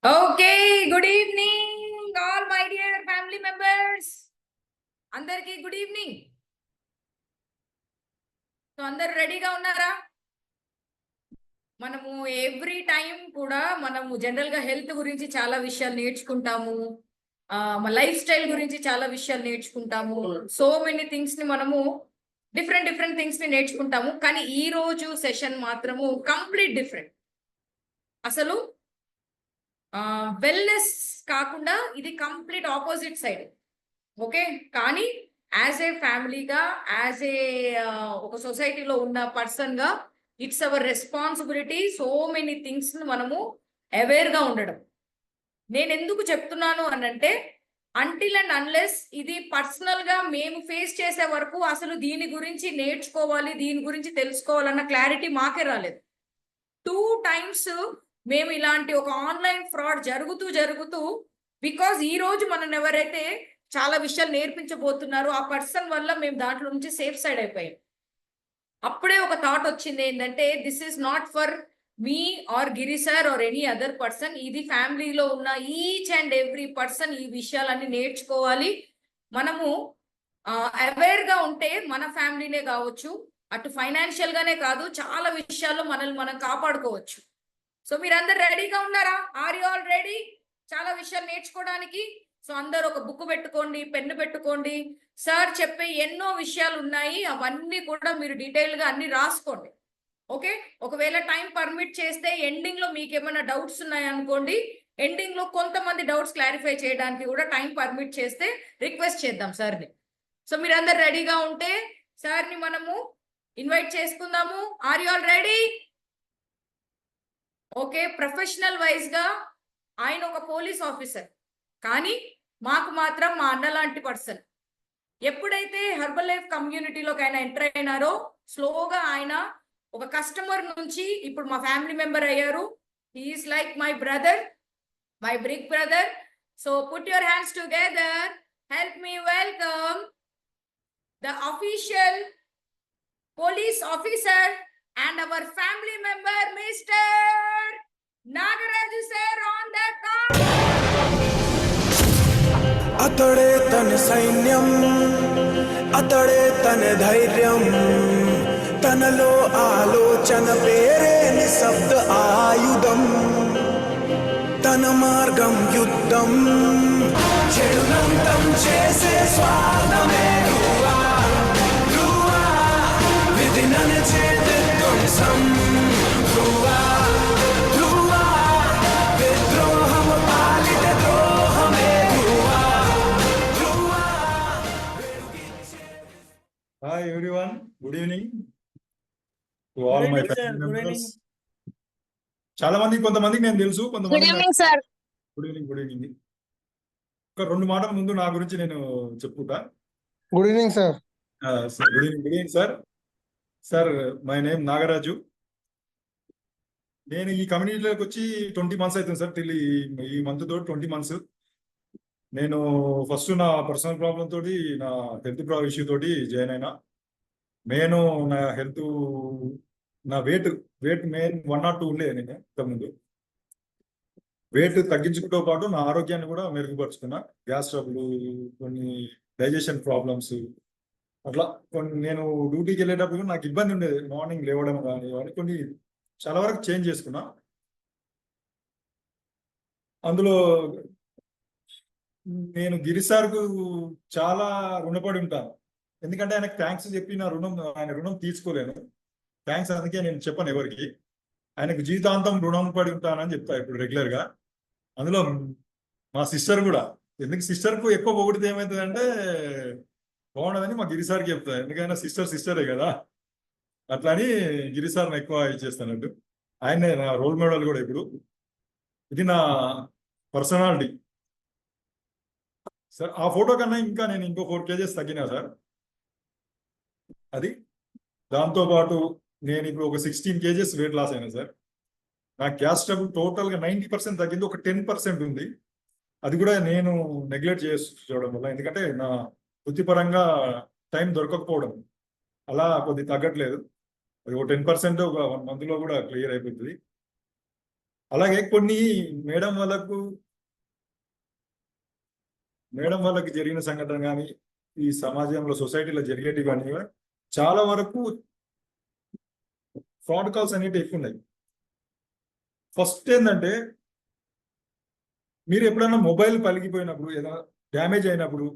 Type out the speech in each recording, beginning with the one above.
Okay, good evening, all my dear family members. అందరికి good evening. So అందరు రెడీగా ఉన్నారా? మనము ఎవ్రీ టైం కూడా మనము జనరల్ గా హెల్త్ గురించి చాలా విషయాలు నేర్చుకుంటాము, మా లైఫ్ స్టైల్ గురించి చాలా విషయాలు నేర్చుకుంటాము. సో మెనీ థింగ్స్ ని మనము డిఫరెంట్ థింగ్స్ ని నేర్చుకుంటాము. కానీ ఈ రోజు సెషన్ మాత్రము కంప్లీట్ డిఫరెంట్. అసలు వెల్నెస్ కాకుండా ఇది కంప్లీట్ ఆపోజిట్ సైడ్. ఓకే, కానీ యాజ్ ఏ ఫ్యామిలీగా, యాజ్ ఏ ఒక సొసైటీలో ఉన్న పర్సన్గా it's our responsibility so many things మనము అవేర్గా ఉండడం. నేను ఎందుకు చెప్తున్నాను అనంటే, అంటిల్ అండ్ అన్లెస్ ఇది పర్సనల్గా మేము ఫేస్ చేసే వరకు అసలు దీని గురించి నేర్చుకోవాలి, దీని గురించి తెలుసుకోవాలన్న క్లారిటీ మాకే రాలేదు. 2 times మేము ఇలాంటి ఒక ఆన్లైన్ ఫ్రాడ్ జరుగుతూ బికాజ్ ఈ రోజు మనం ఎవరైతే చాలా విషయాలు నేర్పించబోతున్నారు ఆ పర్సన్ వల్ల మేము దాంట్లో నుంచి సేఫ్ సైడ్ అయిపోయాం. అప్పుడే ఒక థాట్ వచ్చింది ఏంటంటే, this is not for me or Giri sir or any other person. ఇది ఫ్యామిలీలో ఉన్న ఈచ్ అండ్ ఎవ్రీ పర్సన్ ఈ విషయాలన్నీ నేర్చుకోవాలి. మనము అవేర్గా ఉంటే మన ఫ్యామిలీనే కావచ్చు, అటు ఫైనాన్షియల్ గానే కాదు, చాలా విషయాల్లో మనల్ని మనం కాపాడుకోవచ్చు. సో మీరందరు రెడీగా ఉన్నారా? Are you all ready? చాలా విషయాలు నేర్చుకోవడానికి. సో అందరు ఒక బుక్ పెట్టుకోండి, పెన్ను పెట్టుకోండి. సార్ చెప్పే ఎన్నో విషయాలు ఉన్నాయి, అవన్నీ కూడా మీరు డీటెయిల్ గా అన్ని రాసుకోండి. ఓకే, ఒకవేళ టైం పర్మిట్ చేస్తే ఎండింగ్ లో మీకు ఏమైనా డౌట్స్ ఉన్నాయనుకోండి, ఎండింగ్ లో కొంతమంది డౌట్స్ క్లారిఫై చేయడానికి కూడా టైం పర్మిట్ చేస్తే రిక్వెస్ట్ చేద్దాం సార్ని. సో మీరందరు రెడీగా ఉంటే సార్ని మనము ఇన్వైట్ చేసుకుందాము. Are you all ready? Okay, professional wise గా ఆయన ఒక పోలీస్ ఆఫీసర్, కానీ మాకు మాత్రం మా అన్న లాంటి పర్సన్. ఎప్పుడైతే హెర్బల్ లైఫ్ కమ్యూనిటీలోకి ఆయన ఎంటర్ అయినారో స్లోగా ఆయన ఒక కస్టమర్ నుంచి ఇప్పుడు మా ఫ్యామిలీ మెంబర్ అయ్యారు. He is like my brother, my big brother. So put your hands together, help me welcome the official police officer and our family member Mr. Nagaraju sir on the call. అతడే తన సైన్యం, అతడే తన ధైర్యం, తనలో ఆలోచన పేరే నిశ్శబ్ద ఆయుధం, తన మార్గం యుద్ధం, చెడునంతం చేసే స్వార్థమే Hi everyone, good evening to all my family members. చాలా మంది కొంతమందికి నేను తెలుసు, కొంతమంది గుడ్ ఈవినింగ్. ఒక 2 మాటల ముందు నా గురించి నేను చెప్పుకుంటా. Good evening sir. Good evening sir. Sir my name Nagaraju. నేను ఈ కమ్యూనిటీలోకి వచ్చి 20 months అవుతుంది సార్. టిల్ ఈ మంత్ తోటి 20 months. నేను ఫస్ట్ నా పర్సనల్ ప్రాబ్లం తోటి, నా హెల్త్ ఇష్యూ తోటి జాయిన్ అయినా. నేను నా హెల్త్, నా వెయిట్ మెయిన్ 102 ఉండే నేను ఇంతకుముందు. వెయిట్ తగ్గించుకుంటూ పాటు నా ఆరోగ్యాన్ని కూడా మెరుగుపరుచుకున్నా. గ్యాస్ ట్రబుల్, కొన్ని డైజెషన్ ప్రాబ్లమ్స్, అట్లా కొన్ని నేను డ్యూటీకి వెళ్ళేటప్పుడు నాకు ఇబ్బంది ఉండేది. మార్నింగ్ లేవడం కానీ అని కొన్ని చాలా వరకు చేంజ్ చేసుకున్నా. అందులో నేను గిరి సార్కు చాలా రుణపడి ఉంటాను. ఎందుకంటే ఆయనకు థ్యాంక్స్ చెప్పి ఆయన రుణం తీసుకోలేను. థ్యాంక్స్ అందుకే నేను చెప్పను ఎవరికి. ఆయనకు జీవితాంతం రుణం పడి ఉంటానని చెప్తా ఇప్పుడు రెగ్యులర్గా. అందులో మా సిస్టర్ కూడా, ఎందుకు సిస్టర్కు ఎక్కువ పొగిడితే ఏమవుతుందంటే బాగుండదని మా గిరి సార్కి చెప్తా. ఎందుకైనా సిస్టరే కదా, అట్లా అని గిరి సార్ని ఎక్కువ ఇచ్చేస్తానట్టు. ఆయనే నా రోల్ మోడల్ కూడా ఇప్పుడు. ఇది నా పర్సనాలిటీ సార్. ఆ ఫోటో కన్నా ఇంకా నేను ఇంకో 4 kgs తగ్గినా సార్. అది దాంతోపాటు నేను ఇప్పుడు ఒక 16 kgs వెయిట్ లాస్ అయినా సార్. నా గ్యాస్ ట్రబుల్ టోటల్గా 90% తగ్గింది. ఒక 10% ఉంది, అది కూడా నేను నెగ్లెక్ట్ చేసుకోవడం వల్ల. ఎందుకంటే నా వృత్తిపరంగా టైం దొరకకపోవడం, అలా కొద్ది తగ్గట్లేదు. అది ఒక 10% ఒక 1 మంత్లో కూడా క్లియర్ అయిపోతుంది. అలాగే కొన్ని మేడం వాళ్ళకి జరిగిన సంఘటన కానీ ఈ సమాజంలో సొసైటీలో జరిగేటివి కానీ చాలా వరకు ఫ్రాడ్ కాల్స్ అనేవి ఎక్కువ ఉన్నాయి. ఫస్ట్ ఏంటంటే మీరు ఎప్పుడైనా మొబైల్ పలిగిపోయినప్పుడు ఏదైనా డ్యామేజ్ అయినప్పుడు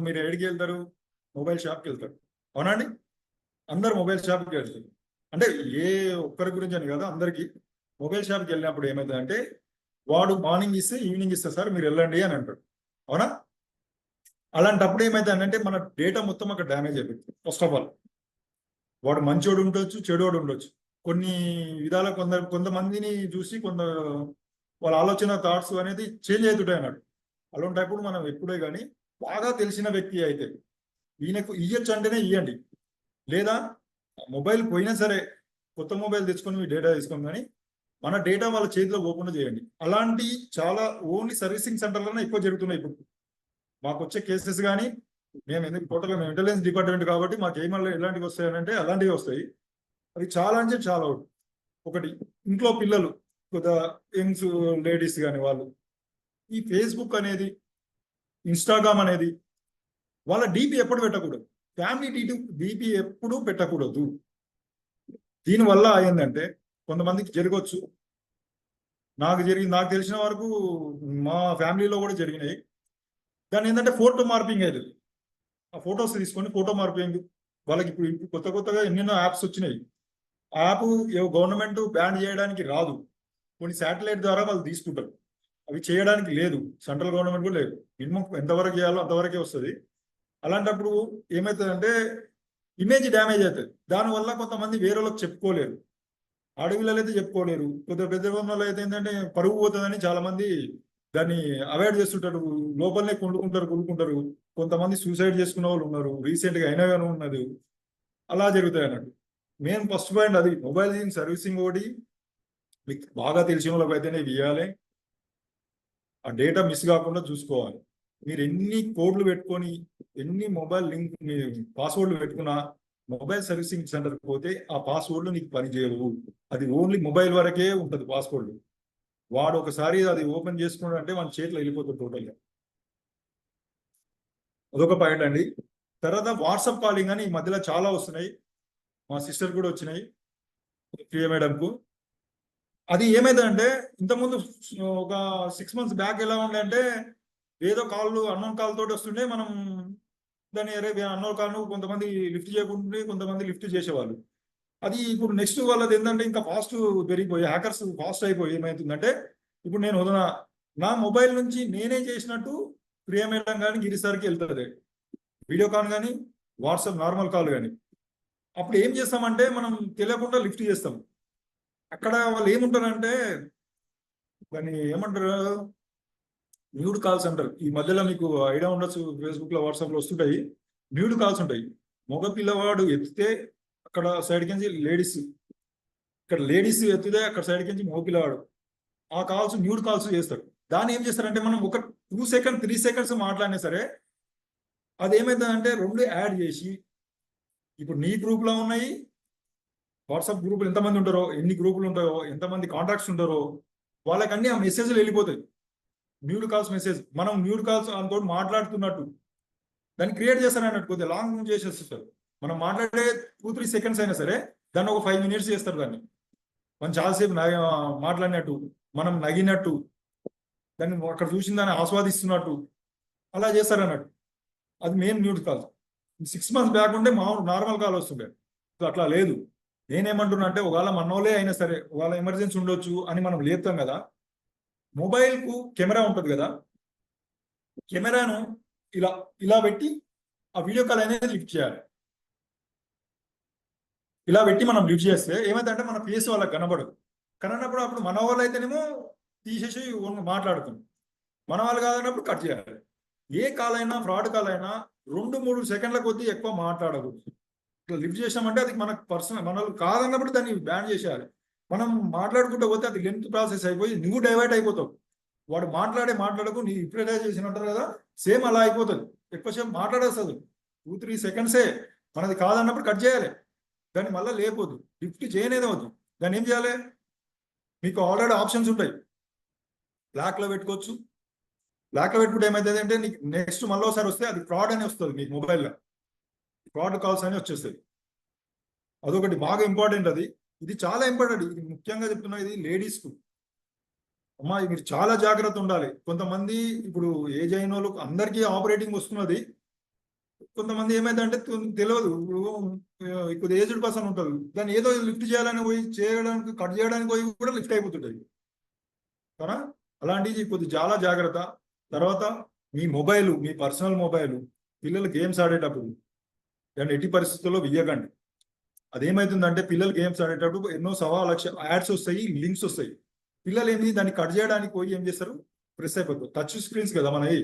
మీరు ఎక్కడికి వెళ్తారు? మొబైల్ షాప్కి వెళ్తారు, అవునండి? అందరు మొబైల్ షాప్కి వెళ్తారు. అంటే ఏ ఒక్కరి గురించి అని కాదు, అందరికీ మొబైల్ షాప్కి వెళ్ళినప్పుడు ఏమవుతుందంటే వాడు మార్నింగ్ ఇస్తే ఈవినింగ్ ఇస్తే సార్ మీరు వెళ్ళండి అని అంటాడు, అవునా? అలాంటప్పుడు ఏమవుతుందంటే మన డేటా మొత్తం అక్కడ డ్యామేజ్ అయిపోతుంది. ఫస్ట్ ఆఫ్ ఆల్ వాడు మంచోడు ఉండొచ్చు, చెడువాడు ఉండొచ్చు. కొన్ని విధాల కొంతమందిని చూసి వాళ్ళ ఆలోచన థాట్స్ అనేది చేంజ్ అవుతుంటాయి అన్నాడు. అలాంటప్పుడు మనం ఎప్పుడే కానీ బాగా తెలిసిన వ్యక్తి అయితే ఈయనకు ఇయ్యొచ్చు అంటేనే ఇవ్వండి, లేదా మొబైల్ పోయినా సరే కొత్త మొబైల్ తెచ్చుకొని మీ డేటా తీసుకొని కానీ మన డేటా వాళ్ళ చేతిలో పోకుండా చేయండి. అలాంటి చాలా ఓన్లీ సర్వీసింగ్ సెంటర్లోనే ఎక్కువ జరుగుతున్నాయి ఇప్పుడు. మాకు వచ్చే కేసెస్ కానీ మేము టోటల్గా మేము ఇంటెలిజెన్స్ డిపార్ట్మెంట్ కాబట్టి మాకు ఎలాంటివి వస్తాయనంటే అలాంటివి వస్తాయి. అది చాలా అంటే చాలా. ఒకటి, ఇంట్లో పిల్లలు కొద్దిగా యంగ్స్ లేడీస్ కానీ వాళ్ళు ఈ ఫేస్బుక్ అనేది, ఇన్స్టాగ్రామ్ అనేది వాళ్ళ డీపీ ఎప్పుడు పెట్టకూడదు, ఫ్యామిలీ డీపీ ఎప్పుడు పెట్టకూడదు. దీనివల్ల ఏంటంటే కొంతమందికి జరగవచ్చు, నాకు తెలిసిన వరకు మా ఫ్యామిలీలో కూడా జరిగినాయి. దాన్ని ఏంటంటే ఫోటో మార్పింగ్ అయ్యేది. ఆ ఫొటోస్ తీసుకొని ఫోటో మార్పింగ్ వాళ్ళకి ఇప్పుడు కొత్తగా ఎన్నెన్నో యాప్స్ వచ్చినాయి. ఆ యాప్ గవర్నమెంట్ బ్యాన్ చేయడానికి రాదు, కొన్ని శాటిలైట్ ద్వారా వాళ్ళు తీసుకుంటారు. అవి చేయడానికి లేదు, సెంట్రల్ గవర్నమెంట్ కూడా లేదు. మినిమం ఎంతవరకు చేయాలో అంతవరకే వస్తుంది. అలాంటప్పుడు ఏమవుతుందంటే ఇమేజ్ డ్యామేజ్ అవుతుంది. దానివల్ల కొంతమంది వేరే వాళ్ళకి చెప్పుకోలేరు, ఆడపిల్లలు అయితే చెప్పుకోలేరు. పెద్ద వాళ్ళు అయితే ఏంటంటే పరుగు పోతుందని చాలా మంది దాన్ని అవాయిడ్ చేస్తుంటారు, లోపలనే కొనుక్కుంటారు. కొంతమంది సూసైడ్ చేసుకున్న వాళ్ళు ఉన్నారు, రీసెంట్గా అయినా కానీ ఉన్నది. అలా జరుగుతాయి అన్నట్టు. మెయిన్ ఫస్ట్ పాయింట్ అది. మొబైల్ సర్వీసింగ్ ఒకటి మీకు బాగా తెలిసిన వాళ్ళకి అయితేనే ఇవ్వాలి. ఆ డేటా మిస్ కాకుండా చూసుకోవాలి. మీరు ఎన్ని కోడ్లు పెట్టుకొని ఎన్ని మొబైల్ లింక్ పాస్వర్డ్లు పెట్టుకున్నా మొబైల్ సర్వీసింగ్ సెంటర్కి పోతే ఆ పాస్వర్డ్లు నీకు పనిచేయవు. అది ఓన్లీ మొబైల్ వరకే ఉంటుంది పాస్వర్డ్. వాడు ఒకసారి అది ఓపెన్ చేసుకున్నాడు అంటే మన చేతిలో వెళ్ళిపోతుంది టోటల్గా. అదొక పాయింట్ అండి. తర్వాత వాట్సాప్ కాలింగ్ అని ఈ మధ్యలో చాలా వస్తున్నాయి, మా సిస్టర్ కూడా వచ్చినాయి ప్రియ మేడంకు. అది ఏమైందంటే ఇంతకుముందు ఒక 6 months బ్యాక్ ఎలా ఉండే అంటే ఏదో కాళ్ళు అన్నోన్ కాల్ తోటి వస్తుండే, మనం దాన్ని అన్నోన్ కాల్ను కొంతమంది లిఫ్ట్ చేయకుంటే కొంతమంది లిఫ్ట్ చేసేవాళ్ళు. అది ఇప్పుడు నెక్స్ట్ వాళ్ళది ఏంటంటే ఇంకా ఫాస్ట్ పెరిగిపోయి హ్యాకర్స్ ఫాస్ట్ అయిపోయి ఏమవుతుందంటే ఇప్పుడు నేను నా మొబైల్ నుంచి నేనే చేసినట్టు ప్రియ మేడం కానీ గిరిసార్కి వెళ్తుంది వీడియో కాల్ కానీ వాట్సాప్ నార్మల్ కాల్ కానీ. అప్పుడు ఏం చేస్తామంటే మనం తెలియకుండా లిఫ్ట్ చేస్తాం. అక్కడ వాళ్ళు ఏముంటారంటే దాన్ని ఏమంటారు, న్యూడ్ కాల్స్ అంటారు. ఈ మధ్యలో మీకు ఐడియా ఉండొచ్చు, ఫేస్బుక్లో వాట్సాప్లో వస్తుంటాయి న్యూడ్ కాల్స్ ఉంటాయి. మగ పిల్లవాడు ఎత్తితే అక్కడ సైడ్ కించి లేడీస్, ఇక్కడ లేడీస్ ఎత్తితే అక్కడ సైడ్ కించి మగ పిల్లవాడు. ఆ కాల్స్ న్యూడ్ కాల్స్ చేస్తారు. దాన్ని ఏం చేస్తారంటే మనం ఒక 2 seconds 3 seconds మాట్లాడినా సరే అది ఏమైందంటే 2 యాడ్ చేసి, ఇప్పుడు నీ గ్రూప్లో ఉన్నాయి, వాట్సాప్ గ్రూపులు ఎంతమంది ఉంటారో, ఎన్ని గ్రూపులు ఉంటాయో, ఎంతమంది కాంటాక్ట్స్ ఉంటారో వాళ్ళకన్నీ ఆ మెసేజ్లు వెళ్ళిపోతాయి. న్యూడ్ కాల్స్ మెసేజ్, మనం న్యూడ్ కాల్స్ అనుకో మాట్లాడుతున్నట్టు దాన్ని క్రియేట్ చేస్తారు అన్నట్టు, కొద్దిగా లాంగ్ చేసేస్తారు. మనం మాట్లాడే 2-3 seconds అయినా సరే దాన్ని ఒక 5 minutes చేస్తారు. దాన్ని మనం చాలాసేపు మాట్లాడినట్టు, మనం నగినట్టు, దాన్ని అక్కడ చూసిన దాన్ని ఆస్వాదిస్తున్నట్టు అలా చేస్తారు అన్నట్టు. అది main nude call. 6 months back ఉంటే నార్మల్ కాల్ వస్తుండే, అట్లా లేదు. నేనేమంటున్నా అంటే ఒకవేళ మనోలే అయినా సరే ఒకవేళ ఎమర్జెన్సీ ఉండొచ్చు అని మనం లేపుతాం కదా, మొబైల్కు కెమెరా ఉంటుంది కదా, కెమెరాను ఇలా పెట్టి ఆ వీడియో కాల్ అనేది లిఫ్ట్ చేయాలి. ఇలా పెట్టి మనం లిఫ్ట్ చేస్తే ఏమైందంటే మన ఫేస్ వాళ్ళకి కనబడినప్పుడు అప్పుడు మన వాళ్ళు అయితేనేమో తీసేసి మాట్లాడుతాం, మన వాళ్ళు కాదన్నప్పుడు కట్ చేయాలి. ఏ కాల్ అయినా ఫ్రాడ్ కాల్ అయినా 2-3 సెకండ్ల కొద్దీ ఎక్కువ మాట్లాడకూడదు. ఇట్లా లిఫ్ట్ చేసామంటే అది మనకు పర్సనల్, మన కాదన్నప్పుడు దాన్ని బ్యాన్ చేసేయాలి. మనం మాట్లాడుకుంటూ పోతే అది లెంత్ ప్రాసెస్ అయిపోయి నువ్వు డైవర్ట్ అయిపోతావు. వాడు మాట్లాడకు నీ ఇప్పుడే చేసినట్టు కదా, సేమ్ అలా అయిపోతుంది. ఎక్కువసేపు మాట్లాడేస్తుంది. 2-3 సెకండ్సే. మనది కాదన్నప్పుడు కట్ చేయాలి. దాన్ని మళ్ళీ లేకపోదు, లిఫ్ట్ చేయనేది వద్దు. దాన్ని ఏం చేయాలి? మీకు ఆల్రెడీ ఆప్షన్స్ ఉంటాయి. బ్లాక్లో పెట్టుకోవచ్చు. బ్లాక్లో పెట్టుకుంటే ఏమవుతుంది అంటే నీకు నెక్స్ట్ మళ్ళీ ఒకసారి వస్తే అది ఫ్రాడ్ అని వస్తుంది మీకు మొబైల్లో. ఫ్రాడ్ కాల్స్ అని వచ్చేస్తాయి. అదొకటి బాగా ఇంపార్టెంట్. ఇది చాలా ఇంపార్టెంట్. ఇది ముఖ్యంగా చెప్తున్నా, ఇది లేడీస్కు. అమ్మా మీరు చాలా జాగ్రత్త ఉండాలి. కొంతమంది ఇప్పుడు ఏజ్ అయిన వాళ్ళకు అందరికీ ఆపరేటింగ్ వస్తున్నది. కొంతమంది ఏమైందంటే తెలియదు, కొద్ది ఏజ్డ్ పర్సన్ ఉంటుంది, దాన్ని ఏదో లిఫ్ట్ చేయాలని పోయి చేయడానికి, కట్ చేయడానికి పోయి కూడా లిఫ్ట్ అయిపోతుంటాయి కదా. అలాంటివి కొద్ది చాలా జాగ్రత్త. తర్వాత మీ మొబైల్, మీ పర్సనల్ మొబైల్ పిల్లలు గేమ్స్ ఆడేటప్పుడు దాన్ని ఎట్టి పరిస్థితుల్లో ఇయ్యకండి. అదేమవుతుందంటే పిల్లలు గేమ్స్ ఆడేటప్పుడు ఎన్నో 1,15,00,000 యాడ్స్ వస్తాయి, లింక్స్ వస్తాయి. పిల్లలు ఏంది దాన్ని కట్ చేయడానికి పోయి ఏం చేస్తారు, ప్రెస్ అయిపోతుంది. టచ్ స్క్రీన్స్ కదా మనవి,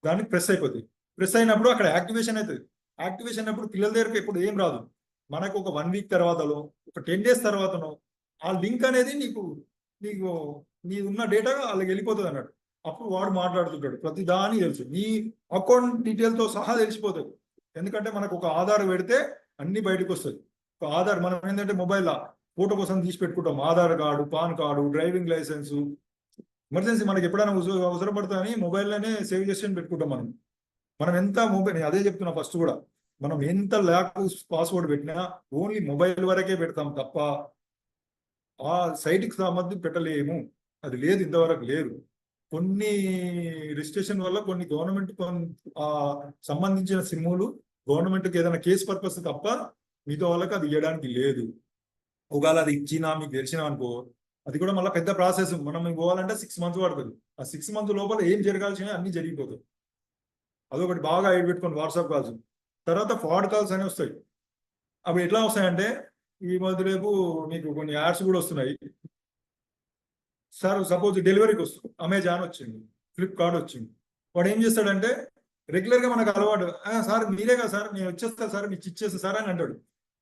దాన్ని ప్రెస్ అయిపోతుంది. ప్రెస్ అయినప్పుడు అక్కడ యాక్టివేషన్ అవుతుంది. యాక్టివేషన్ అయినప్పుడు పిల్లల దగ్గరకు ఎప్పుడు ఏం రాదు. మనకు ఒక 1 వీక్ తర్వాతలో, ఒక 10 డేస్ తర్వాతనో ఆ లింక్ అనేది నీకు నీ ఉన్న డేటా వాళ్ళకి వెళ్ళిపోతుంది అన్నట్టు. అప్పుడు వాడు మాట్లాడుతుంటాడు, ప్రతి దాని తెలుసు, నీ అకౌంట్ డీటెయిల్తో సహా తెలిసిపోతుంది. ఎందుకంటే మనకు ఒక ఆధార్ పెడితే అన్ని బయటకు వస్తుంది. ఒక ఆధార్ మనం ఏంటంటే మొబైల్లో ఫోటో కోసం తీసి పెట్టుకుంటాం. Aadhaar card, pan card, driving licence, emergency మనకి ఎప్పుడైనా అవసరపడుతుందని మొబైల్లోనే సేవ్ చేసి పెట్టుకుంటాం. మనం ఎంత మొబైల్, అదే చెప్తున్నా ఫస్ట్ కూడా, మనం ఎంత ల్యాక్ పాస్వర్డ్ పెట్టినా ఓన్లీ మొబైల్ వరకే పెడతాం తప్ప ఆ సైట్కి సంబంధించి పెట్టలేము. అది లేదు, ఇంతవరకు లేదు. కొన్ని రిజిస్ట్రేషన్ వల్ల కొన్ని గవర్నమెంట్ సంబంధించిన సిమ్ములు గవర్నమెంట్కి ఏదైనా కేసు పర్పస్ తప్ప మిగతా వాళ్ళకి అది ఇవ్వడానికి లేదు. ఒకవేళ అది ఇచ్చినా మీకు తెలిసినా అనుకో, అది కూడా మళ్ళీ పెద్ద ప్రాసెస్. మనం పోవాలంటే 6 months పడుతుంది. ఆ 6 months లోపల ఏం జరగాల్సినవి అన్ని జరిగిపోతుంది. అదొకటి బాగా ఐడి పెట్టుకోండి. వాట్సాప్ కాల్స్ తర్వాత ఫ్రాడ్ కాల్స్ అని వస్తాయి. అవి ఎట్లా వస్తాయంటే, ఈ మధ్య రేపు మీకు కొన్ని యాడ్స్ కూడా వస్తున్నాయి. సార్ సపోజ్ డెలివరీకి వస్తుంది, అమెజాన్ వచ్చింది, ఫ్లిప్కార్ట్ వచ్చింది. వాడు ఏం చేస్తాడంటే రెగ్యులర్గా మనకు అలవాటు, సార్ మీరే కదా సార్, నేను వచ్చేస్తా సార్, మీకు ఇచ్చేస్తా సార్ అని అంటాడు.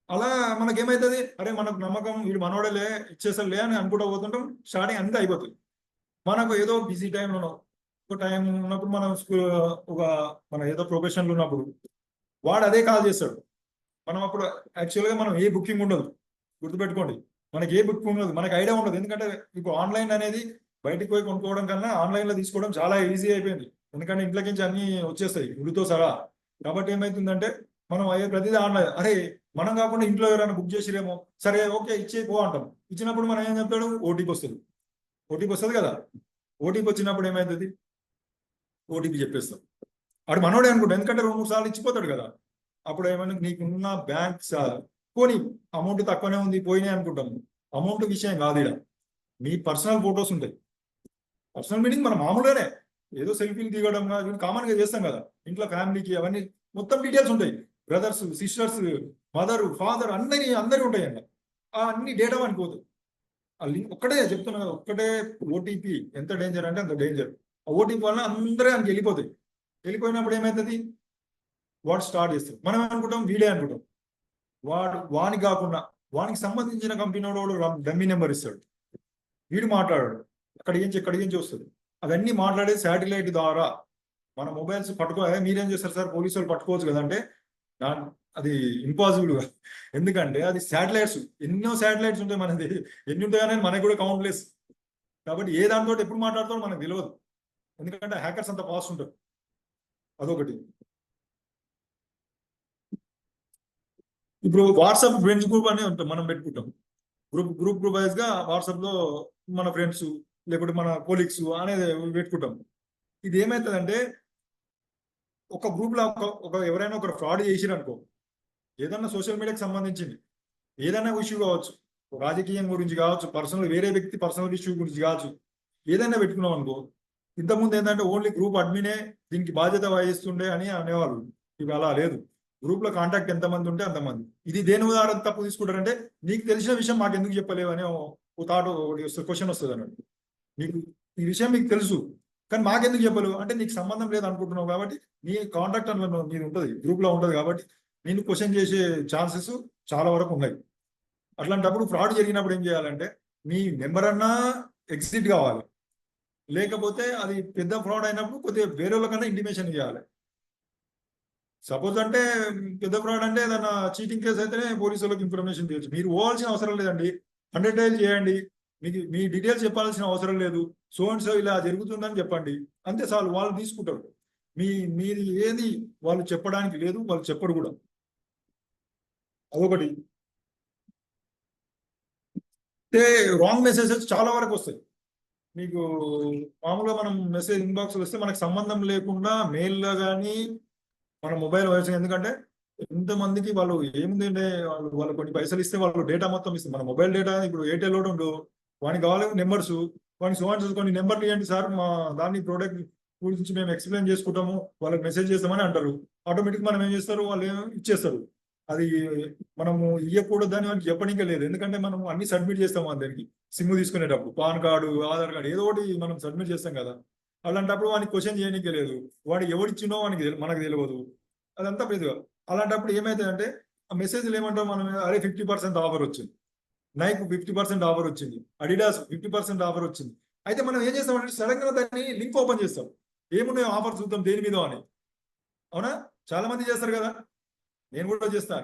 అలా మనకేమవుతుంది, అరే మనకు నమ్మకం, వీడు మనోడలే ఇచ్చేసారులే అని అనుకుంటూ పోతుంటాం. స్టార్టింగ్ అంతా అయిపోతుంది. మనకు ఏదో బిజీ టైంలో ఒక టైం ఉన్నప్పుడు మనం మన ఏదో ప్రొఫెషన్లో ఉన్నప్పుడు వాడు అదే కాల్ చేస్తాడు. మనం అప్పుడు యాక్చువల్గా మనం ఏ బుకింగ్ ఉండదు, గుర్తుపెట్టుకోండి. మనకి ఏ బుకింగ్ ఉండదు, మనకి ఐడియా ఉండదు. ఎందుకంటే ఇప్పుడు ఆన్లైన్ అనేది బయటికి పోయి కొనుక్కోవడం కన్నా ఆన్లైన్లో తీసుకోవడం చాలా ఈజీ అయిపోయింది. ఎందుకంటే ఇంట్లోకి నుంచి అన్ని వచ్చేస్తాయి గుడితో సహా. కాబట్టి ఏమవుతుందంటే మనం అయ్యే ప్రతిదీ ఆన్లైన్. అరే మనం కాకుండా ఇంట్లో ఎవరైనా బుక్ చేసిరేమో, సరే ఓకే ఇచ్చే పో అంటాం. ఇచ్చినప్పుడు మనం ఏం చెప్తాడు, ఓటీపీ వస్తుంది కదా. ఓటీపీ వచ్చినప్పుడు ఏమవుతుంది, ఓటీపీ చెప్పేస్తాం. వాడు మనోడే అనుకుంటాం, ఎందుకంటే 2-3 సార్లు ఇచ్చిపోతాడు కదా. అప్పుడు ఏమైనా నీకున్న బ్యాంక్ పోనీ అమౌంట్ తక్కువనే ఉంది పోయినాయి అనుకుంటాం. అమౌంట్ విషయం కాదు. ఇక్కడ మీ పర్సనల్ ఫొటోస్ ఉంటాయి. పర్సనల్ మీనింగ్ మనం మామూలుగానే ఏదో సెల్ఫీలు దిగడం కామన్గా చేస్తాం కదా. ఇంట్లో ఫ్యామిలీకి అవన్నీ మొత్తం డీటెయిల్స్ ఉంటాయి. బ్రదర్స్, సిస్టర్స్, మదర్, ఫాదర్ అందరి ఉంటాయండి. ఆ అన్ని డేటా మనకి పోతుంది. ఆ లింక్ ఒక్కటే చెప్తున్నా కదా, ఒక్కటే ఓటీపీ ఎంత డేంజర్ అంటే అంత డేంజర్. ఆ ఓటీపీ వల్ల అందరూ ఆయనకి వెళ్ళిపోతాయి. వెళ్ళిపోయినప్పుడు ఏమవుతుంది, వాడు స్టార్ట్ చేస్తాడు. మనం అనుకుంటాం వీడే అనుకుంటాం. వానికి కాకుండా వానికి సంబంధించిన కంపెనీ వాడు డమ్మీ నెంబర్ ఇస్తాడు. వీడు మాట్లాడాడు, అక్కడికి నుంచి వస్తుంది. అవన్నీ మాట్లాడే శాటిలైట్ ద్వారా మన మొబైల్స్ మీరేం చేస్తారు సార్, పోలీసు వాళ్ళు పట్టుకోవచ్చు కదంటే అది ఇంపాసిబుల్. ఎందుకంటే అది శాటిలైట్స్, ఎన్నో శాటిలైట్స్ ఉంటాయి. మనది ఎన్ని ఉంటాయనేది మనకి కూడా కౌంట్లెస్. కాబట్టి ఏ దాంతో ఎప్పుడు మాట్లాడుతాడో మనకు తెలియదు. ఎందుకంటే హ్యాకర్స్ అంత ఫాస్ట్ ఉంటారు. అదొకటి. ఇప్పుడు వాట్సాప్ ఫ్రెండ్స్ గ్రూప్ అని ఉంటాం, మనం పెట్టుకుంటాం. గ్రూప్ వైజ్ గా వాట్సాప్ లో మన ఫ్రెండ్స్ లేకపోతే మన కొలీగ్స్ అనేది పెట్టుకుంటాం. ఇది ఏమవుతుందంటే ఒక గ్రూప్ లో ఎవరైనా ఒక ఫ్రాడ్ చేసిరనుకో, ఏదన్నా సోషల్ మీడియాకి సంబంధించింది ఏదైనా ఇష్యూ కావచ్చు, రాజకీయం గురించి కావచ్చు, వేరే వ్యక్తి పర్సనల్ ఇష్యూ గురించి కావచ్చు, ఏదైనా పెట్టుకున్నాం అనుకో. ఇంతకుముందు ఏంటంటే ఓన్లీ గ్రూప్ అడ్మినే దీనికి బాధ్యత వహిస్తుండే అని అనేవాళ్ళు. ఇవి అలా లేదు. గ్రూప్ లో కాంటాక్ట్ ఎంతమంది ఉంటే అంతమంది. ఇది దేని ఉదాహరణ తప్పు తీసుకుంటారంటే, నీకు తెలిసిన విషయం మాకు ఎందుకు చెప్పలేవు అనే క్వశ్చన్ వస్తుంది అన్నట్టు. మీకు ఈ విషయం మీకు తెలుసు కానీ మాకెందుకు చెప్పలేవు అంటే నీకు సంబంధం లేదు అనుకుంటున్నావు. కాబట్టి నీ కాంటాక్ట్ అందులో మీరు ఉంటుంది, గ్రూప్ లో ఉంటుంది. కాబట్టి నేను క్వశ్చన్ చేసే ఛాన్సెస్ చాలా వరకు ఉన్నాయి. అట్లాంటప్పుడు ఫ్రాడ్ జరిగినప్పుడు ఏం చేయాలంటే, మీ నెంబర్ అన్నా ఎగ్జిట్ కావాలి. లేకపోతే అది పెద్ద ఫ్రాడ్ అయినప్పుడు కొద్దిగా వేరే వాళ్ళకన్నా ఇంటిమేషన్ ఇవ్వాలి. సపోజ్ అంటే పెద్ద ఫ్రాడ్ అంటే ఏదైనా చీటింగ్ కేసు అయితేనే పోలీసు వాళ్ళకి ఇన్ఫర్మేషన్ తీయచ్చు. మీరు పోవాల్సిన అవసరం లేదండి. 100 డైల్ చేయండి. మీకు మీ డీటెయిల్స్ చెప్పాల్సిన అవసరం లేదు. సో అండ్ సో ఇలా జరుగుతుందని చెప్పండి, అంతే చాలు, వాళ్ళు తీసుకుంటారు. మీది ఏది వాళ్ళు చెప్పడానికి లేదు, వాళ్ళు చెప్పరు కూడా. అదొకటి. అంటే రాంగ్ మెసేజెస్ చాలా వరకు వస్తాయి. మీకు మామూలుగా మనం మెసేజ్ ఇన్బాక్స్ వస్తే మనకు సంబంధం లేకుండా మెయిల్లో కానీ మన మొబైల్ వాయిస్, ఎందుకంటే ఎంతమందికి వాళ్ళు ఏముందంటే వాళ్ళు కొన్ని పైసలు ఇస్తే వాళ్ళు డేటా మొత్తం ఇస్తారు. మన మొబైల్ డేటా ఇప్పుడు ఎయిర్టెల్ కూడా ఉండు, వానికి కావాలి నెంబర్స్, వానికి సోన్స్ కొన్ని నెంబర్లు ఇవ్వండి సార్, మా దాన్ని ప్రోడక్ట్ గురించి మేము ఎక్స్ప్లెయిన్ చేసుకుంటాము, వాళ్ళకి మెసేజ్ చేస్తామని అంటారు. ఆటోమేటిక్ మనం ఏం చేస్తారు, వాళ్ళు ఇచ్చేస్తారు. అది మనము ఇవ్వకూడదు అని వాళ్ళకి చెప్పడానికి లేదు, ఎందుకంటే మనం అన్ని సబ్మిట్ చేస్తాం అందరికి. సిమ్ తీసుకునేటప్పుడు పాన్ కార్డు, ఆధార్ కార్డు ఏదో ఒకటి మనం సబ్మిట్ చేస్తాం కదా. అలాంటప్పుడు వానికి క్వశ్చన్ చేయడానికి లేదు, వాడు ఎవడిచ్చినో వానికి మనకు తెలియదు, అదంతా పెద్దగా. అలాంటప్పుడు ఏమైతుందంటే ఆ మెసేజ్లు ఏమంటాం మనం, అరే 50% ఆఫర్ వచ్చింది, నైక్ 50% ఆఫర్ వచ్చింది, అడిడాస్ 50% ఆఫర్ వచ్చింది. అయితే మనం ఏం చేస్తామంటే సడన్ గా దాన్ని లింక్ ఓపెన్ చేస్తాం, ఏమున్నాయో ఆఫర్ చూద్దాం దేని మీద అని. అవునా, చాలా మంది చేస్తారు కదా, నేను కూడా చేస్తా.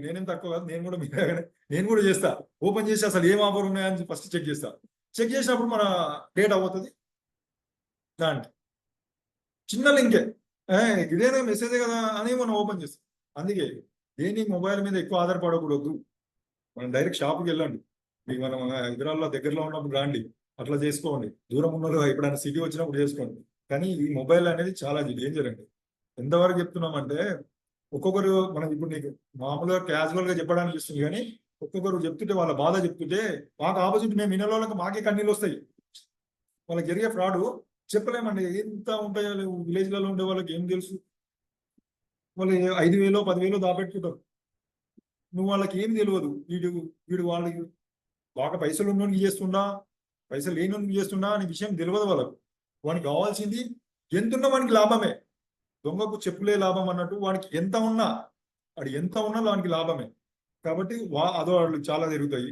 నేనేం తక్కువ కాదు, నేను కూడా చేస్తా. ఓపెన్ చేసి అసలు ఏం ఆఫర్ ఉన్నాయని ఫస్ట్ చెక్ చేస్తా. చెక్ చేసినప్పుడు మన డేట్ అవుతుంది దాంట్లో చిన్న లింకే, ఇదేనా మెసేజే కదా అని మనం ఓపెన్ చేస్తాం. అందుకే దేని మొబైల్ మీద ఎక్కువ ఆధారపడకూడదు. మనం డైరెక్ట్ షాప్కి వెళ్ళండి, మీకు మనం హైదరాబాద్లో దగ్గరలో ఉన్నప్పుడు రాండి, అట్లా చేసుకోండి. దూరం ఉన్న ఎప్పుడైనా సిటీ వచ్చినప్పుడు చేసుకోండి. కానీ ఈ మొబైల్ అనేది చాలా డేంజర్ అండి. ఎంతవరకు చెప్తున్నామంటే ఒక్కొక్కరు, మనం ఇప్పుడు నీకు మామూలుగా క్యాజువల్ గా చెప్పడానికి ఇస్తుంది, కానీ ఒక్కొక్కరు చెప్తుంటే వాళ్ళ బాధ చెప్తుంటే మాకు ఆపోజిట్ మేము వినే వాళ్ళకి మాకే కన్నీళ్ళు వస్తాయి. వాళ్ళకి జరిగే ఫ్రాడ్ చెప్పలేమండి, ఎంత ఉంటాయో విలేజ్లలో ఉండే వాళ్ళకి ఏం తెలుసు. వాళ్ళు 5,000 10,000 దాపెట్టుకుంటారు. నువ్వు వాళ్ళకి ఏం తెలియదు, వీడు వాళ్ళకి బాగా పైసలు ఉన్నోనికి చేస్తుండా, పైసలు లేని చేస్తుండా అనే విషయం తెలియదు వాళ్ళకు. వానికి కావాల్సింది ఎంతున్నా వానికి లాభమే, దొంగకు చెప్పులే లాభం అన్నట్టు. వానికి ఎంత ఉన్నా వానికి లాభమే. కాబట్టి అదో వాళ్ళు చాలా జరుగుతాయి.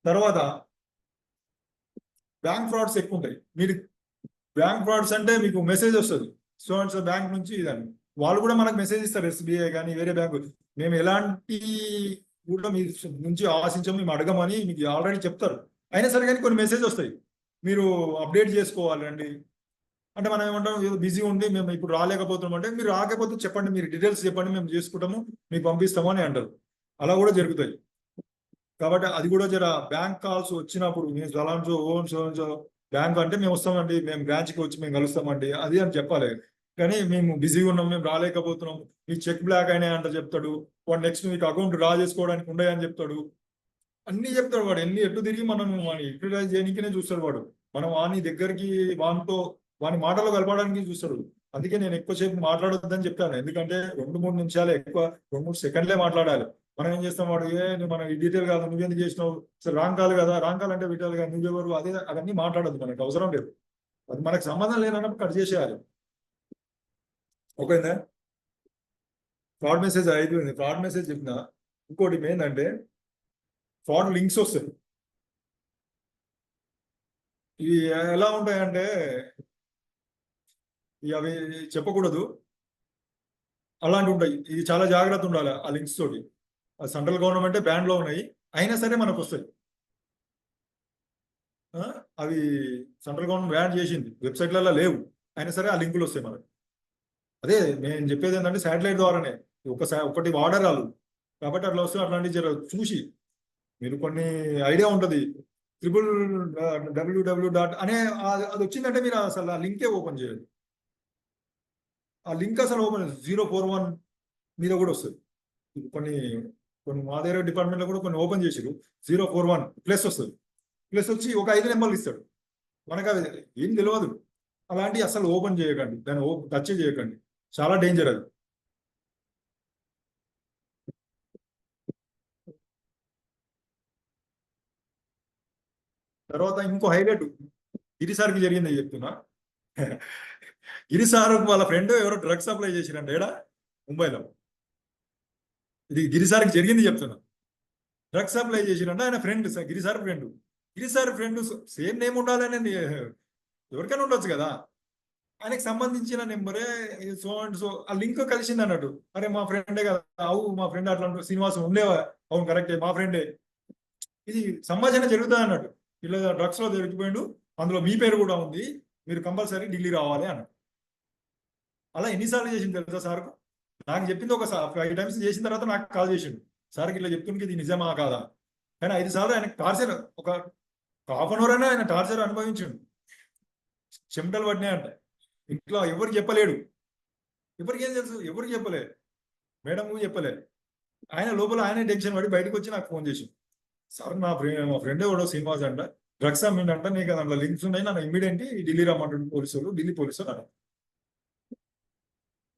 తర్వాత బ్యాంక్ ఫ్రాడ్స్ ఎక్కువ ఉంటాయి. మీరు బ్యాంక్ ఫ్రాడ్స్ అంటే మీకు మెసేజ్ వస్తుంది, సో అండ్ సో బ్యాంక్ నుంచి ఇదని. వాళ్ళు కూడా మనకు మెసేజ్ ఇస్తారు, SBI కానీ వేరే బ్యాంకు, మేము ఎలాంటి కూడా మీ నుంచి ఆశించము, మేము అడగమని మీకు ఆల్రెడీ చెప్తారు. అయినా సరే కానీ కొన్ని మెసేజ్ వస్తాయి, మీరు అప్డేట్ చేసుకోవాలండి అంటే మనం ఏమంటాం, ఏదో బిజీ ఉండి మేము ఇప్పుడు రాలేకపోతున్నాం అంటే, మీరు రాకపోతే చెప్పండి, మీరు డీటెయిల్స్ చెప్పండి, మేము చేసుకుంటాము, మీకు పంపిస్తాము అని అంటారు. అలా కూడా జరుగుతాయి. కాబట్టి అది కూడా జర బ్యాంక్ కాల్స్ వచ్చినప్పుడు మేము సలాన్సో ఓన్సో బ్యాంక్ అంటే మేము వస్తామండి, మేము బ్రాంచ్కి వచ్చి మేము కలుస్తామండి అది అని చెప్పాలి. కానీ మేము బిజీగా ఉన్నాం, మేము రాలేకపోతున్నాం, మీ చెక్ బ్లాక్ అయినా అంటే చెప్తాడు వాడు. నెక్స్ట్ మీకు అకౌంట్ డ్రా చేసుకోవడానికి ఉండయని చెప్తాడు, అన్ని చెప్తాడు వాడు. ఎటు తిరిగి మనం యూటిలైజ్ చేయడానికినే చూస్తాడు వాడు. మనం వాని దగ్గరికి వాని మాటలు కలపడానికి చూస్తాడు. అందుకే నేను ఎక్కువసేపు మాట్లాడొద్దని చెప్తాను, ఎందుకంటే 2-3 నిమిషాలే, ఎక్కువ 2-3 సెకండ్లే మాట్లాడాలి. మనం ఏం చేస్తాం, వాడు మనం ఈ డీటెయిల్ కాదు, నువ్వేందుకు చేసినావు, సరే రాంగ్ కాల్ కదా, రాంగ్ కాల్ అంటే విటాలు కాదు, నువ్వెవరు, అవన్నీ మాట్లాడద్దు, మనకు అవసరం లేదు. అది మనకు సంబంధం లేనప్పుడు కట్ చేసేయాలి. ఓకేనా, ఫ్రాడ్ మెసేజ్ అయిపోయింది. ఫ్రాడ్ మెసేజ్ చెప్పిన ఇంకోటి ఏంటంటే ఫ్రాడ్ లింక్స్ వస్తాయి. ఇవి ఎలా ఉంటాయంటే అవి చెప్పకూడదు, అలాంటివి ఉంటాయి. ఇది చాలా జాగ్రత్త ఉండాలి ఆ లింక్స్ తోటి. సెంట్రల్ గవర్నమెంట్ బ్యాన్ లో ఉన్నాయి, అయినా సరే మనకు వస్తాయి. అవి సెంట్రల్ గవర్నమెంట్ బ్యాన్ చేసింది, వెబ్సైట్లలో లేవు, అయినా సరే ఆ లింకులు వస్తాయి మనకు. అదే నేను చెప్పేది ఏంటంటే శాటిలైట్ ద్వారానే ఒకటి వాడరాలు, కాబట్టి అట్లా వస్తే అట్లాంటివి చూసి మీరు కొన్ని ఐడియా ఉంటుంది. www. అనే అది వచ్చిందంటే మీరు అసలు ఆ లింకే ఓపెన్ చేయాలి. ఆ లింక్ అసలు ఓపెన్ 041 మీద కూడా వస్తుంది. కొన్ని మా దగ్గర డిపార్ట్మెంట్లో కూడా కొన్ని ఓపెన్ చేసారు, 041 ప్లస్ వస్తుంది. ప్లస్ వచ్చి ఒక 5 నెంబర్లు ఇస్తాడు, మనకు అది ఏం తెలియదు. అలాంటివి అసలు ఓపెన్ చేయకండి, దాన్ని టచ్ చేయకండి, చాలా డేంజర్ అది. తర్వాత ఇంకో హైలైట్ గిరిసార్కి జరిగింది చెప్తున్నా. గిరిసార్ వాళ్ళ ఫ్రెండ్ ఎవరో డ్రగ్స్ సప్లై చేసిరంట ఏడా ముంబైలో. ఇది గిరిసార్కి జరిగింది చెప్తున్నా. డ్రగ్స్ సప్లై చేసిరంట, ఆయన ఫ్రెండ్, గిరిసార్ ఫ్రెండ్ సేమ్ నేమ్ ఉండాలని ఎవరికైనా ఉండొచ్చు కదా. ఆయనకి సంబంధించిన నెంబరే సో అండ్ సో ఆ లింక్ కలిసింది అన్నట్టు. అరే మా ఫ్రెండే కదా, అవు మా ఫ్రెండ్ అట్లా శ్రీనివాసం ఉండేవా, అవును కరెక్టే మా ఫ్రెండే. ఇది సంభాషణ జరుగుతుంది అన్నట్టు. ఇలా డ్రగ్స్ లో దొరికిపోయిండు, అందులో మీ పేరు కూడా ఉంది, మీరు కంపల్సరీ ఢిల్లీ రావాలి అన్నట్టు. అలా ఎన్నిసార్లు చేసింది తెలుసా సార్కు? నాకు చెప్పింది ఒక 5 times చేసిన తర్వాత నాకు కాల్ చేసిండు, సార్కి ఇట్లా చెప్తుంది ఇది నిజమా కాదా. కానీ 5 సార్లు ఆయన టార్చర్, ఒక హాఫ్ అన్ అవర్ అయినా ఆయన టార్చర్ అనుభవించిండు. చెమటలు పడినాయంట. ఇంట్లో ఎవరికి చెప్పలేడు, ఎవరికి ఏం తెలుసు, ఎవరికి చెప్పలే, మేడం చెప్పలే. ఆయన లోపల ఆయనే టెన్షన్ పడి బయటకు వచ్చి నాకు ఫోన్ చేసి, సార్ మా ఫ్రెండ్ ఎవడో శ్రీనివాస్ అంట డ్రగ్స్ అమ్మిండంట, నీకు దాంట్లో లింక్స్ ఉన్నాయి, నన్ను ఇమ్మీడియట్ ఢిల్లీ రమ్మంటుండు పోలీసులు, ఢిల్లీ పోలీసులు అన్నారు.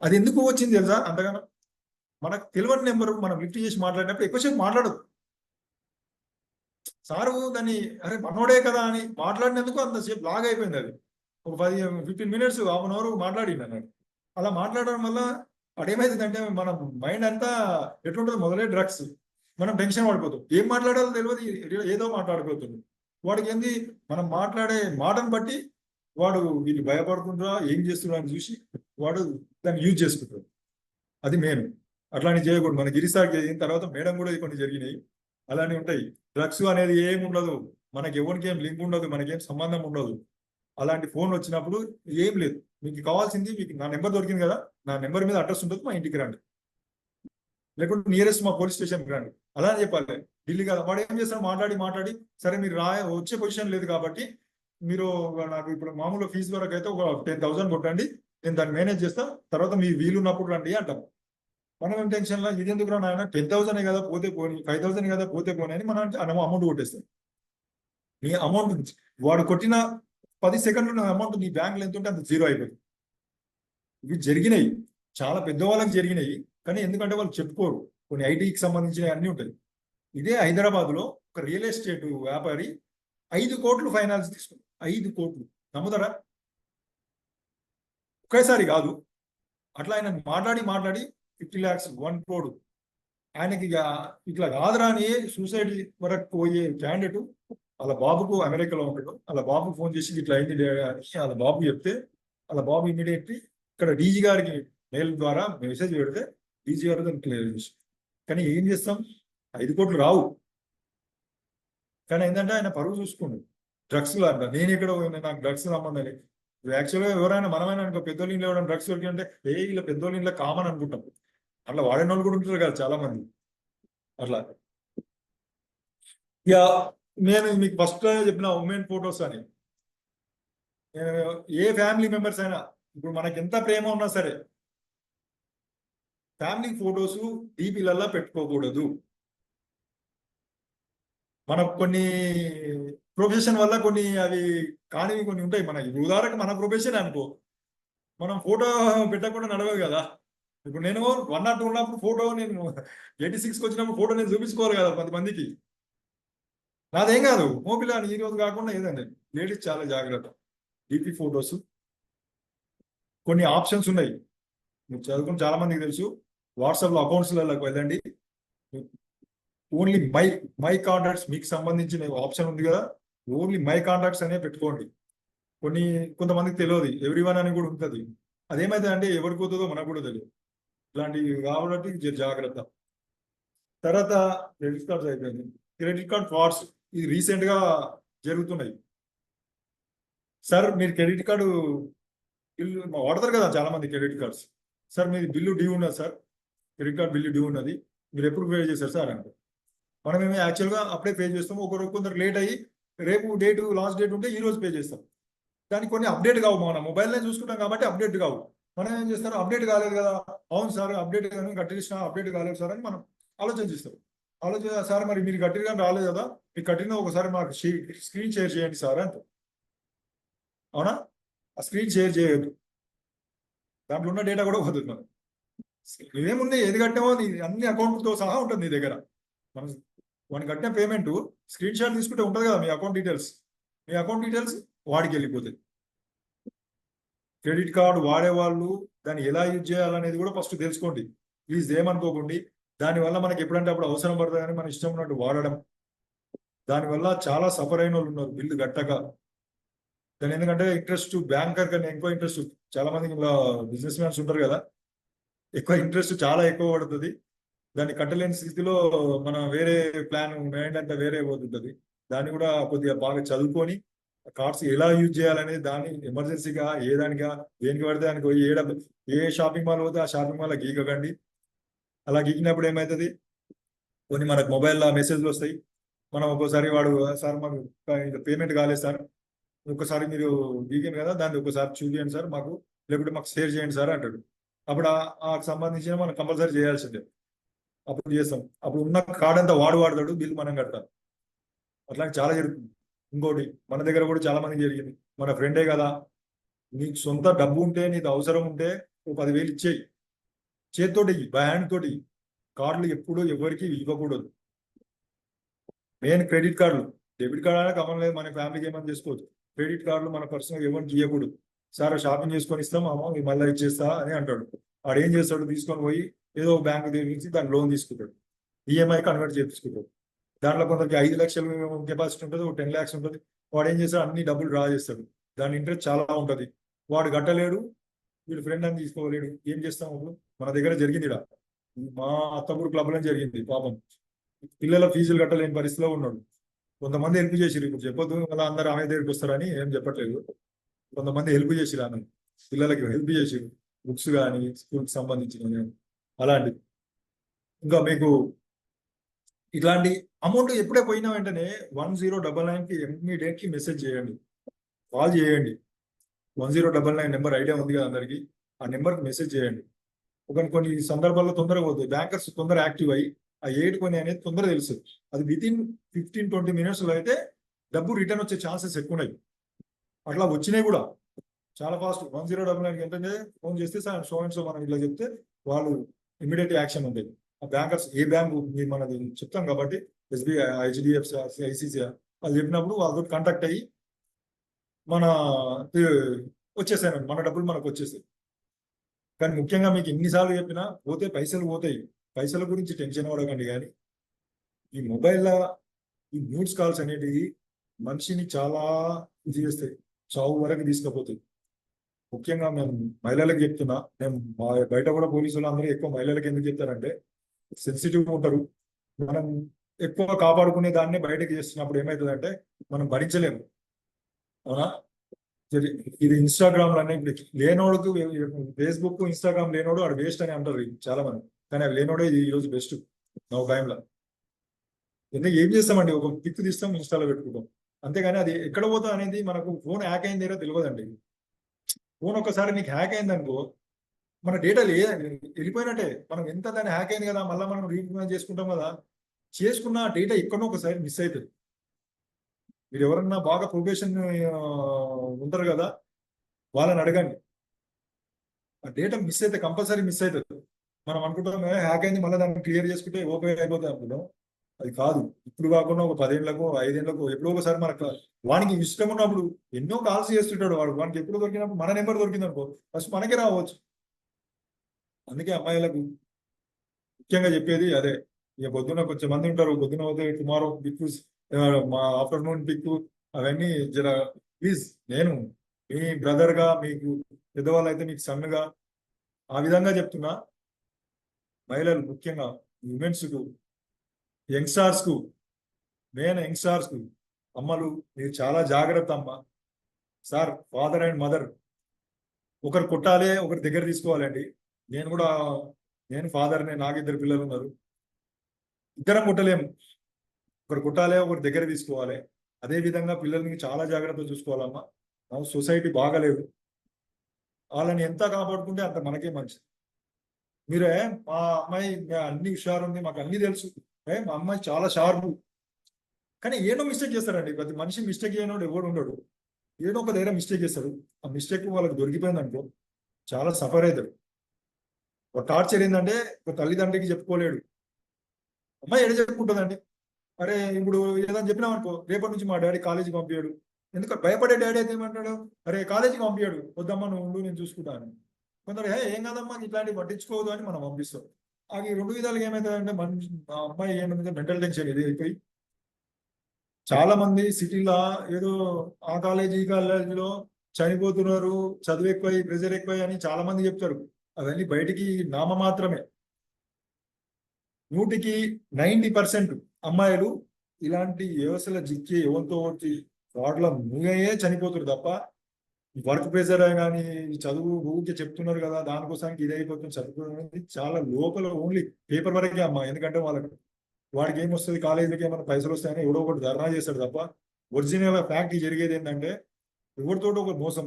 అది ఎందుకు వచ్చింది తెలుసా అంతగానో? మనకు తెలియని నెంబర్ మనం లిఫ్ట్ చేసి మాట్లాడినప్పుడు ఎక్కువసేపు మాట్లాడదు. సారు దాన్ని అరే మనోడే కదా అని మాట్లాడినందుకు అంతసేపు లాగ్ అయిపోయింది. అది ఒక 15 minutes హాఫ్ అన్ అవర్ మాట్లాడింది అన్నాడు. అలా మాట్లాడడం వల్ల అదేమైందంటే మన మైండ్ అంతా ఎట్లుంటుంది, మొదలే డ్రగ్స్, మనం టెన్షన్ పడిపోతాం, ఏం మాట్లాడాలో తెలియదు, ఏదో మాట్లాడిపోతుంది. వాడికి ఏంది, మనం మాట్లాడే మాటను బట్టి వాడు వీళ్ళు భయపడుతుండ్రా ఏం చేస్తున్నా అని చూసి వాడు దాన్ని యూజ్ చేసుకుంటాడు. అది మెయిన్. అట్లాంటి చేయకూడదు. మన గిరిసాకి అయిన తర్వాత మేడం కూడా కొన్ని జరిగినాయి, అలానే ఉంటాయి. డ్రగ్స్ అనేది ఏమి ఉండదు, మనకి ఎవరికి ఏం లింక్ ఉండదు, మనకేం సంబంధం ఉండదు. అలాంటి ఫోన్ వచ్చినప్పుడు ఏం లేదు, మీకు కావాల్సింది, మీకు నా నెంబర్ దొరికింది కదా, నా నెంబర్ మీద అడ్రస్ ఉంటుంది, మా ఇంటికి రండి, లేకుంటే నియరెస్ట్ మా పోలీస్ స్టేషన్కి రండి, అలా అని చెప్పాలి. ఢిల్లీ కదా, వాడు ఏం చేస్తాడు, మాట్లాడి సరే మీరు వచ్చే పొజిషన్ లేదు కాబట్టి మీరు నాకు ఇప్పుడు మామూలు ఫీజు వరకు అయితే ఒక 10,000 కొట్టండి, నేను దాన్ని మేనేజ్ చేస్తా, తర్వాత మీ వీలున్నప్పుడు రండి అంటాం. మనం ఏం టెన్షన్లో ఇది ఎందుకు రా నాయన, 10,000 కదా పోతే పోని, 5,000 కదా పోతే పోని అని మనం అమౌంట్ కొట్టేస్తాం. నీ అమౌంట్ వాడు కొట్టిన 10 సెకండ్లు అమౌంట్ నీ బ్యాంకులో ఎంత ఉంటే అంత జీరో అయిపోయింది. ఇవి జరిగినాయి, చాలా పెద్దవాళ్ళకి జరిగినాయి, కానీ ఎందుకంటే వాళ్ళు చెప్పుకోరు. కొన్ని ఐటీకి సంబంధించినవి అన్నీ ఉంటాయి. ఇదే హైదరాబాద్లో ఒక రియల్ ఎస్టేట్ వ్యాపారి 5 కోట్లు ఫైనాన్స్ తీసుకుంది. 5 కోట్లు నమ్ముతారా? ఒకేసారి కాదు, అట్లా ఆయన మాట్లాడి 50 lakhs 1 crore. ఆయనకి ఇట్లా కాదురా అని సూసైడ్ వరకు పోయే క్యాండిడేట్ వాళ్ళ బాబుకు అమెరికాలో ఉంటాడు, వాళ్ళ బాబుకు ఫోన్ చేసి ఇట్లా అయింది అని వాళ్ళ బాబు చెప్తే, వాళ్ళ బాబు ఇమీడియట్లీ ఇక్కడ డీజీ గారికి మెయిల్ ద్వారా మెసేజ్ పెడితే డీజీ గారు దాన్ని క్లియర్ చేసి. కానీ ఏం చేస్తాం, 5 కోట్లు రావు. కానీ ఏంటంటే ఆయన పరువు చూసుకోండి, డ్రగ్స్లో అంట నేను ఇక్కడ నాకు డ్రగ్స్ రమ్మందని. యాక్చువల్గా ఎవరైనా మనమైనా అనుకో, పెద్దోళ్ళ ఇంట్లో ఎవరైనా డ్రగ్స్ దొరికి అంటే ఇలా పెద్దోళ్ళ ఇంట్లో కామన్ అనుకుంటాం. అట్లా వాడిన వాళ్ళు కూడా ఉంటారు కదా చాలా మంది. అట్లా ఇక నేను మీకు ఫస్ట్ చెప్పిన ఉమెన్ ఫొటోస్ అని, ఏ ఫ్యామిలీ మెంబర్స్ అయినా ఇప్పుడు మనకి ఎంత ప్రేమ ఉన్నా సరే ఫ్యామిలీ ఫొటోస్ డీపీలల్లా పెట్టుకోకూడదు. మనకు కొన్ని ప్రొఫెషన్ వల్ల కొన్ని అవి కానివి కొన్ని ఉంటాయి. మనకి ఉదాహరణకు మన ప్రొఫెషన్ అనుకో, మనం ఫోటో పెట్టకుండా నడవదు కదా. ఇప్పుడు నేను 102 ఉన్నప్పుడు ఫోటో, నేను 86కి వచ్చినప్పుడు ఫోటో నేను చూపించుకోవాలి కదా 10 మందికి. నాదేం కాదు, మోపిలా ఈ రోజు కాకుండా ఏదండి, లేడీస్ చాలా జాగ్రత్త. డీపీ ఫొటోస్ కొన్ని ఆప్షన్స్ ఉన్నాయి, మీరు చదువుకుని చాలా మందికి తెలుసు. వాట్సాప్లో అకౌంట్స్లలోకి వెళ్ళండి, ఓన్లీ మై కాంటాక్ట్స్ మీకు సంబంధించిన ఆప్షన్ ఉంది కదా, ఓన్లీ మై కాంటాక్ట్స్ అనే పెట్టుకోండి. కొంతమందికి తెలియదు, ఎవ్రీవన్ అని కూడా ఉంటుంది. అదేమైతే అంటే ఎవరికి పోతుందో మనకు కూడా తెలియదు. ఇట్లాంటివి కాబట్టి జాగ్రత్త. తర్వాత క్రెడిట్ కార్డ్స్ అయిపోయింది. క్రెడిట్ కార్డ్ ఫ్రాడ్స్ ఇది రీసెంట్ గా జరుగుతున్నాయి. సార్ మీరు క్రెడిట్ కార్డు బిల్లు వాడతారు కదా చాలా మంది క్రెడిట్ కార్డ్స్. సార్ మీది బిల్లు డ్యూ ఉన్నది sir, credit card bill due ఉన్నది, మీరు ఎప్పుడు పే చేశారు సార్ అంటే, మనం ఏమో యాక్చువల్గా అప్పుడే పే చేస్తాము. కొందరు లేట్ అయ్యి రేపు డేట్ లాస్ట్ డేట్ ఉంటే ఈ రోజు పే చేస్తాం. దానికి కొన్ని అప్డేట్ కావు, మన మొబైల్లో చూసుకుంటాం కాబట్టి అప్డేట్ కావు. మనం ఏం చేస్తారు, అప్డేట్ కాలేదు కదా, అవును సార్ అప్డేట్ కానీ కట్టించిన అప్డేట్ కాలేదు సార్ అని మనం ఆలోచిస్తాం. సార్ మరి మీరు కట్టిన కానీ రాలేదు కదా, మీకు కట్టిన ఒకసారి మాకు స్క్రీన్ షేర్ చేయండి సార్ అంట. అవునా, ఆ స్క్రీన్ షేర్ చేయొద్దు, దాంట్లో ఉన్న డేటా కూడా పోతుంది. మనం ఏముంది, ఏది కట్టామో అన్ని అకౌంట్తో సహా ఉంటుంది నీ దగ్గర. మనం వాడికి కట్టిన పేమెంట్ స్క్రీన్ షాట్ తీసుకుంటే ఉంటుంది కదా మీ అకౌంట్ డీటెయిల్స్ వాడికి వెళ్ళిపోతాయి. క్రెడిట్ కార్డు వాడేవాళ్ళు దాన్ని ఎలా యూజ్ చేయాలనేది కూడా ఫస్ట్ తెలుసుకోండి ప్లీజ్. ఏమనుకోకండి, దానివల్ల మనకి ఎప్పుడంటే అప్పుడు అవసరం పడుతుంది కానీ మన ఇష్టం ఉన్నట్టు వాడడం, దానివల్ల చాలా సఫర్ అయిన వాళ్ళు ఉన్నారు బిల్లు కట్టక. దాని ఎందుకంటే ఇంట్రెస్ట్ బ్యాంకర్ కన్నా ఎక్కువ ఇంట్రెస్ట్ చాలా మంది ఇలా బిజినెస్ మ్యాన్స్ ఉంటారు కదా, ఎక్కువ ఇంట్రెస్ట్ చాలా ఎక్కువ పడుతుంది. దాన్ని కట్టలేని స్థితిలో మనం వేరే ప్లాన్ మైండ్ అంతా వేరే పోతుంటది. దాన్ని కూడా కొద్దిగా బాగా చదువుకొని కార్డ్స్ ఎలా యూజ్ చేయాలనేది దాన్ని ఎమర్జెన్సీగా ఏ దానిగా దేనికి పడితే దానికి పోయి ఏ షాపింగ్ మాల్ పోతే ఆ షాపింగ్ మాల్ గీకకండి. అలా గీకినప్పుడు ఏమవుతుంది, కొన్ని మనకు మొబైల్లో మెసేజ్లు వస్తాయి. మనం ఒక్కోసారి వాడు సార్ మాకు పేమెంట్ కాలేదు సార్, ఒక్కసారి మీరు గీకిన కదా దాన్ని ఒకసారి చూపించండి సార్ మాకు, లేకుంటే మాకు షేర్ చేయండి సార్ అంటాడు. అప్పుడు ఆ సంబంధించిన మనం కంపల్సరీ చేయాల్సిందే. అప్పుడు చేస్తాం. అప్పుడు ఉన్న కార్డ్ అంతా వాడతాడు, బిల్ మనం కడతాం. అట్లాంటి చాలా జరుగుతుంది. ఇంకోటి మన దగ్గర కూడా చాలా మంది జరిగింది. మన ఫ్రెండే కదా, నీకు సొంత డబ్బు ఉంటే, నీకు అవసరం ఉంటే ఓ 10,000 ఇచ్చేయి, చేతితోటి బై హ్యాండ్ తోటి. కార్డులు ఎప్పుడు ఎవరికి ఇవ్వకూడదు. మెయిన్ క్రెడిట్ కార్డులు, డెబిట్ కార్డు అయినా కమం లేదు, మన ఫ్యామిలీకి ఏమైనా చేసుకోవచ్చు. క్రెడిట్ కార్డులు మన పర్సనల్ ఎవరికి ఇవ్వకూడదు. సార్ షాపింగ్ చేసుకొని ఇస్తాం అమ్మ, మీరు మళ్ళీ ఇచ్చేస్తా అని అంటాడు. వాడు ఏం చేస్తాడు, తీసుకొని పోయి ఏదో బ్యాంకు తెరిచి దాని లోన్ తీసుకుంటాడు, ఈఎంఐ కన్వర్ట్ చేయించుకుంటాడు. దాంట్లో కొందరికి 5 లక్షలు కెపాసిటీ ఉంటుంది, 10 lakhs ఉంటుంది. వాడు ఏం చేస్తాడు, అన్ని డబ్బులు డ్రా చేస్తాడు. దాని ఇంట్రెస్ట్ చాలా ఉంటుంది. వాడు కట్టలేడు, వీడు ఫ్రెండ్ అని తీసుకోలేడు. ఏం చేస్తాం అప్పుడు? మన దగ్గర జరిగింది ఇలా, మా అత్తమ్ముడు క్లబ్లో జరిగింది. పాపం పిల్లల ఫీజులు కట్టలేని పరిస్థితిలో ఉన్నాడు. కొంతమంది హెల్ప్ చేసిరు, ఇప్పుడు చెప్పొద్దు అలా అందరూ ఆమె దగ్గరికి వస్తారని ఏం చెప్పట్లేదు. కొంతమంది హెల్ప్ చేసిరు, ఆమె పిల్లలకి హెల్ప్ చేసిరు, బుక్స్ కానీ స్కూల్కి సంబంధించిన అలాంటి. ఇంకా మీకు ఇట్లాంటి అమౌంట్ ఎప్పుడే పోయినా వెంటనే 1099కి ఇమ్మీడియట్లీ మెసేజ్ చేయండి, కాల్ చేయండి. 1099 నెంబర్ ఐడియా ఉంది కదా అందరికి, ఆ నెంబర్కి మెసేజ్ చేయండి. కొన్ని సందర్భాల్లో తొందరగా పోతుంది. బ్యాంకర్స్ తొందర యాక్టివ్ అయ్యి ఆ కొని అనేది తొందరగా తెలుస్తుంది. అది వితిన్ 15-20 minutesలో అయితే డబ్బు రిటర్న్ వచ్చే ఛాన్సెస్ ఎక్కువ ఉన్నాయి. అట్లా వచ్చినాయి కూడా చాలా ఫాస్ట్. 1099కి ఏంటంటే ఫోన్ చేస్తే సార్ సో అండ్ సో మనం ఇట్లా చెప్తే వాళ్ళు ఇమీడియట్ యాక్షన్ ఉంటుంది. ఆ బ్యాంకర్స్ ఏ బ్యాంకు మీరు మనది చెప్తాం కాబట్టి, ఎస్బీఐ, హెచ్డిఎఫ్సి, ఐసిఐసిఐ వాళ్ళు చెప్పినప్పుడు వాళ్ళతో కాంటాక్ట్ అయ్యి మన వచ్చేసాయి, మన డబ్బులు మనకు వచ్చేసాయి. కానీ ముఖ్యంగా మీకు ఎన్నిసార్లు చెప్పినా పోతే పైసలు పోతాయి. పైసల గురించి టెన్షన్ పడకండి. కానీ ఈ మొబైల్లో ఈ న్యూస్ కాల్స్ అనేటివి మనిషిని చాలా ఇది చేస్తాయి, చావు వరకు తీసుకుపోతాయి. ముఖ్యంగా మేము మహిళలకు చెప్తున్నా, మేము బయట కూడా పోలీసులు అందరూ ఎక్కువ మహిళలకు ఎందుకు చెప్తారంటే సెన్సిటివ్ ఉంటారు. మనం ఎక్కువ కాపాడుకునే దాన్ని బయటకు చేస్తున్నప్పుడు ఏమవుతుందంటే మనం భరించలేము. అవునా? ఇది ఇన్స్టాగ్రామ్ అనే లేనోడుకు ఫేస్బుక్ ఇన్స్టాగ్రామ్ లేనోడు వాడు వేస్ట్ అని అంటారు చాలా మంది. కానీ అవి లేనోడే ఈరోజు బెస్ట్ నో టైంలో. ఎందుకు ఏం చేస్తామండి, ఒక పిక్ తీస్తాం ఇన్స్టాలో పెట్టుకుంటాం అంతేగాని అది ఎక్కడ పోతా అనేది మనకు ఫోన్ హ్యాక్ అయింది ఏదో తెలియదండి. ఫోన్ ఒకసారి నీకు హ్యాక్ అయింది అనుకో, మన డేటా వెళ్ళిపోయినట్టే. మనం ఎంత దాన్ని హ్యాక్ అయింది కదా, మళ్ళీ మనం రీప్లేస్ చేసుకుంటాం కదా, చేసుకున్న డేటా ఎక్కడో ఒకసారి మిస్ అవుతుంది. మీరు ఎవరన్నా బాగా ప్రొఫెషన్ ఉంటారు కదా, వాళ్ళని అడగండి. ఆ డేటా మిస్ అయితే కంపల్సరీ మిస్ అవుతుంది. మనం అనుకుంటాం హ్యాక్ అయింది మళ్ళీ దాన్ని క్లియర్ చేసుకుంటే ఓకే అయిపోతుంది అనుకుంటాం. అది కాదు. ఇప్పుడు కాకుండా ఒక 10 ఏళ్లకు 5 ఏళ్లకు ఎప్పుడో ఒకసారి మనకు వానికి ఇష్టం ఉన్నప్పుడు ఎన్నో కాల్స్ చేస్తుంటాడు వాడు. వానికి ఎప్పుడు దొరికినప్పుడు మన నెంబర్ దొరికింది అనుకో, ఫస్ట్ మనకే రావచ్చు. అందుకే అమ్మాయిలకు ముఖ్యంగా చెప్పేది అదే. ఇక పొద్దున్న కొంచెం మంది ఉంటారు, పొద్దున్న పోతే టుమారో పిక్, మా ఆఫ్టర్నూన్ పిక్, అవన్నీ జర ప్లీజ్. నేను మీ బ్రదర్గా, మీకు పెద్దవాళ్ళు అయితే మీకు సన్నగా ఆ విధంగా చెప్తున్నా. మహిళలు ముఖ్యంగా ఉమెన్స్కు, యంగ్స్టార్స్కు, యంగ్స్టార్స్కు అమ్మలు మీరు చాలా జాగ్రత్త అమ్మ. సార్ ఫాదర్ అండ్ మదర్ ఒకరు కొట్టాలి, ఒకరి దగ్గర తీసుకోవాలండి. నేను ఫాదర్ని, నాకు 2 పిల్లలు ఉన్నారు. ఇద్దరం కొట్టలేము, ఒకరు కొట్టాలి, ఒకరి దగ్గర తీసుకోవాలి. అదే విధంగా పిల్లల్ని చాలా జాగ్రత్తగా చూసుకోవాలమ్మా. సొసైటీ బాగాలేదు, వాళ్ళని ఎంత కాపాడుకుంటే అంత మనకే మంచిది. మీరే మా అమ్మాయి అన్ని హుషారు ఉంది, మాకు అన్ని తెలుసు, మా అమ్మాయి చాలా షార్పు, కానీ ఏదో మిస్టేక్ చేస్తారండి. ప్రతి మనిషి మిస్టేక్ చేయనోడు ఎవడు ఉండడు. ఏదో ఒక దగ్గర మిస్టేక్ చేస్తాడు. ఆ మిస్టేక్ వాళ్ళకి దొరికిపోయింది అనుకో చాలా సఫర్ అవుతాడు. ఒక టార్చర్ ఏంటంటే ఒక తల్లిదండ్రికి చెప్పుకోలేడు. అమ్మాయి ఎడ చెప్పుకుంటుందండి. అరే ఇప్పుడు ఏదని చెప్పినాం అనుకో, రేపటి నుంచి మా డాడీ కాలేజీకి పంపించాడు. ఎందుకంటే భయపడే డాడీ అయితే ఏమంటాడు, అరే కాలేజీకి పంపించాడు, వద్దమ్మా నువ్వు ఉండు నేను చూసుకుంటాను. కొందరు ఏం కాదమ్మా ఇట్లాంటివి పట్టించుకోవద్దు అని మనం పంపిస్తాం. అది 2 విధాలుగా ఏమవుతుందంటే మా అమ్మాయి ఏమైందంటే మెంటల్ టెన్షన్ ఇది అయిపోయి చాలా మంది సిటీలో ఏదో ఆ కాలేజీ ఈ కాలేజీలో చనిపోతున్నారు, చదువు ఎక్కువై, ప్రెజర్ ఎక్కువై అని చాలా మంది చెప్తారు. అవన్నీ బయటికి నామ మాత్రమే. 100కి 90% అమ్మాయిలు ఇలాంటి వ్యవస్థల జిక్కి ఎవరితో ఒకటి వాటిలో మునిగయే చనిపోతారు తప్ప వర్క్ ప్రెషర్ కానీ చదువు ఊరికే చెప్తున్నారు కదా దానికోసానికి ఇది అయిపోతుంది చదువుకోవడం అనేది చాలా లోపల ఓన్లీ పేపర్ వరకే అమ్మా. ఎందుకంటే వాడికి ఏమొస్తుంది, కాలేజీకి ఏమైనా పైసలు వస్తాయని ఎవడో ఒకటి ధర్నా చేస్తాడు తప్ప ఒరిజినల్ ఫ్యాక్ట్ జరిగేది ఏంటంటే ఎవరితో ఒక మోసం.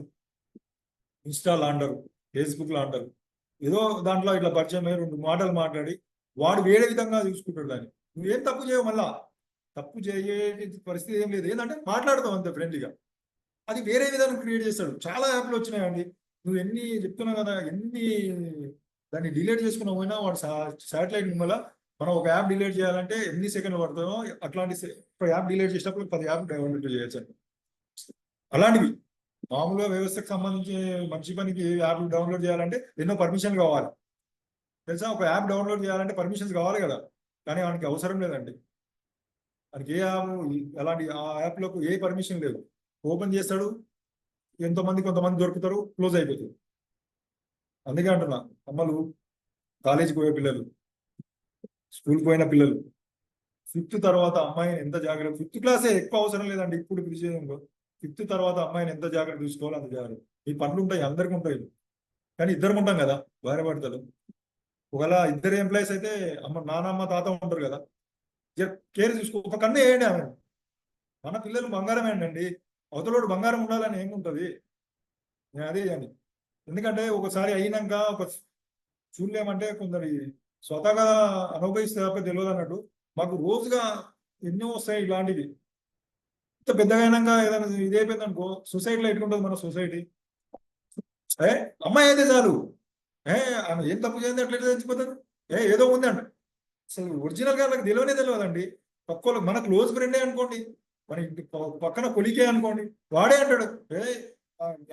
ఇన్స్టా లాండరు, ఫేస్బుక్ లాండరు, ఏదో దాంట్లో ఇట్లా పరిచయం అయ్యి 2 మాటలు మాట్లాడి వాడు వేరే విధంగా చూసుకుంటాడు దాన్ని. నువ్వేం తప్పు చేయవు, మళ్ళా తప్పు చేయే పరిస్థితి ఏం లేదు, ఏంటంటే మాట్లాడతావు అంతే ఫ్రెండ్లీగా. అది వేరే విధానం క్రియేట్ చేస్తాడు. చాలా యాప్లు వచ్చినాయండి. నువ్వు ఎన్ని చెప్తున్నావు కదా, ఎన్ని దాన్ని డిలీట్ చేసుకున్నా పోయినా వాడు శాటిలైట్ మిమ్మల్ని మనం ఒక యాప్ డిలీట్ చేయాలంటే ఎన్ని సెకండ్లు పడుతుందో అట్లాంటి ఒక యాప్ డిలీట్ చేసినప్పుడు 10 యాప్ డౌన్లోడ్ చేయొచ్చు. అలాంటివి మామూలుగా వ్యవస్థకు సంబంధించి మంచి పనికి యాప్ డౌన్లోడ్ చేయాలంటే ఎన్నో పర్మిషన్ కావాలి తెలుసా. ఒక యాప్ డౌన్లోడ్ చేయాలంటే పర్మిషన్స్ కావాలి కదా, కానీ వానికి అవసరం లేదండి. వానికి ఏ యాప్ అలాంటి ఆ యాప్లకు ఏ పర్మిషన్ లేదు. ఓపెన్ చేస్తాడు, కొంతమంది దొరుకుతారు, క్లోజ్ అయిపోతుంది. అందుకే అంటున్నా, అమ్మలు, కాలేజీకి పోయే పిల్లలు, స్కూల్కి పోయిన పిల్లలు, 5th తర్వాత అమ్మాయిని ఎంత జాగ్రత్త, 5th క్లాసే ఎక్కువ అవసరం లేదండి ఇప్పుడు విషయంలో. 5th తర్వాత అమ్మాయిని ఎంత జాగ్రత్త చూసుకోవాలో అంత జాగ్రత్త. ఈ పనులు ఉంటాయి, అందరికీ ఉంటాయి, కానీ ఇద్దరు ఉంటాం కదా భార్య భర్తలు. ఒకవేళ ఇద్దరు ఎంప్లాయీస్ అయితే నానమ్మ తాత ఉంటారు కదా, కేర్ చూసుకో. ఒక కన్ను వేయండి ఆమె. మన పిల్లలు బంగారం ఏంటండి, అవతలోడు బంగారం ఉండాలని ఏముంటుంది. నేను అదే అని, ఎందుకంటే ఒకసారి అయినాక చూడలేమంటే కొందరి స్వతహాగా అనుభవిస్తే తప్ప తెలియదు అన్నట్టు. మాకు రోజుగా ఎన్నో వస్తాయి ఇలాంటివి. ఇంత పెద్దగా అయినాక ఏదైనా ఇదైపోయింది అనుకో, సొసైటీలో ఎట్లుంటుంది మన సొసైటీ. అమ్మాయి అయితే చాలు, ఆమె ఏం తప్పు చేయండి అట్లయితే తెచ్చిపోతారు, ఏదో ఉంది అంట. అసలు ఒరిజినల్ గా నాకు తెలియదండి. పక్క మన క్లోజ్ ఫ్రెండే అనుకోండి, మన ఇంటి పక్కన కొలికే అనుకోండి, వాడే అంటాడు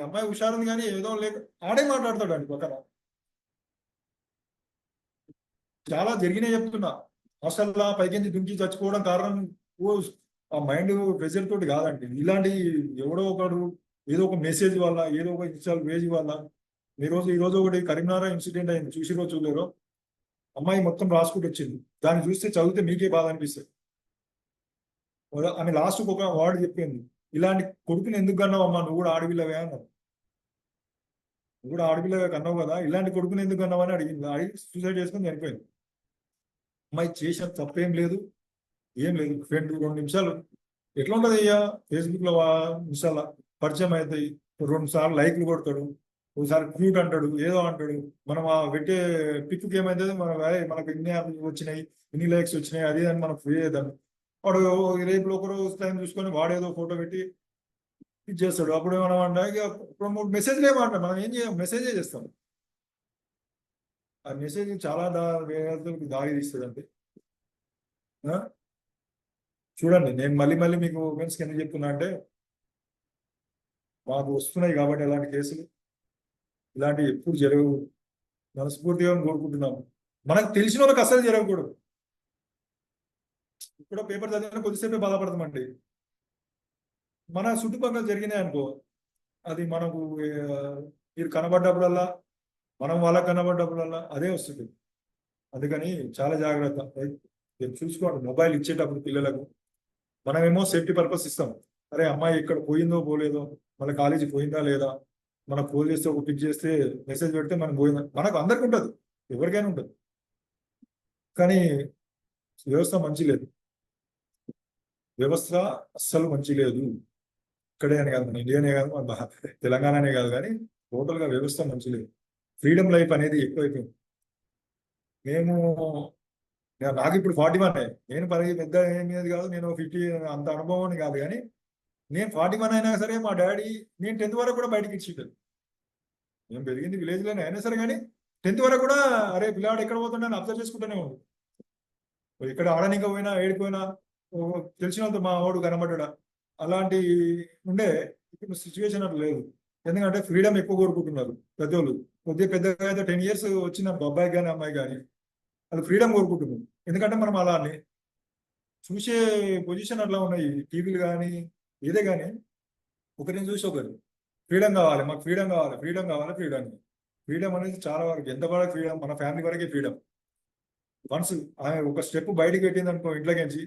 అమ్మాయి హుషారు ఉంది కానీ ఏదో లేక ఆడే మాట్లాడతాడు అండి పక్కన. చాలా జరిగినాయి చెప్తున్నా. అసలు పైకించి దుంకి చచ్చిపోవడం కారణం ఆ మైండ్ ప్రెజర్ తోటి కాదండి. ఇలాంటి ఎవడో ఒకడు ఏదో ఒక మెసేజ్ వల్ల, ఏదో ఒక ఇన్స్టాల్ పేజ్ వల్ల. ఈ రోజు ఒకటి కరీంనగర్ ఇన్సిడెంట్ అయింది, చూసిరో చూడలేరో. అమ్మాయి మొత్తం రాసుకుంటూ వచ్చింది, దాన్ని చూస్తే చదివితే మీకే బాధ అనిపిస్తుంది. ఆమె లాస్ట్ ఒక వార్డు చెప్పింది, ఇలాంటి కొడుకుని ఎందుకు కన్నావు అమ్మా, నువ్వు కూడా ఆడపిల్లవే అన్నావు. నువ్వు కూడా ఆడపిల్లవే కన్నావు కదా, ఇలాంటి కొడుకుని ఎందుకు కన్నావు అని అడిగింది. అడిగి సూసైడ్ చేసుకుని చనిపోయింది. అమ్మాయి చేసిన తప్పేం లేదు, ఏం లేదు. ఫ్రెండ్ 2 నిమిషాలు ఎట్లా ఉంటుంది అయ్యా, ఫేస్బుక్ లో ఇన్స్టాలో పరిచయం అవుతాయి, 2 సార్లు లైక్లు కొడతాడు, ఒకసారి క్యూట్ అంటాడు, ఏదో అంటాడు. మనం ఆ పెట్టే పిక్కి ఏమైతుంది, మనకు ఇన్ని వచ్చినాయి, ఇన్ని లైక్స్ వచ్చినాయి, అది అని మనం ఫ్రీ చేద్దాం. వాడు రేపు ఒకరోజు టైం చూసుకొని వాడేదో ఫోటో పెట్టి ఇది చేస్తాడు. అప్పుడు ఏమన్నా ఇక 2-3 మెసేజ్లు ఏమంటా, మనం ఏం చేయం, మెసేజే చేస్తాం. ఆ మెసేజ్ చాలా వేదలకు దారి తీస్తుంది అంతే. చూడండి, నేను మళ్ళీ మీకు ఫ్రెండ్స్కి ఎందుకు చెప్తున్నా అంటే, మాకు వస్తున్నాయి కాబట్టి అలాంటి కేసులు, ఇలాంటివి ఎప్పుడు జరగవు. మనస్ఫూర్తిగా కోరుకుంటున్నాము. మనకు తెలిసిన వాళ్ళకి అసలు జరగకూడదు. ఇప్పుడు పేపర్ చదివిన కొద్దిసేపే బాధపడతామండి. మన చుట్టుపక్కల జరిగినాయి అనుకో, అది మనకు మీరు కనబడ్డప్పుడల్లా, మనం వాళ్ళకి కనబడ్డప్పుడల్లా అదే వస్తుంది. అందుకని చాలా జాగ్రత్త. చూసుకోండి, మొబైల్ ఇచ్చేటప్పుడు పిల్లలకు మనమేమో సేఫ్టీ పర్పస్ ఇస్తాం. అరే అమ్మాయి ఇక్కడ పోయిందో పోలేదో, మన కాలేజీ పోయిందా లేదా, మనకు ఫోన్ చేస్తే ఒక పిక్ చేస్తే మెసేజ్ పెడితే మనం పోయిందా, మనకు అందరికి ఉంటుంది, ఎవరికైనా ఉంటుంది. కానీ వ్యవస్థ మంచి లేదు, వ్యవస్థ అస్సలు మంచి లేదు. ఇక్కడే అని కాదు, మన ఇండియానే కాదు, మన తెలంగాణనే కాదు, కానీ టోటల్గా వ్యవస్థ మంచి లేదు. ఫ్రీడమ్ లైఫ్ అనేది ఎక్కువైపోయింది. నాకు ఇప్పుడు 41. నేను పెద్ద ఏమేది కాదు, నేను 50 అంత అనుభవం కాదు, కానీ నేను 41 అయినా సరే మా డాడీ, నేను 10th వరకు కూడా బయటకి ఇచ్చేటాను. నేను పెరిగింది విలేజ్లోనే అయినా సరే, కానీ 10th వరకు కూడా అరే పిల్లాడు ఎక్కడ పోతుండే అని అబ్జర్వ్ చేసుకుంటూనే ఉంది. ఇక్కడ ఆడనిక పోయినా ఏడిపోయినా తెలిసిన మా వాడు కనబడ్డా, అలాంటి ఉండే. ఇప్పుడు సిచ్యువేషన్ అట్లా లేదు, ఎందుకంటే ఫ్రీడమ్ ఎక్కువ కోరుకుంటున్నారు పెద్దోళ్ళు. పెద్దగా అయితే 10 years వచ్చిన అబ్బాయి కానీ అమ్మాయి కానీ అది ఫ్రీడమ్ కోరుకుంటున్నారు. ఎందుకంటే మనం అలా చూసే పొజిషన్ అట్లా ఉన్నాయి. టీవీలు కానీ ఏదే కానీ ఒకరిని చూసి ఒకరు ఫ్రీడమ్ కావాలి, మాకు ఫ్రీడమ్ కావాలి, ఫ్రీడమ్ కావాలి, ఫ్రీడమ్. ఫ్రీడమ్ అనేది చాలా వరకు ఎంత వరకు ఫ్రీడమ్, మన ఫ్యామిలీ వరకే ఫ్రీడమ్. వన్స్ ఆమె ఒక స్టెప్ బయటకు పెట్టింది అనుకో ఇంట్లోకించి,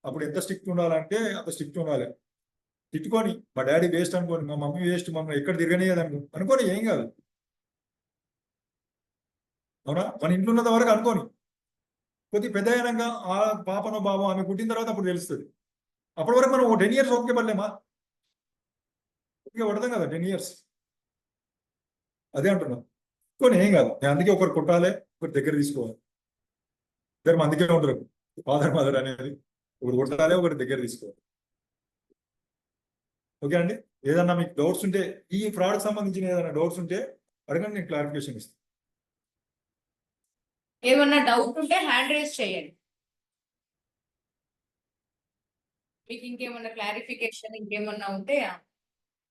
అప్పుడు ఎంత స్ట్రిక్ట్ ఉండాలంటే అంత స్ట్రిక్ట్ ఉండాలి. తిట్టుకొని మా డాడీ వేస్ట్ అనుకోని, మా మమ్మీ వేస్ట్, మమ్మల్ని ఎక్కడ తిరగనియదు అనుకోని ఏం కాదు. అవునా, మన ఇంట్లో ఉన్నంత వరకు అనుకోని, కొద్ది పెద్ద అయినాక ఆ పాపనో బాబో ఆమె పుట్టిన తర్వాత అప్పుడు తెలుస్తుంది. అప్పటి వరకు మనం 10 years ఓకే పడలేమా? ఓకే పడతాం కదా 10 years. అదే అంటున్నాం. కొన్ని ఏం కాదు. నేను అందుకే ఒకరు కొట్టాలి, ఒకరు దగ్గర తీసుకోవాలి. ఇద్దరు అందుకే ఉంటారు ఫాదర్ మదర్ అనేది. ఒకరు కొట్టాలి, ఒకరి దగ్గర తీసుకోవాలి. ఓకే అండి. ఏదన్నా మీకు డౌట్స్ ఉంటే, ఈ ఫ్రాడ్కి సంబంధించిన ఏదైనా డౌట్స్ ఉంటే అడగండి, నేను క్లారిఫికేషన్ ఇస్తాను. ఏమన్నా డౌట్ ఉంటే హ్యాండ్ రేస్ చేయండి. మీకు ఇంకేమన్నా క్లారిఫికేషన్ ఇంకేమన్నా ఉంటే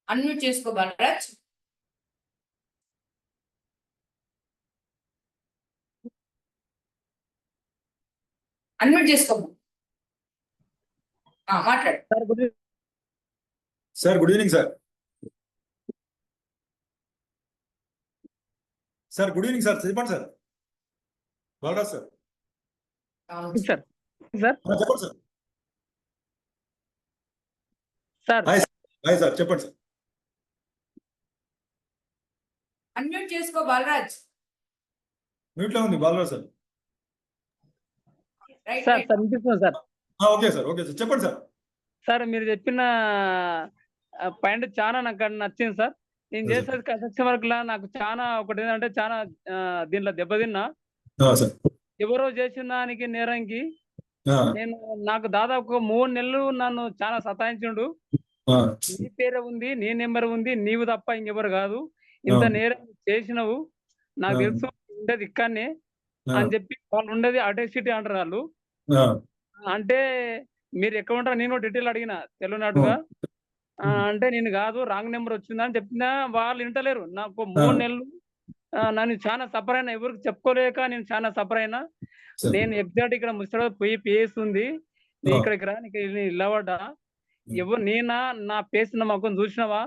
అన్మ్యూట్ చేసుకో బాలరాజ్. అన్మ్యూట్ చేసుకో. మాట్లాడు. Sir good evening sir. Sir good evening sir, చెప్పండి sir. Balaraj sir. Sir sir చెప్పండి సార్. సార్ హాయ్ సార్, చెప్పండి సార్. అన్మ్యూట్ చేసుకో బాలరాజ్. మ్యూట్లో ఉంది Balaraj sir. Right sir sir వినిపిస్తుంది sir. Okay sir, okay sir, చెప్పండి సార్. సార్ మీరు చెప్పిన పాయింట్ చాలా నాకు నచ్చింది సార్. నేను చేసేది కన్స్ట్రక్షన్ వర్క్ లా నాకు చాలా ఒకటి ఏంటంటే చాలా దీంట్లో దెబ్బతిన్నా. సార్ ఎవరో చేసిన దానికి నేరంకి నేను నాకు దాదాపు 3 నెలలు నన్ను చాలా సతాయించుండు. నీ పేరే ఉంది, నీ నెంబర్ ఉంది, నీవు తప్ప ఇంకెవరు కాదు, ఇంత నేరం చేసినవు నాకు తెలుసు, ఉండేది ఇక్కడనే అని చెప్పి వాళ్ళు ఉండేది అటే సిటీ అంటారు వాళ్ళు. అంటే మీరు ఎక్కడ ఉంటారు, నేను డీటెయిల్ అడిగిన తెలియనట్టుగా. అంటే నేను కాదు, రాంగ్ నెంబర్ వచ్చిందని చెప్పినా వాళ్ళు వింటలేరు. నాకు 3 నెలలు నన్ను చాలా సఫర్ అయినా, ఎవరికి చెప్పుకోలేక నేను చాలా సఫర్ అయినా. నేను ఎగ్జాక్ట్ ఇక్కడ ముసలి పోయి పేస్ ఉంది, నేను ఇక్కడికి రా, నీకు ఇల్లవడ్డా ఎవరు నేనా, నా పేస్ మొక్కను చూసినావా,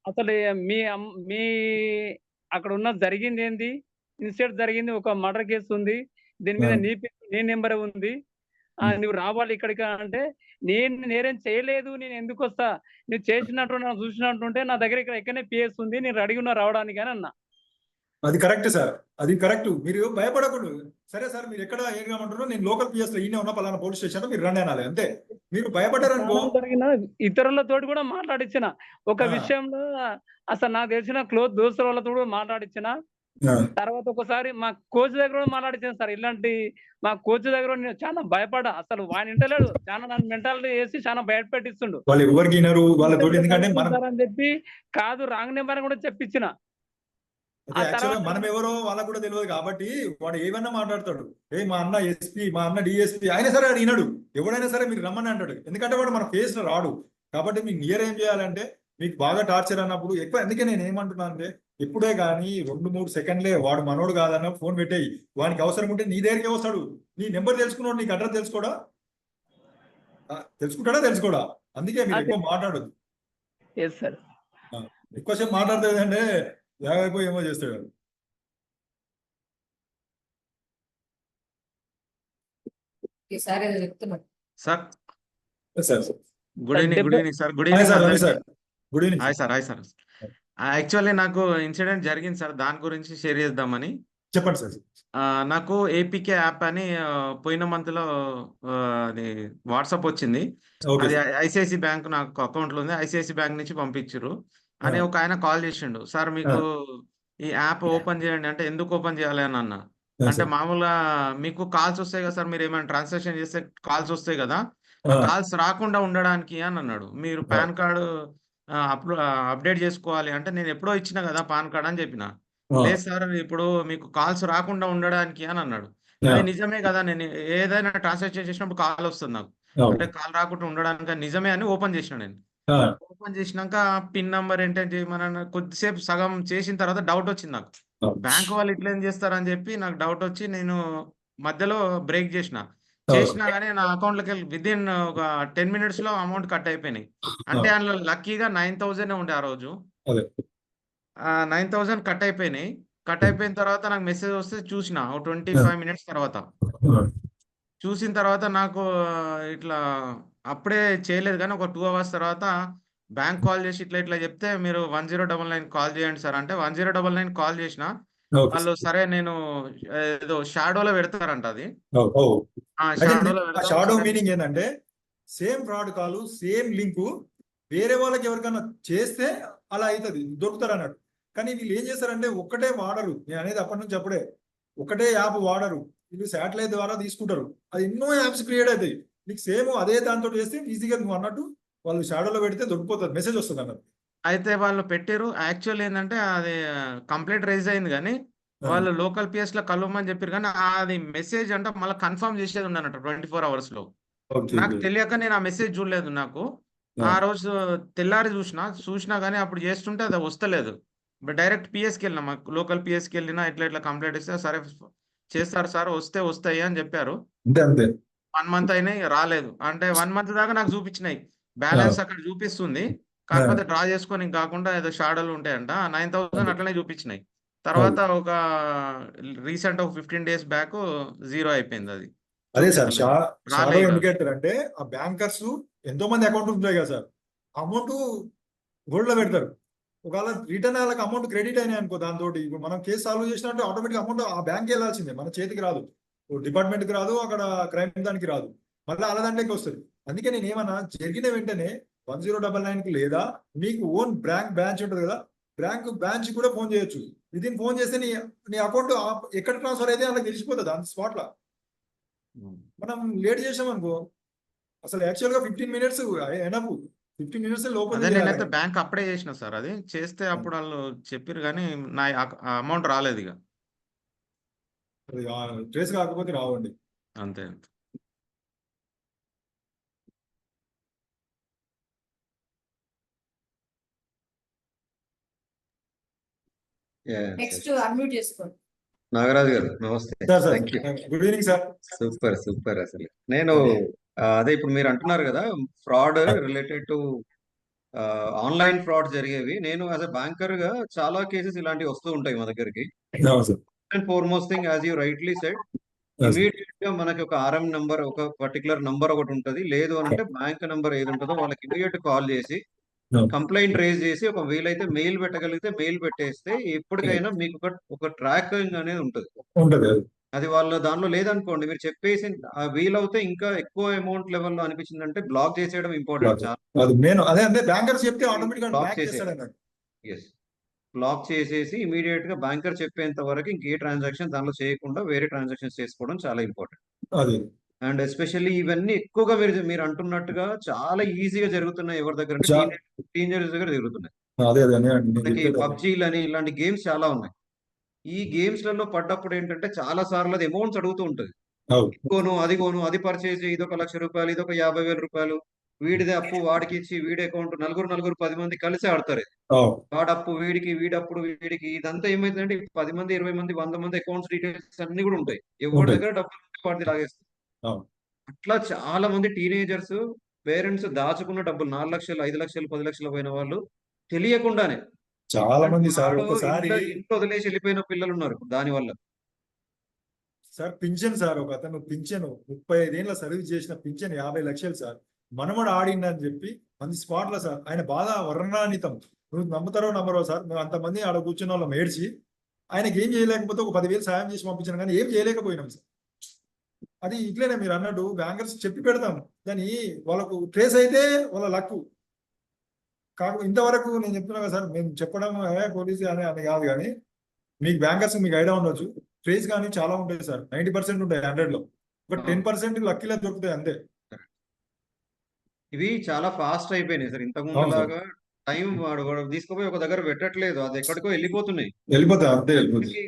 అసలు మీ అక్కడ ఉన్న జరిగింది ఏంది, ఇన్సిడెంట్ జరిగింది, ఒక మర్డర్ కేసు ఉంది, దీని మీద నీ నెంబర్ ఉంది, నువ్వు రావాలి ఇక్కడికి అంటే, నేను నేరేం చేయలేదు, నేను ఎందుకు వస్తా, నువ్వు చేసినట్టు నన్ను చూసినట్టుంటే నా దగ్గర ఇక్కడ ఎక్కడనే పిఎస్ ఉంది, నేను రెడీ ఉన్నా రావడానికి అని అన్నా. అది కరెక్ట్ సార్, అది కరెక్ట్. మీరు భయపడకూడదు. సరే సార్, మీరు ఎక్కడ ఏరియా ఉంటారో, నేను లోకల్ పిఎస్ లో ఈయన ఉన్న పలానా పోలీస్ స్టేషన్ మీరు రండి అనాలి అంతే. మీరు భయపడ్డారనుకో. ఇతరులతో కూడా మాట్లాడించిన ఒక విషయంలో, అసలు నాకు తెలిసిన క్లోజ్ దోస్తుల వాళ్ళతో కూడా మాట్లాడించిన. తర్వాత ఒకసారి మా కోచ్ దగ్గర కూడా మాట్లాడించాను సార్. ఇలాంటి మా కోచ్ దగ్గర నేను చాలా భయపడా, అసలు వాడిని ఇంటలేడు, చాలా నన్ను మెంటాలిటీ వేసి చాలా భయపెట్టిస్తుండు. వాళ్ళు ఎవరికి ఎందుకంటే అని చెప్పి కాదు, రాంగ్ నెంబర్ అని కూడా చెప్పించిన. మనం ఎవరో వాళ్ళకు కూడా తెలియదు కాబట్టి వాడు ఏమన్నా మాట్లాడతాడు. మా అన్న ఎస్పీ, మా అన్న డిఎస్పీ అయినా సరే అది వినడు. ఎవడైనా సరే మీరు రమ్మని అంటాడు, ఎందుకంటే వాడు మన ఫేస్ లో రాడు. కాబట్టి మీకు నియర్ ఏం చేయాలంటే, మీకు బాగా టార్చర్ అన్నప్పుడు ఎక్కువ. అందుకే నేను ఏమంటున్నా అంటే, ఎప్పుడే కానీ 2-3 సెకండ్లే వాడు మనోడు కాదన్న ఫోన్ పెట్టేయి. వానికి అవసరం ఉంటే నీ దగ్గరికి వస్తాడు. నీ నెంబర్ తెలుసుకున్నాడు, నీకు అడ్రస్ తెలుసుకోడా. అందుకే మీరు ఎక్కువ మాట్లాడదు. ఎక్కువసేపు మాట్లాడుతుంది అంటే యాగైపోయి ఏమో చేస్తాడు. Sir sir good evening sir. Good evening sir. Good evening. Hi sir. Actually నాకు ఇన్సిడెంట్ జరిగింది సార్, దాని గురించి షేర్ చేద్దామని. చెప్పండి సార్. నాకు ఏపీకే యాప్ అని పోయిన మంత్ లో అది వాట్సాప్ వచ్చింది. అది ఐసిఐసి బ్యాంక్ నాకు అకౌంట్ లో ఉంది, ఐసిఐసి బ్యాంక్ నుంచి పంపించారు అని ఒక ఆయన కాల్ చేసిండు. సార్ మీకు ఈ యాప్ ఓపెన్ చేయండి అంటే, ఎందుకు ఓపెన్ చేయాలి అని అన్న. అంటే మామూలుగా మీకు కాల్స్ వస్తాయి కదా సార్, మీరు ఏమైనా ట్రాన్సాక్షన్ చేస్తే కాల్స్ వస్తాయి కదా, కాల్స్ రాకుండా ఉండడానికి అని అన్నాడు. మీరు పాన్ కార్డు అప్డేట్ చేసుకోవాలి అంటే, నేను ఎప్పుడో ఇచ్చిన కదా పాన్ కార్డ్ అని చెప్పిన. లేదు సార్, ఇప్పుడు మీకు కాల్స్ రాకుండా ఉండడానికి అని అన్నాడు. అది నిజమే కదా, నేను ఏదైనా ట్రాన్సాక్షన్ చేసినప్పుడు కాల్ వస్తుంది నాకు, అంటే కాల్ రాకుండా ఉండడానికి నిజమే అని ఓపెన్ చేసిన. నేను ఓపెన్ చేసినాక పిన్ నంబర్ ఎంటర్ చేయమని కొద్దిసేపు సగం చేసిన తర్వాత డౌట్ వచ్చింది నాకు. బ్యాంక్ వాళ్ళు ఇట్లా ఏం చేస్తారని చెప్పి నాకు డౌట్ వచ్చి నేను మధ్యలో బ్రేక్ చేసిన. చేసినా గానీ నా అకౌంట్ లోకి విదిన్ ఒక 10 minutes లో అమౌంట్ కట్ అయిపోయినాయి. అంటే అందులో లక్కీగా 9,000 ఉండే ఆ రోజు. అదే 9,000 కట్ అయిపోయినాయి. కట్ అయిపోయిన తర్వాత నాకు మెసేజ్ వస్తే చూసిన 25 minutes తర్వాత. చూసిన తర్వాత నాకు ఇట్లా అప్పుడే చేయలేదు కానీ ఒక 2 hours తర్వాత బ్యాంక్ కాల్ చేసి ఇట్లా ఇట్లా చెప్తే మీరు 1099 కాల్ చేయండి సార్ అంటే 1099 కాల్ చేసిన ఓకే వాళ్ళు సరే నేను ఏదో షాడోలో పెడతారంట అది. అయితే షాడోలో ఆ పెడతాం షాడో సరే. మీనింగ్ ఏంటంటే same fraud call same link వేరే వాళ్ళకి ఎవరికైనా చేస్తే అలా అవుతుంది దొరుకుతారు అన్నట్టు. కానీ వీళ్ళు ఏం చేస్తారంటే ఒక్కటే వాడరు. నేను అనేది అప్పటి నుంచి అప్పుడే ఒకటే యాప్ వాడరు. వీళ్ళు శాటిలైట్ ద్వారా తీసుకుంటారు. అది ఎన్నో యాప్స్ క్రియేట్ అవుతాయి. నీకు సేమ్ అదే దాంతో చేస్తే ఈజీగా నువ్వు అన్నట్టు వాళ్ళు షాడోలో పెడితే దొరికిపోతుంది, మెసేజ్ వస్తుంది అన్నట్టు. అయితే వాళ్ళు పెట్టారు. యాక్చువల్ ఏంటంటే అది కంప్లైంట్ రైజ్ అయింది కానీ వాళ్ళు లోకల్ పిఎస్ లో కలవమని చెప్పారు కానీ అది మెసేజ్ అంటే మళ్ళీ కన్ఫర్మ్ చేసేది ఉండనట 24 hours లో. నాకు తెలియక నేను ఆ మెసేజ్ చూడలేదు. నాకు ఆ రోజు తెల్లారి చూసినా కానీ అప్పుడు చేస్తుంటే అది వస్తలేదు. డైరెక్ట్ పిఎస్కి వెళ్ళినా, మాకు లోకల్ పిఎస్కి వెళ్ళినా ఇట్లా ఇట్లా కంప్లైంట్ ఇస్తే సరే చేస్తారు సార్ వస్తాయి అని చెప్పారు. అంతే అంతే 1 month అయినాయి రాలేదు. అంటే 1 month దాకా నాకు చూపించినాయి. బ్యాలెన్స్ అక్కడ చూపిస్తుంది. కాకపోతే డ్రా చేసుకొని కాకుండా ఏదో షాడోలు ఉంటాయంట. 9,000 అట్లనే చూపించినాయి. తర్వాత ఒక రీసెంట్ ఒక 15 days బ్యాక్ 0 అయిపోయింది అది. అదే సార్ రాలే షాడో ఇక. ఎందుకు పెట్టారంటే ఆ బ్యాంకర్స్ ఎంతో మంది అకౌంట్ ఉంటాయి కదా సార్, అమౌంట్ గోల్డ్ లో పెడతారు. ఒకవేళ రిటర్న్ వాళ్ళకి అమౌంట్ క్రెడిట్ అయినాయి అనుకో, దాంతో ఇప్పుడు మనం కేసు సాల్వ్ చేసినట్టు ఆటోమేటిక్ అమౌంట్ ఆ బ్యాంక్ వెళ్ళాల్సిందే, మన చేతికి రాదు, డిపార్ట్మెంట్ కి రాదు, అక్కడ క్రైమ్ దానికి రాదు, మళ్ళీ అలా దాంట్లోకి వస్తుంది. అందుకే నేను ఏమన్నా జరిగిన వెంటనే 1099 కి లేదా మీకు ఓన్ బ్రాంచ్ ఉంటుంది కదా, బ్రాంచ్ కూడా ఫోన్ చేయొచ్చు. విదిన్ ఫోన్ చేస్తే నీ అకౌంట్ ఎక్కడ ట్రాన్స్ఫర్ అయితే వాళ్ళకి తెలిసిపోతుంది ఆన్ స్పాట్ లో. మనం లేట్ చేసాం అనుకో అసలు యాక్చువల్ గా 15 minutes ఎనఫ్. 15 minutes లోపల అదే నేనైతే బ్యాంక్ అప్పుడే చేసిన సార్. అది చేస్తే అప్పుడు వాళ్ళు చెప్పారు కానీ నా అమౌంట్ రాలేదు ఇక. ట్రేస్ కాకపోతే రావండి. అంతే. నెక్స్ట్ అన్మ్యూట్ చేసుకోండి. నాగరాజు గారు నమస్తే. Thank you. Good evening sir. Super అసలు. నేను అదే ఇప్పుడు మీరు అంటున్నారు కదా fraud related to online fraud జరిగేవి. నేను యాజ్ అ బ్యాంకర్ గా చాలా కేసెస్ ఇలాంటివి వస్తూ ఉంటాయి మా దగ్గరికి. Foremost thing as you rightly said, immediate గా మనకి ఒక ఆర్ఎం నంబర్, ఒక పర్టికులర్ నంబర్ ఒకటి ఉంటుంది. లేదు అని అంటే బ్యాంక్ నంబర్ ఏది ఉంటుందో వాళ్ళకి ఇమీడియట్ కాల్ చేసి కంప్లైంట్ రేజ్ చేసి ఒక వీలైతే మెయిల్ పెట్టగలిగితే మెయిల్ పెట్టేస్తే ఎప్పటికైనా మీకు ఒక ట్రాకింగ్ అనేది ఉంటుంది. అది వాళ్ళ దానిలో లేదనుకోండి, మీరు చెప్పేసి వీలవుతే ఇంకా ఎక్కువ అమౌంట్ లెవెల్లో అనిపించిందంటే బ్లాక్ చేసేయడం ఇంపార్టెంట్. బ్లాక్ చేసేసి ఇమీడియట్ గా బ్యాంకర్ చెప్పేంత వరకు ఇంకే ట్రాన్సాక్షన్ దానిలో చేయకుండా వేరే ట్రాన్సాక్షన్స్ చేసుకోవడం చాలా ఇంపార్టెంట్. అండ్ ఎస్పెషల్లీ ఇవన్నీ ఎక్కువగా మీరు అంటున్నట్టుగా చాలా ఈజీగా జరుగుతున్నాయి. ఎవరి దగ్గర అంటే టీనేజర్స్ దగ్గర జరుగుతున్నాయి. పబ్జీలు అని ఇలాంటి గేమ్స్ చాలా ఉన్నాయి. ఈ గేమ్స్ లలో పడ్డప్పుడు ఏంటంటే చాలా సార్లు అది అమౌంట్స్ అడుగుతూ ఉంటుంది. ఇదిగోను అది పర్చేజ్, ఇదొక ₹1,00,000, ఇదొక ₹50,000, వీడిదే అప్పు వాడికి ఇచ్చి వీడి అకౌంట్, నలుగురు 10 మంది కలిసి ఆడతారు. వాడప్పు వీడికి, వీడప్పుడు వీడికి. ఇదంతా ఏమైతుందంటే 10 మంది 20 మంది 100 మంది అకౌంట్స్ డీటెయిల్స్ అన్ని కూడా ఉంటాయి. ఎవరి దగ్గర డబ్బులు వాడిది లాగేస్తారు. అట్లా చాలా మంది టీనేజర్స్ పేరెంట్స్ దాచుకున్న డబ్బులు 4 లక్షలు 5 లక్షలు 10 లక్షలు పోయిన వాళ్ళు తెలియకుండానే చాలా మంది సార్ ఇంట్లో వదిలేసి వెళ్ళిపోయిన పిల్లలు ఉన్నారు దాని వల్ల. సార్ పింఛన్ సార్, ఒక అతను పింఛన్ 35 ఏళ్ళ సర్వీస్ చేసిన పింఛన్ 50 లక్షలు సార్, మనమడు ఆడిందని చెప్పి మంది స్పాట్ లో సార్. ఆయన బాధ వర్ణానితం. నువ్వు నమ్ముతారో నమ్మరో సార్, మేము అంతమంది ఆడ కూర్చున్న వాళ్ళం ఏడ్చి ఆయనకి ఏం చేయలేకపోతే ఒక 10,000 సాయం చేసి పంపించాను కానీ ఏం చేయలేకపోయినాం సార్. అది ఇట్లనే మీరు అన్నట్టు బ్యాంకర్స్ చెప్పి పెడతాం కానీ వాళ్ళకు ట్రేస్ అయితే వాళ్ళ లక్కు ఇంతవరకు నేను చెప్తున్నా కదా సార్, మేము చెప్పడం పోలీసు అని కాదు కానీ మీకు బ్యాంకర్స్ మీకు ఐడియా ఉండొచ్చు, ట్రేస్ కానీ చాలా ఉంటాయి సార్. 90% ఉంటాయి 100లో, ఒక 10% లక్కీలో దొరుకుతాయి అంతే. ఇవి చాలా ఫాస్ట్ అయిపోయినాయి సార్. ఇంతకుముందు లాగా టైం వాడు తీసుకుపోయి ఒక దగ్గర పెట్టట్లేదు, అది ఎక్కడికో వెళ్ళిపోతున్నాయి.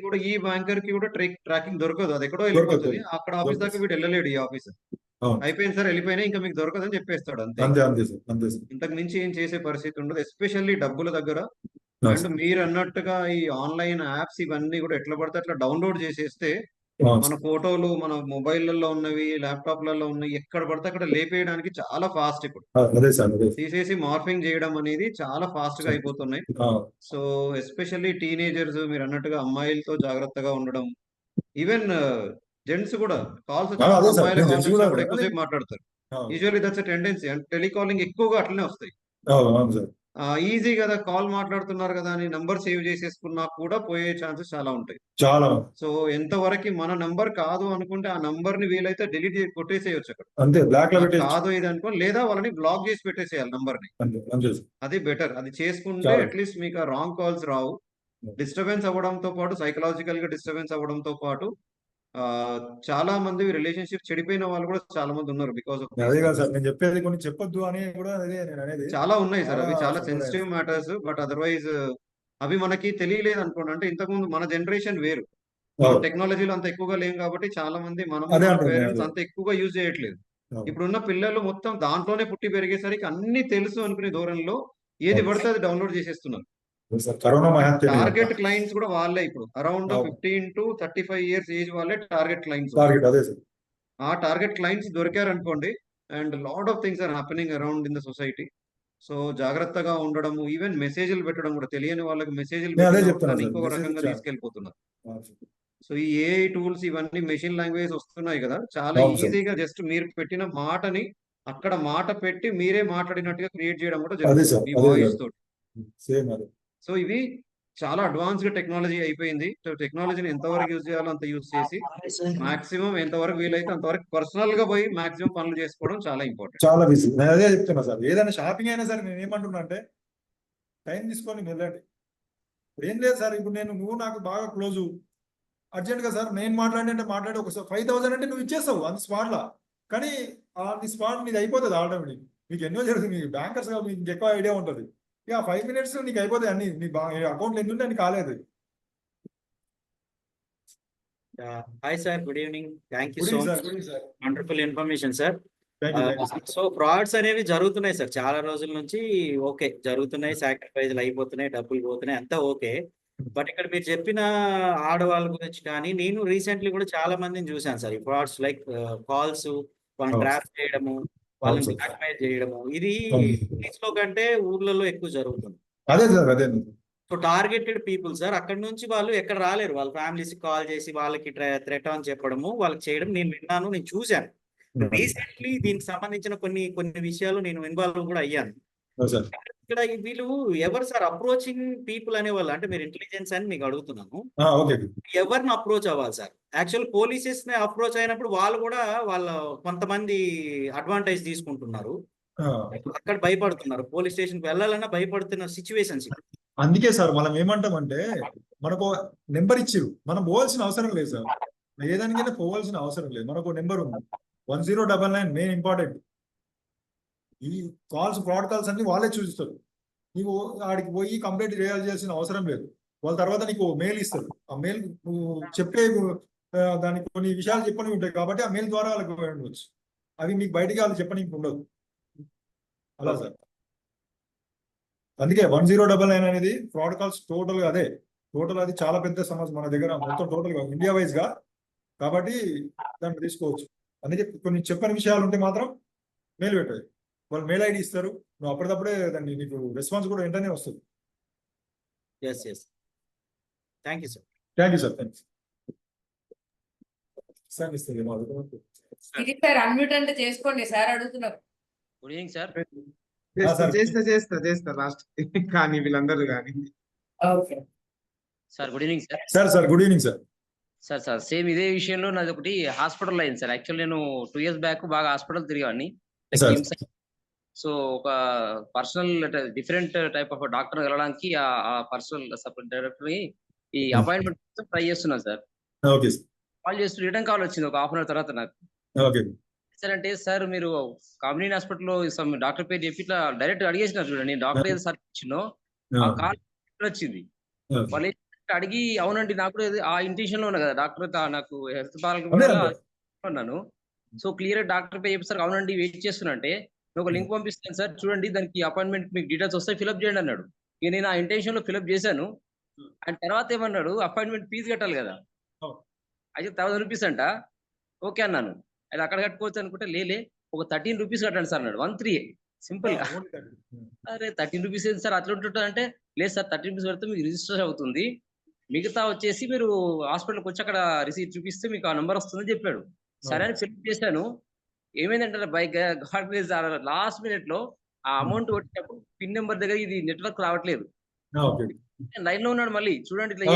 కూడా ఈ బ్యాంకర్ కి కూడా ట్రాకింగ్ దొరకదు, అది ఎక్కడో వెళ్ళిపోతుంది. అక్కడ ఆఫీస్ దాకా వీడు వెళ్ళలేడు. ఈ ఆఫీసర్ అయిపోయింది సార్, వెళ్ళిపోయినా ఇంకా మీకు దొరకదని చెప్పేస్తాడు అంతే. ఇంతకు మించి ఏం చేసే పరిస్థితి ఉండదు, ఎస్పెషల్లీ డబ్బుల దగ్గర. అండ్ మీరు అన్నట్టుగా ఈ ఆన్లైన్ యాప్స్ ఇవన్నీ కూడా ఎట్లా పడితే అట్లా డౌన్లోడ్ చేసేస్తే మన ఫోటోలు మన మొబైల్లలో ఉన్నవి, ల్యాప్టాప్లలో ఉన్నవి ఎక్కడ పడితే అక్కడ లేపేయడానికి చాలా ఫాస్ట్ ఇప్పుడు. అదే సార్ అదే. తీసేసి మార్ఫింగ్ చేయడం అనేది చాలా ఫాస్ట్ గా అయిపోతున్నాయి. సో ఎస్పెషల్లీ టీనేజర్స్ మీరు అన్నట్టుగా అమ్మాయిలతో జాగ్రత్తగా ఉండడం. ఈవెన్ జెంట్స్ కూడా కాల్స్ అదే వచ్చినప్పుడు సార్, అమ్మాయిల నేను కాల్స్ జెంట్స్ కూడా వచ్చినప్పుడు అదే. ఎక్కువసేపు మాట్లాడతారు. Usually that's tendency. And telecalling ఎక్కువగా అట్లనే వస్తాయి. అవును సార్. ఈజీ కదా, కాల్ మాట్లాడుతున్నారు కదా అని నంబర్ సేవ్ చేసేసుకున్నా కూడా పోయే ఛాన్సెస్ చాలా ఉంటాయి. చాలా. సో ఎంతవరకు మన నంబర్ కాదు అనుకుంటే ఆ నంబర్ ని వీలైతే డిలీట్ చేసి కొట్టేసేయచ్చు అక్కడ. అంతే, బ్లాక్ లో నాకు పెట్టేసి. కాదు ఇది అనుకో, లేదా వాళ్ళని బ్లాక్ చేసి పెట్టేసేయాలి నంబర్ ని. అంతే అంతే సార్. అది బెటర్. అది చేసుకుంటే చాలా. అట్లీస్ట్ మీకు ఆ రాంగ్ కాల్స్ రావు. డిస్టర్బెన్స్ అవ్వడంతో పాటు, సైకలాజికల్ గా డిస్టర్బెన్స్ అవ్వడంతో పాటు చాలా మంది రిలేషన్షిప్ చెడిపోయిన వాళ్ళు కూడా చాలా మంది ఉన్నారు బికాస్ ఆఫ్ అదే కదా సార్, నేను చెప్పేది కొన్ని చెప్పొద్దు అని కూడా అదే నేను అనేది. చాలా ఉన్నాయి సార్. అవి చాలా చాలా సెన్సిటివ్ మ్యాటర్స్. బట్ అదర్వైజ్ అవి మనకి తెలియలేదు అనుకోండి. అంటే ఇంతకుముందు మన జనరేషన్ వేరు. మనం టెక్నాలజీలో అంత ఎక్కువగా లేం కాబట్టి చాలా మంది అదే మన అంటున్నా, పేరెంట్స్ అదే. అంత ఎక్కువగా యూజ్ చేయట్లేదు. అవును. ఇప్పుడున్న పిల్లలు మొత్తం దాంట్లోనే పుట్టి పెరిగేసరికి అన్ని తెలుసు అనుకునే ధోరణిలో ఏది పడితే అది డౌన్లోడ్ చేసేస్తున్నారు. సార్ కరోనా మహమ్మారి టార్గెట్ క్లయింట్స్ కూడా వాళ్ళే ఇప్పుడు. అరౌండ్ అవును. 15 to 35 ఇయర్స్ ఏజ్ వాళ్ళే టార్గెట్ క్లయింట్స్. టార్గెట్ అదే సార్. ఆ టార్గెట్ క్లయింట్స్ దొరికారు అనుకోండి, and lot of things are happening around in the society. So జాగ్రత్తగా ఉండడము, ఈవెన్ మెసేజ్లు పెట్టడం కూడా, తెలియని వాళ్ళకి మెసేజ్లు నేను అదే పెట్టినా చెప్తున్నా దాన్ని సార్, ఇంకొక మెసేజ్ రకంగా చాలా. తీసుకెళ్లిపోతున్నారు. సో ఈ ఏఐ టూల్స్ ఇవన్నీ మెషిన్ లాంగ్వేజ్ వస్తున్నాయి కదా, చాలా అవును సార్. ఈజీగా జస్ట్ మీరు పెట్టిన మాటని అక్కడ మాట పెట్టి మీరే మాట్లాడినట్టుగా క్రియేట్ చేయడం కూడా అదే జరుగుతుంది సార్, మీ అదే వాయిస్ సార్. తోటి. సేమ్ అదే. సో ఇవి చాలా అడ్వాన్స్డ్ టెక్నాలజీ అయిపోయింది. సో టెక్నాలజీని ఎంతవరకు యూజ్ చేయాలో అంత యూజ్ చేసి మాక్సిమం ఎంతవరకు వీలైతే అంతవరకు పర్సనల్ గా పోయి మాక్సిమం పనులు చేసుకోవడం చాలా ఇంపార్టెంట్. చాలా బిజీ. నేను అదే చెప్తున్నా సార్, ఏదైనా షాపింగ్ అయినా సరే నేను ఏమంటున్నా అంటే టైం తీసుకొని వెళ్ళండి. ఇప్పుడు ఏం లేదు సార్, ఇప్పుడు నువ్వు నాకు బాగా క్లోజు, అర్జెంట్గా సార్ నేను మాట్లాడి ఒక 5,000 అంటే నువ్వు ఇచ్చేస్తావు అంత స్పాట్లో. కానీ నీ స్పాట్ నీది అయిపోతుంది ఆల్రెడీ. మీకు ఎన్నో జరుగుతుంది, మీకు బ్యాంకర్స్ మీకు ఇంకెక్కువ ఐడియా ఉంటుంది. ఇక 5 minutes నీకు అయిపోతాయి అన్ని. నీ అకౌంట్లో ఎన్ని ఉంటే అని కాలేదు. Hi sir, good evening. Thank you good so evening sir. much. Good evening sir. Wonderful information sir. Thank you sir. So frauds అనేవి జరుగుతున్నాయి సార్ చాలా రోజుల నుంచి. ఓకే, జరుగుతున్నాయి, సాక్రిఫైజ్లు అయిపోతున్నాయి, డబ్బులు పోతున్నాయి, అంతా ఓకే. బట్ ఇక్కడ మీరు చెప్పిన ఆడవాళ్ళ గురించి కానీ, నేను రీసెంట్లీ కూడా చాలా మందిని చూశాను సార్. ఈ ఫ్రాడ్స్ లైక్ కాల్స్, వాళ్ళని అవును. ట్రాప్ చేయడము, అవును వాళ్ళని సార్. బ్లాక్మెయిల్ చేయడము, ఇది అవును. సిటీస్లో కంటే ఊర్లలో ఎక్కువ జరుగుతుంది. అదే సార్, అదే. సో టార్గెటెడ్ పీపుల్ సార్, అక్కడ నుంచి వాళ్ళు ఎక్కడ రాలేరు. వాళ్ళ ఫ్యామిలీస్ కాల్ చేసి వాళ్ళకి థ్రెట్ అని చెప్పడము, వాళ్ళకి చేయడం నేను విన్నాను, నేను చూశాను. రీసెంట్లీ దీనికి సంబంధించిన కొన్ని విషయాలు నేను ఇన్వాల్వ్ కూడా అయ్యాను. సార్ ఇక్కడ వీళ్ళు ఎవరు సార్ అప్రోచింగ్ పీపుల్ అనేవాళ్ళు? అంటే మీరు ఇంటెలిజెన్స్ అని మీకు అడుగుతున్నాను. ఓకే. ఎవరిని అప్రోచ్ అవ్వాలి సార్? యాక్చువల్ పోలీసెస్ ని అప్రోచ్ అయినప్పుడు వాళ్ళు కూడా కొంతమంది అడ్వాంటేజ్ తీసుకుంటున్నారు, అక్కడ భయపడుతున్నారు, పోలీస్ స్టేషన్ కి వెళ్ళాలన్నా భయపడుతున్న సిచ్యువేషన్స్. అందుకే సార్ మనం ఏమంటామంటే, మనకు నెంబర్ ఇచ్చిరు, మనం పోవాల్సిన అవసరం లేదు సార్. ఏదానికైనా పోవాల్సిన అవసరం లేదు. మనకు నెంబర్ ఉంది 1099, మెయిన్ ఇంపార్టెంట్. ఈ కాల్స్, ఫ్రాడ్ కాల్స్ అన్ని వాళ్ళే చూపిస్తారు. నీవు ఆడికి పోయి కంప్లైంట్ చేయాల్సిన అవసరం లేదు. వాళ్ళ తర్వాత నీకు మెయిల్ ఇస్తారు. ఆ మెయిల్ నువ్వు చెప్పే దానికి కొన్ని విషయాలు చెప్పని ఉంటాయి కాబట్టి ఆ మెయిల్ ద్వారా వాళ్ళకి ఉండవచ్చు. అవి మీకు బయటికి వాళ్ళు చెప్పనీకి ఉండదు. అలా సార్. అందుకే 1099 అనేది ఫ్రాడ్ కాల్స్ టోటల్ గా అదే. టోటల్ అది చాలా పెద్ద సమస్య మన దగ్గర మొత్తం టోటల్ గా ఇండియా వైజ్ గా. కాబట్టి దాన్ని తీసుకోవచ్చు. అందుకే కొన్ని చెప్పని విషయాలు ఉంటే మాత్రం మెయిల్ పెట్టాలి. వాళ్ళు మెయిల్ ఐడి ఇస్తారు, నువ్వు అప్పటికప్పుడే దాన్ని నీకు రెస్పాన్స్ కూడా వెంటనే వస్తుంది. Thank you sir. Thank you sir. Thanks sir. ఇస్తుంది ఇది సార్ అన్మ్యూట్ అంటే చేసుకోండి సార్ అడుగుతున్నారు. Good evening sir. చేస్తా లాస్ట్ కానీ వీళ్ళందరూ కానీ. Okay sir good evening sir. Sir good evening sir. Sir same ఇదే విషయంలో నాది ఒకటి హాస్పిటల్ అయింది సార్. యాక్చువల్ నేను 2 years బ్యాక్ బాగా హాస్పిటల్ తిరిగాన్ని. సో ఒక personal different type of doctor వెళ్ళడానికి ఆ పర్సనల్ సపరేట్ డైరెక్టర్ ఈ అపాయింట్మెంట్ ట్రై చేస్తున్నాను సార్. ఓకే. కాల్ చేస్తూ రిటర్న్ కాల్ వచ్చింది ఒక 1/2 hour తర్వాత నాకు. ఓకే సార్ అంటే సార్ మీరు కామినీ హాస్పిటల్లో డాక్టర్ పేరు చెప్పి ఇట్లా డైరెక్ట్ అడిగేసినారు చూడండి. డాక్టర్ ఏదో సార్ ఇచ్చినో ఆ కాల్ వచ్చింది. వాళ్ళు అడిగి అవునండి నాకు కూడా ఆ ఇంటెన్షన్ లో ఉన్నా కదా డాక్టర్ నాకు హెల్త్ బాగున్నాను. సో క్లియర్ డాక్టర్ పే చెప్పి సార్ అవునండి వెయిట్ చేస్తున్నా అంటే ఒక లింక్ పంపిస్తాను సార్ చూడండి దానికి అపాయింట్మెంట్ మీకు డీటెయిల్స్ వస్తాయి ఫిల్అప్ చేయండి అన్నాడు. ఇక నేను ఆ ఇంటెన్షన్ లో ఫిల్అప్ చేశాను. అండ్ తర్వాత ఏమన్నాడు అపాయింట్మెంట్ ఫీజు కట్టాలి కదా. అయితే 1000 రూపీస్ అంట. ఓకే అన్నాను. అది అక్కడ కట్టుకోవచ్చు అనుకుంటే లేలే ఒక 13 రూపీస్ కట్టండి సార్ అన్నాడు. 13 సింపుల్ గా. అరే 13 రూపీస్ ఏంటి సార్ అట్లా ఉంటుంటా అంటే లేదు సార్ 13 రూపీస్ కడితే మీకు రిజిస్టర్ అవుతుంది. మిగతా వచ్చేసి మీరు హాస్పిటల్కి వచ్చి అక్కడ రిసీట్ చూపిస్తే మీకు ఆ నెంబర్ వస్తుందని చెప్పాడు. సరే అని ఫిల్ చేశాను. ఏమైందంటే by God grace last minute లో ఆ అమౌంట్ కొట్టినప్పుడు పిన్ నెంబర్ దగ్గర ఇది నెట్వర్క్ రావట్లేదు. లైన్ లో ఉన్నాడు మళ్ళీ చూడండి ఇట్లా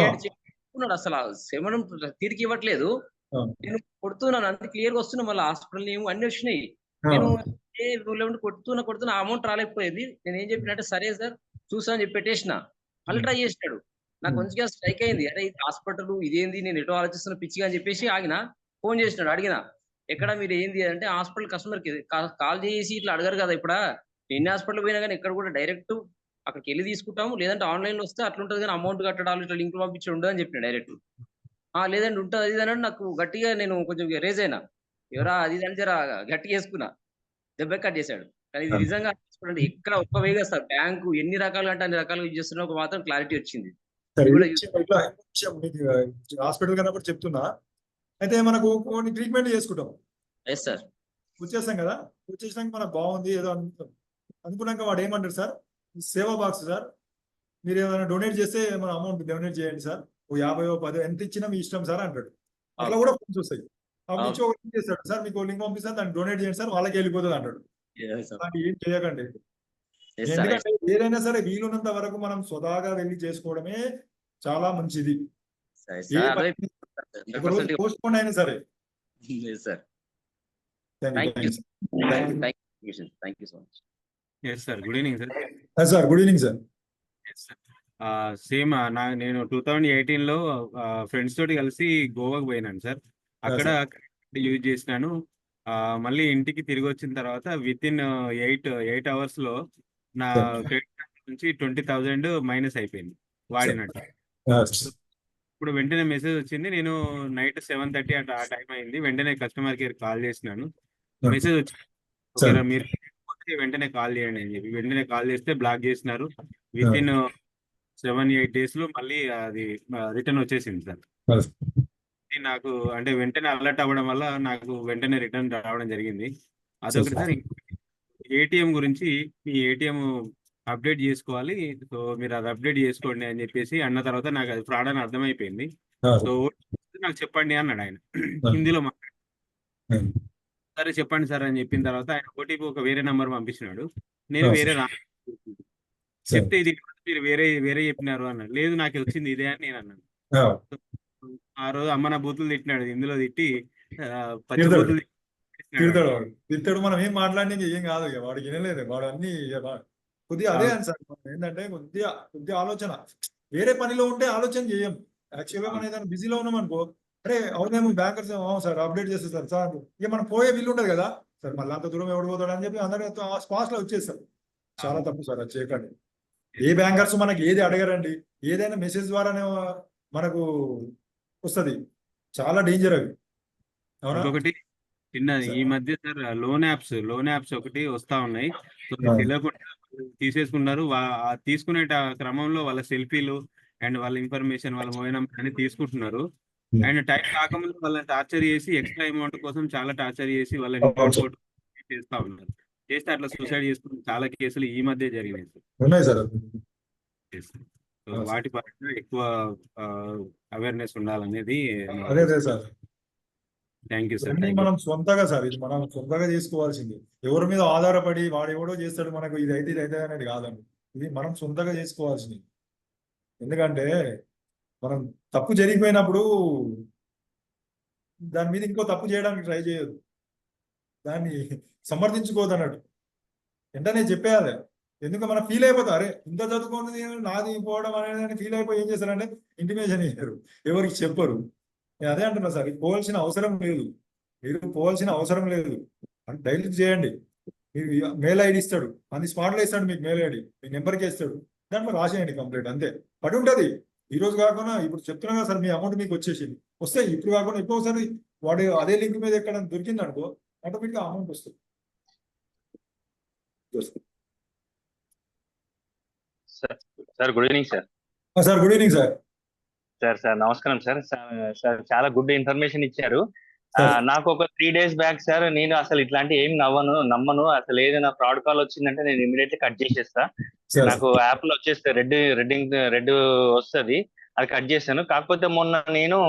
ఉన్నాడు అసలు శమనం తిరిగి ఇవ్వట్లేదు. నేను కొడుతున్నాను అంత క్లియర్ గా వస్తున్నా మళ్ళీ హాస్పిటల్ ఏమో అన్ని వచ్చినాయి. నేను కొడుతున్నా అమౌంట్ రాలేకపోయేది. నేను ఏం చెప్పినట్టే సరే సార్ చూసా అని చెప్పి పెట్టేసిన. మళ్ళీ ట్రై చేసినాడు. నాకు కొంచెం స్ట్రైక్ అయింది. అరే హాస్పిటల్ ఇదేంది నేను ఎటో ఆలోచిస్తున్న పిచ్చిగా అని చెప్పేసి ఆగిన. ఫోన్ చేసినాడు అడిగిన ఎక్కడ మీరు ఏంది అంటే హాస్పిటల్ కస్టమర్ కి కాల్ చేసి ఇట్లా అడగారు కదా ఇప్పుడు ఎన్ని హాస్పిటల్ పోయినా కానీ ఎక్కడ కూడా డైరెక్ట్ అక్కడికి వెళ్ళి తీసుకుంటాము లేదంటే ఆన్లైన్ లో వస్తే అట్లా ఉంటుంది కానీ అమౌంట్ కట్టడాలు ఇట్లా లింక్ పంపించి ఉండదు అని చెప్పిన డైరెక్ట్. లేదండి ఉంటుంది అది అని నాకు గట్టిగా నేను కొంచెం రేజ్ అయినా ఎవరా అది అని జర గట్టిగా వేసుకున్నా. దెబ్బ కట్ చేశాడు. కానీ ఇది నిజంగా చూడండి ఎక్కడ ఒక్క వేగా సార్ బ్యాంకు ఎన్ని రకాలుగా అంటే అన్ని రకాలుగా యూజ్ చేస్తున్నా ఒక మాత్రం క్లారిటీ వచ్చింది. హాస్పిటల్ కన్నప్పుడు చెప్తున్నా అయితే మనకు కొన్ని ట్రీట్మెంట్ చేసుకుంటాం. Yes sir. వచ్చేస్తాం కదా వచ్చేసాక మనకు బాగుంది ఏదో అనుకున్నాక వాడు ఏమంటారు సార్ సేవా బాక్స్ సార్ మీరు ఏమైనా డొనేట్ చేస్తే మన అమౌంట్ డొనేట్ చేయండి సార్ ఓ 50 10 ఎంత ఇచ్చినా మీ ఇష్టం సార్ అంటాడు. అట్లా కూడా ఫోన్స్ వస్తాయి. అప్పుడు నుంచి ఒక లింక్ చేస్తాడు సార్ మీకు లింక్ పంపిస్తాను దాన్ని డొనేట్ చేయండి సార్ వాళ్ళకి వెళ్ళిపోతుంది అంటాడు. ఏం చేయకండి. ఎందుకంటే ఏదైనా సరే వీలున్నంత వరకు మనం స్వతహాగా వెళ్ళి చేసుకోవడమే చాలా మంచిది. పోస్ట్ పోన్ అయినా సరే. Sir good evening sir. Sir good evening sir. Same నేను 2018 లో ఫ్రెండ్స్ తోటి కలిసి గోవాకు పోయినాను సార్. అక్కడ యూజ్ చేసినాను. మళ్ళీ ఇంటికి తిరిగి వచ్చిన తర్వాత విత్ ఇన్ 8 hours లో నా క్రెడిట్ కార్డ్ నుంచి 20,000 మైనస్ అయిపోయింది వాడినట్టు. ఇప్పుడు వెంటనే మెసేజ్ వచ్చింది. నేను నైట్ 7:30 ఆ టైం అయింది. వెంటనే కస్టమర్ కేర్ కాల్ చేసినాను. మెసేజ్ వచ్చింది మీరు వెంటనే కాల్ చేయండి అని చెప్పి వెంటనే కాల్ చేస్తే బ్లాక్ చేసినారు. విత్ ఇన్ 7-8 days లో మళ్ళీ అది రిటర్న్ వచ్చేసింది సార్. నాకు అంటే వెంటనే అలర్ట్ అవ్వడం వల్ల నాకు వెంటనే రిటర్న్ రావడం జరిగింది. అదొకటి సార్. ఏటీఎం గురించి మీ ఏటీఎం అప్డేట్ చేసుకోవాలి సో మీరు అది అప్డేట్ చేసుకోండి అని చెప్పేసి అన్న తర్వాత నాకు అది ఫ్రాడ్ అని అర్థమైపోయింది. సో నాకు చెప్పండి అన్నాడు ఆయన హిందీలో సరే చెప్పండి సార్ అని చెప్పిన తర్వాత ఆయన ఓటీపీ ఒక వేరే నంబర్ పంపించినాడు. నేను వేరే చెప్తే ఇది మీరు వేరే చెప్పినారు అన్నాడు. లేదు నాకు వచ్చింది ఇదే అని నేను అన్నాను. ఆ రోజు అమ్మ నా బూతులు తిట్టినాడు. ఇందులో తిట్టి పచ్చి బూతులు తిట్టాడు. మనం ఏం మాట్లాడి ఏం కాదు వాడికి వినలేదు. వాడు అన్ని కొద్దిగా అదే అని సార్ ఏంటంటే కొద్దిగా ఆలోచన వేరే పనిలో ఉంటే ఆలోచన చేయం. యాక్చువల్గా మనం ఏదైనా బిజీలో ఉన్నాం అనుకో అరే అవునేమో బ్యాంకర్స్ సార్ అప్డేట్ చేస్తారు సార్ ఇక మనం పోయే వీలు ఉండదు కదా సార్ మళ్ళీ అంత దూరం ఎవడు పోతాడు అని చెప్పి అందరూ స్పాట్ లో వచ్చేస్తారు. చాలా తప్పు సార్ అది చేయకండి. ఏ బ్యాంకర్స్ మనకి ఏది అడగరండి. ఏదైనా మెసేజ్ ద్వారానే మనకు వస్తుంది. చాలా డేంజర్ అవి. ఒకటి చిన్న ఈ మధ్య సార్ లోన్ యాప్స్ ఒకటి వస్తా ఉన్నాయి. తెలియకుండా తీసేసుకున్నారు. తీసుకునే క్రమంలో వాళ్ళ సెల్ఫీలు అండ్ వాళ్ళ ఇన్ఫర్మేషన్ వాళ్ళ మొబైల్ నెంబర్ అని తీసుకుంటున్నారు. అండ్ టైం కాకముందు వాళ్ళని టార్చర్ చేసి ఎక్స్ట్రా అమౌంట్ కోసం చాలా టార్చర్ చేసి వాళ్ళని చేస్తా ఉన్నారు. చేస్తే అట్లా సూసైడ్ చేసుకున్న చాలా కేసులు ఈ మధ్య జరిగినాయి సార్. వాటి పట్ల ఎక్కువ అవేర్నెస్ ఉండాలనేది. Thank you sir. మనం సొంతగా సార్ ఇది మనం సొంతగా చేసుకోవాల్సింది. ఎవరి మీద ఆధారపడి వాడు ఎవడో చేస్తాడు మనకు ఇది అయితే అనేది కాదండి. ఇది మనం సొంతగా చేసుకోవాల్సింది. ఎందుకంటే మనం తప్పు జరిగిపోయినప్పుడు దాని మీద ఇంకో తప్పు చేయడానికి ట్రై చేయదు. దాన్ని సమర్థించుకోదు అన్నట్టు వెంటనే చెప్పేయాలి. ఎందుకు మనం ఫీల్ అయిపోతాం అరే ఇంత చదువుకున్నది నాది పోవడం అనేది ఫీల్ అయిపోయి ఏం చేస్తారంటే ఇంటిమేషన్ ఇయ్యారు, ఎవరికి చెప్పరు. నేను అదే అంటున్నా సార్ పోవాల్సిన అవసరం లేదు. మీరు పోవాల్సిన అవసరం లేదు. అంటే డైలీ చేయండి. మీరు మెయిల్ ఐడి ఇస్తాడు అన్ని స్పాట్లో ఇస్తాడు మీకు మెయిల్ ఐడి మీ నెంబర్కి ఇస్తాడు. దాంట్లో రాసేయండి కంప్లీట్ అంతే. పడి ఉంటుంది. ఈ రోజు కాకుండా ఇప్పుడు చెప్తున్నా కదా సార్ మీ అమౌంట్ మీకు వచ్చేసింది వస్తే ఇప్పుడు కాకుండా ఇప్పుడు ఒకసారి వాడు అదే లింక్ మీద ఎక్కడ దొరికింది అనుకో ఆటోమేటిక్గా అమౌంట్ వస్తుంది. Sir good evening sir. Sir good evening sir. Sir నమస్కారం సార్ చాలా గుడ్ ఇన్ఫర్మేషన్ ఇచ్చారు. నాకు ఒక 3 days బ్యాక్ సార్ నేను అసలు ఇట్లాంటి ఏం నమ్మను అసలు ఏదైనా ఫ్రాడ్ కాల్ వచ్చిందంటే నేను ఇమీడియట్లీ కట్ చేసేస్తా. నాకు యాప్ లో వచ్చేస్తే రెడ్ వస్తుంది, అది కట్ చేస్తాను. కాకపోతే మొన్న నేను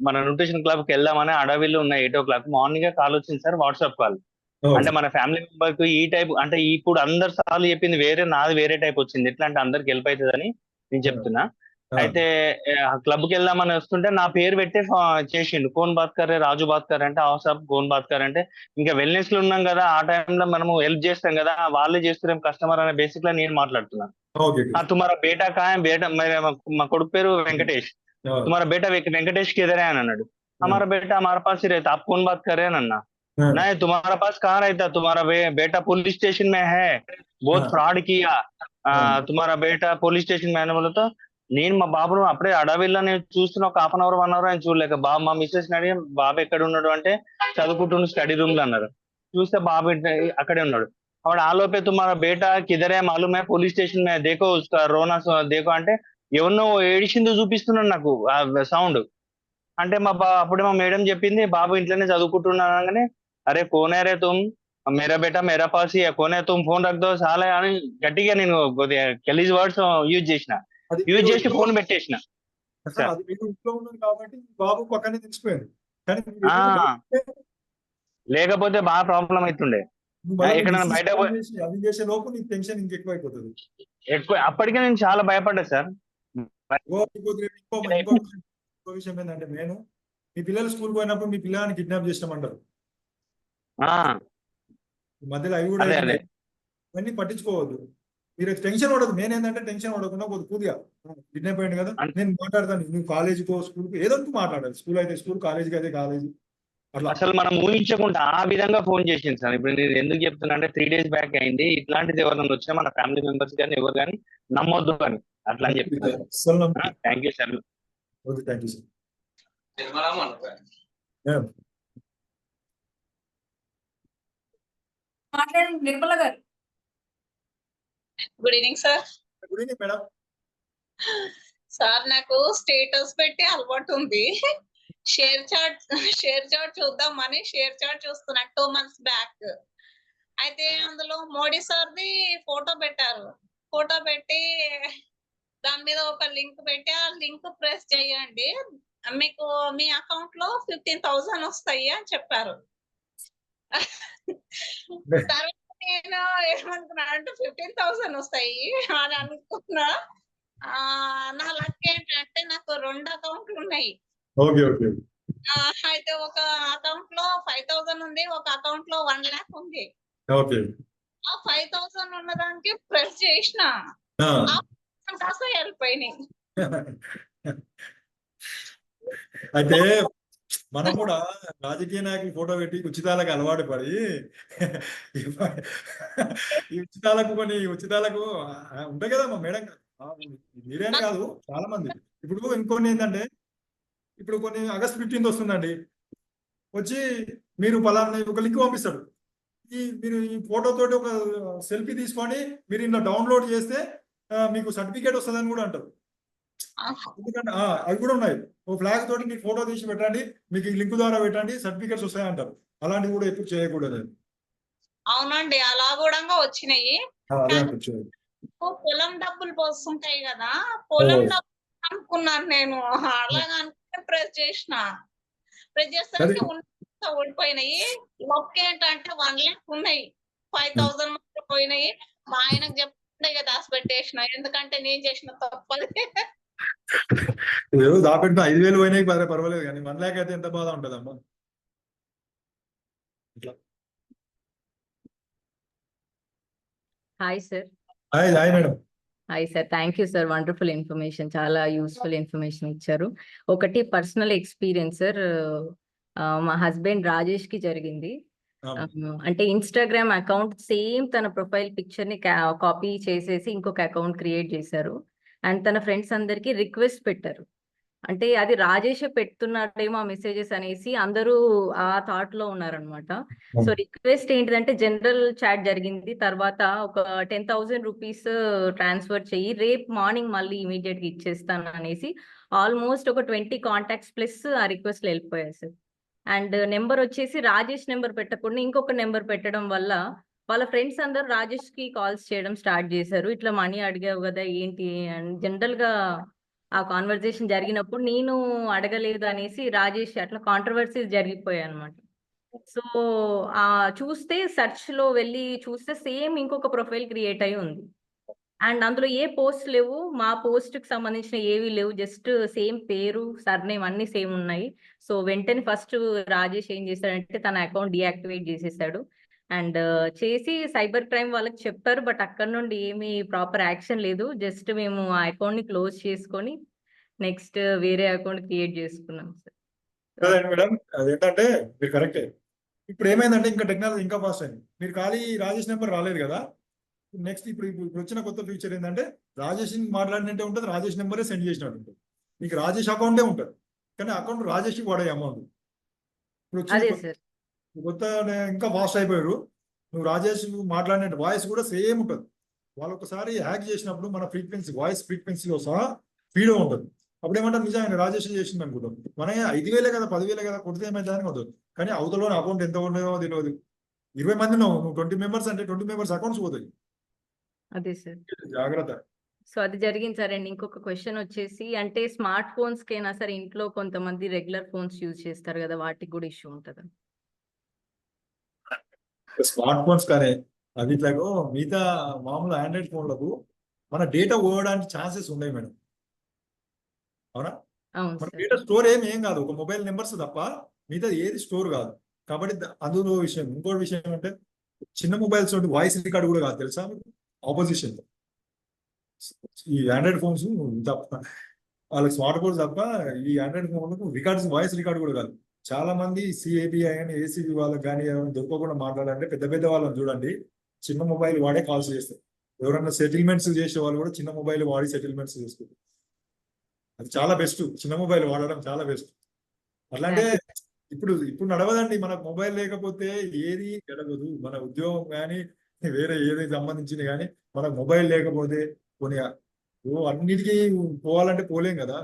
మన న్యూట్రిషన్ క్లబ్ కి వెళ్దామని అడవిలో ఉన్న 8 o'clock మార్నింగ్ కాల్ వచ్చింది సార్, వాట్సాప్ కాల్. అంటే మన ఫ్యామిలీ మెంబర్ కు ఈ టైప్ అంటే ఇప్పుడు అందరు సార్లు చెప్పింది వేరే, నాది వేరే టైప్ వచ్చింది. ఎట్లా అంటే అందరికి హెల్ప్ అవుతుందని నేను చెప్తున్నా. అయితే క్లబ్ కి వెళ్దామని వస్తుంటే నా పేరు పెట్టే చేసిండు, కోన్ బాత్కర్ రాజు బాత్కర్ అంటే సాబ్ కోన్ బాత్కర్ అంటే ఇంకా వెల్నెస్ లో ఉన్నాం కదా, ఆ టైంలో మనము హెల్ప్ చేస్తాం కదా, వాళ్ళే చేస్తున్నాం కస్టమర్ అనే బేసిక్ లో నేను మాట్లాడుతున్నాను. తుమారా బేటా కాయం బేటా మా కొడుకు పేరు వెంకటేష్, तुम्हारा बेटा वेंकटेश किधर है अన్నాడు. हमारा बेटा हमारे पास ही रहता, आप कौन बात कर रहे हैं अन्ना? नहीं तुम्हारा पास कहाँ रहता, तुम्हारा बेटा पुलिस स्टेशन में है, बहुत फ्रॉड किया, तुम्हारा बेटा पुलिस स्टेशन में बोला. तो నేను మా బాబును అప్పుడే అడవిలో నేను చూస్తున్నా, ఒక 1/2 hour 1 hour ఆయన చూడలేక బాబు మా మిస్సెస్ అడిగి బాబు ఎక్కడ ఉన్నాడు అంటే చదువుకుంటున్న స్టడీ రూమ్ లో అన్నారు. చూస్తే బాబు అక్కడే ఉన్నాడు. ఆవిడ ఆలోపే తుమారా బేటా కిదరే మాలూమ్ హై పులిస్ స్టేషన్ మే దేకో ఉస్కా రోనా దేకో అంటే ఎవరినో ఏడిచిందో చూపిస్తున్నాడు నాకు ఆ సౌండ్. అంటే అప్పుడే మా మేడం చెప్పింది బాబు ఇంట్లోనే చదువుకుంటున్నాగానే, అరే కోనే రే తుమ్, మేరా బేటా మేరా పాస్ కోనే తుమ్ ఫోన్ రక్దో చాలా అని గట్టిగా నేను కొద్దిగా గలీజ్ వర్డ్స్ యూజ్ చేసి ఫోన్ పెట్టేసిన. లేకపోతే బాగా ప్రాబ్లం అవుతుండే. ఇక్కడ బయట ఎక్కువ అప్పటికే నేను చాలా భయపడ్డా సార్. విషయం ఏంటంటే, నేను మీ పిల్లలు స్కూల్ పోయినప్పుడు మీ పిల్లని కిడ్నాప్ చేసినామంటారు మధ్యలో, అవి కూడా ఇవన్నీ పట్టించుకోవద్దు. మీరు టెన్షన్ పడదు. నేనేంటంటే టెన్షన్ పడకుండా కొద్దిగా కిడ్నాప్ అయ్యింది కదా, నేను మాట్లాడతాను. నువ్వు కాలేజీకో స్కూల్కి ఏదో మాట్లాడాలి. స్కూల్ అయితే స్కూల్, కాలేజీకి అయితే కాలేజీ. అసలు మనం ఊహించకుండా ఆ విధంగా ఫోన్ చేసింది సార్. ఇప్పుడు నేను ఎందుకు చెప్తున్నా అంటే 3 days బ్యాక్ అయింది. ఇట్లాంటిది ఎవరైనా వచ్చినా మన ఫ్యామిలీ మెంబర్స్ కానీ ఎవరు కానీ నమ్మొద్దు అని అట్లా అని చెప్తున్నారు. Thank you sir. Thank you sir. మాట్లాడండి నిర్మల గారు. Good evening sir. Good evening madam. Sir నాకు స్టేటస్ పెట్టి అలవాటు ఉంది. షేర్ చాట్ చూద్దామని షేర్ చాట్ చూస్తున్నా 2 months బ్యాక్. అయితే అందులో మోడీ సార్ది ఫోటో పెట్టారు. ఫోటో పెట్టి దాని మీద ఒక లింక్ పెట్టి ఆ లింక్ ప్రెస్ చేయండి, మీకు మీ అకౌంట్ లో 15,000 వస్తాయి అని చెప్పారు. తర్వాత నేను ఏమనుకున్నా అంటే 15,000 వస్తాయి అని అనుకున్నా. నా లక్ ఏంటంటే నాకు 2 అకౌంట్లు ఉన్నాయి. అయితే ఒక అకౌంట్ లో 5,000 ఉంది, ఒక అకౌంట్ లో 1 lakh ఉంది. ఆ 5,000 ఉన్నదానికి ప్రెస్ చేసిన వెళ్ళిపోయినాయి. అయితే మనం కూడా రాజకీయ నాయకులు ఫోటో పెట్టి ఉచితాలకు అలవాటు పడి ఈ ఉచితాలకు ఉంటాయి కదా మా మేడం, మీరేం కాదు చాలా మంది. ఇప్పుడు ఇంకొన్ని ఏంటంటే, ఇప్పుడు కొన్ని August 15th వస్తుందండి, వచ్చి మీరు పలానా ఒక లింక్ పంపిస్తాడు. మీరు ఈ ఫోటోతోటి ఒక సెల్ఫీ తీసుకొని మీరు ఇంట్లో డౌన్లోడ్ చేస్తే మీకు సర్టిఫికేట్ వస్తుందని కూడా అంటారు. ఎందుకంటే అవి కూడా ఉన్నాయి. ఒక ఫ్లాగ్ తోటి మీకు ఫోటో తీసి పెట్టండి, మీకు ఈ లింక్ ద్వారా పెట్టండి, సర్టిఫికేట్స్ వస్తాయి అంటారు. అలాంటివి కూడా ఎప్పుడు చేయకూడదు. అవునండి, అలా కూడా వచ్చినాయి. పొలం డబ్బులు పోస్తుంటాయి కదా, పొలం డబ్బులు అనుకున్నాను నేను. అలాగా అనుకుంటే ప్రెస్ చేస్తే ఓడిపోయినాయి. ఒక్క ఏంటంటే 1 lakh ఉన్నాయి, 5,000 మాత్రం పోయినాయి. మా ఆయనకు చెప్తుండే కదా దాచిపెట్టేసిన, ఎందుకంటే నేను చేసిన తప్పది. దాపెట్టిన 5,000 పోయినాయి పర్వాలేదు, కానీ 1 lakh అయితే ఎంత బాధ ఉంటుందమ్మా. Hi sir. Hi madam. Hi sir, thank you sir. Wonderful information, చాలా యూస్ఫుల్ ఇన్ఫర్మేషన్ ఇచ్చారు. ఒకటి పర్సనల్ ఎక్స్పీరియన్స్ సార్, మా హస్బెండ్ రాజేష్ కి జరిగింది. అంటే ఇన్స్టాగ్రామ్ అకౌంట్ సేమ్ తన ప్రొఫైల్ పిక్చర్ ని కాపీ చేసేసి ఇంకొక అకౌంట్ క్రియేట్ చేశారు. అండ్ తన ఫ్రెండ్స్ అందరికి రిక్వెస్ట్ పెట్టారు. అంటే అది రాజేషే పెడుతున్నాడేమో ఆ మెసేజెస్ అనేసి అందరూ ఆ థాట్ లో ఉన్నారనమాట. సో రిక్వెస్ట్ ఏంటిదంటే జనరల్ చాట్ జరిగింది, తర్వాత ఒక 10,000 రూపీస్ ట్రాన్స్ఫర్ చెయ్యి, రేపు మార్నింగ్ మళ్ళీ ఇమీడియట్ గా ఇచ్చేస్తాను అనేసి ఆల్మోస్ట్ ఒక 20 కాంటాక్ట్స్ ప్లస్ ఆ రిక్వెస్ట్ వెళ్ళిపోయాయి సార్. అండ్ నెంబర్ వచ్చేసి రాజేష్ నెంబర్ పెట్టకుండా ఇంకొక నెంబర్ పెట్టడం వల్ల వాళ్ళ ఫ్రెండ్స్ అందరూ రాజేష్ కి కాల్స్ చేయడం స్టార్ట్ చేశారు. ఇట్లా మనీ అడిగావు కదా ఏంటి అని జనరల్ గా ఆ కాన్వర్సేషన్ జరిగినప్పుడు నేను అడగలేదు అనేసి రాజేష్ అట్లా కాంట్రవర్సీస్ జరిగిపోయాయి అనమాట. సో చూస్తే సెర్చ్ లో వెళ్ళి చూస్తే సేమ్ ఇంకొక ప్రొఫైల్ క్రియేట్ అయి ఉంది. అండ్ అందులో ఏ పోస్ట్ లేవు, మా పోస్ట్ కి సంబంధించిన ఏవి లేవు, జస్ట్ సేమ్ పేరు సర్నేమ్ అన్ని సేమ్ ఉన్నాయి. సో వెంటనే ఫస్ట్ రాజేష్ ఏం చేశాడంటే తన అకౌంట్ డియాక్టివేట్ చేసేసాడు. అండ్ చేసి సైబర్ క్రైమ్ వాళ్ళకి చెప్పారు, బట్ అక్కడ నుండి ఏమి ప్రాపర్ యాక్షన్ లేదు. జస్ట్ మేము ఆ అకౌంట్ ని క్లోజ్ చేసుకొని నెక్స్ట్ వేరే అకౌంట్ క్రియేట్ చేసుకున్నాం సార్. కదండి మేడం, అదేంటంటే మీరు కరెక్టే. ఇప్పుడు ఏమైందంటే ఇంకా టెక్నాలజీ ఇంకా ఫాస్ట్ అయింది. మీరు ఖాళీ రాజేష్ నెంబర్ రాలేదు కదా, నెక్స్ట్ ఇప్పుడు వచ్చిన కొత్త ఫీచర్ ఏంటంటే రాజేష్ మాట్లాడినట్టే ఉంటుంది, రాజేష్ నెంబరే సెండ్ చేసినట్టు ఉంటుంది. మీకు రాజేష్ అకౌంటే ఉంటుంది కానీ అకౌంట్ రాజేష్ కి పడే అమౌంట్ ఇప్పుడు అదే వచ్చిన సార్. కొత్త ఇంకా ఫాస్ట్ అయిపోయారు. నువ్వు రాజేష్ మాట్లాడిన వాయిస్ కూడా సేమ్ ఉంటుంది. వాళ్ళు ఒకసారి హ్యాక్ చేసినప్పుడు మన ఫ్రీక్వెన్సీ వాయిస్ ఫ్రీక్వెన్సీలో సహా ఫీడ్ ఉంటుంది. అప్పుడు ఏమంటారు, నిజంగా రాజేష్ చేసింది అనుకుంటాం. మన 5,000 కదా 10,000 కదా కొడితే ఏమైందని అవుతుంది, కానీ అవతలోని అకౌంట్ ఎంత ఉండదో తెలియదు. 20 మంది నువ్వు 20 మెంబర్స్ అంటే 20 మెంబర్స్ అకౌంట్స్ పోతాయి. అదే సార్. జాగ్రత్త. సో అది జరిగింది సార్. అండ్ ఇంకొక క్వశ్చన్ వచ్చేసి అంటే స్మార్ట్ ఫోన్స్ కైనా సరే ఇంట్లో కొంతమంది రెగ్యులర్ ఫోన్స్ యూజ్ చేస్తారు కదా, వాటికి కూడా ఇష్యూ ఉంటుందా? స్మార్ట్ ఫోన్స్ కానీ అవి ఇట్లాగో మిగతా మామూలు ఆండ్రాయిడ్ ఫోన్లకు మన డేటా పోవడానికి ఛాన్సెస్ ఉన్నాయి మేడం. అవునా? అవును మన సార్. డేటా స్టోర్ ఏం కాదు, ఒక మొబైల్ నెంబర్స్ తప్ప మిగతా ఏది స్టోర్ కాదు. కాబట్టి అందులో విషయం. ఇంకోటి విషయం ఏంటంటే చిన్న మొబైల్స్ వాయిస్ రికార్డ్ కూడా కాదు తెలుసా, ఆపోజిషన్. ఈ ఆండ్రాయిడ్ ఫోన్స్ తప్ప వాళ్ళకి స్మార్ట్ ఫోన్స్ తప్ప ఈ ఆండ్రాయిడ్ ఫోన్లకు రికార్డ్స్ వాయిస్ రికార్డ్ కూడా కాదు. చాలా మంది సిఏబిఐ అని ఏసీబీ వాళ్ళకి కానీ దొరకకుండా మాట్లాడాలంటే పెద్ద పెద్ద వాళ్ళని చూడండి, చిన్న మొబైల్ వాడే కాల్స్ చేస్తారు. ఎవరైనా సెటిల్మెంట్స్ చేసే వాళ్ళు కూడా చిన్న మొబైల్ వాడి సెటిల్మెంట్స్ చేసుకుంటారు. అది చాలా బెస్ట్, చిన్న మొబైల్ వాడడం చాలా బెస్ట్. అట్లాంటే ఇప్పుడు నడవదండి. మనకు మొబైల్ లేకపోతే ఏది గడవదు. మన ఉద్యోగం కానీ వేరే ఏది సంబంధించింది కానీ మనకు మొబైల్ లేకపోతే కొన్ని అన్నిటికీ పోవాలంటే పోలేం కదా.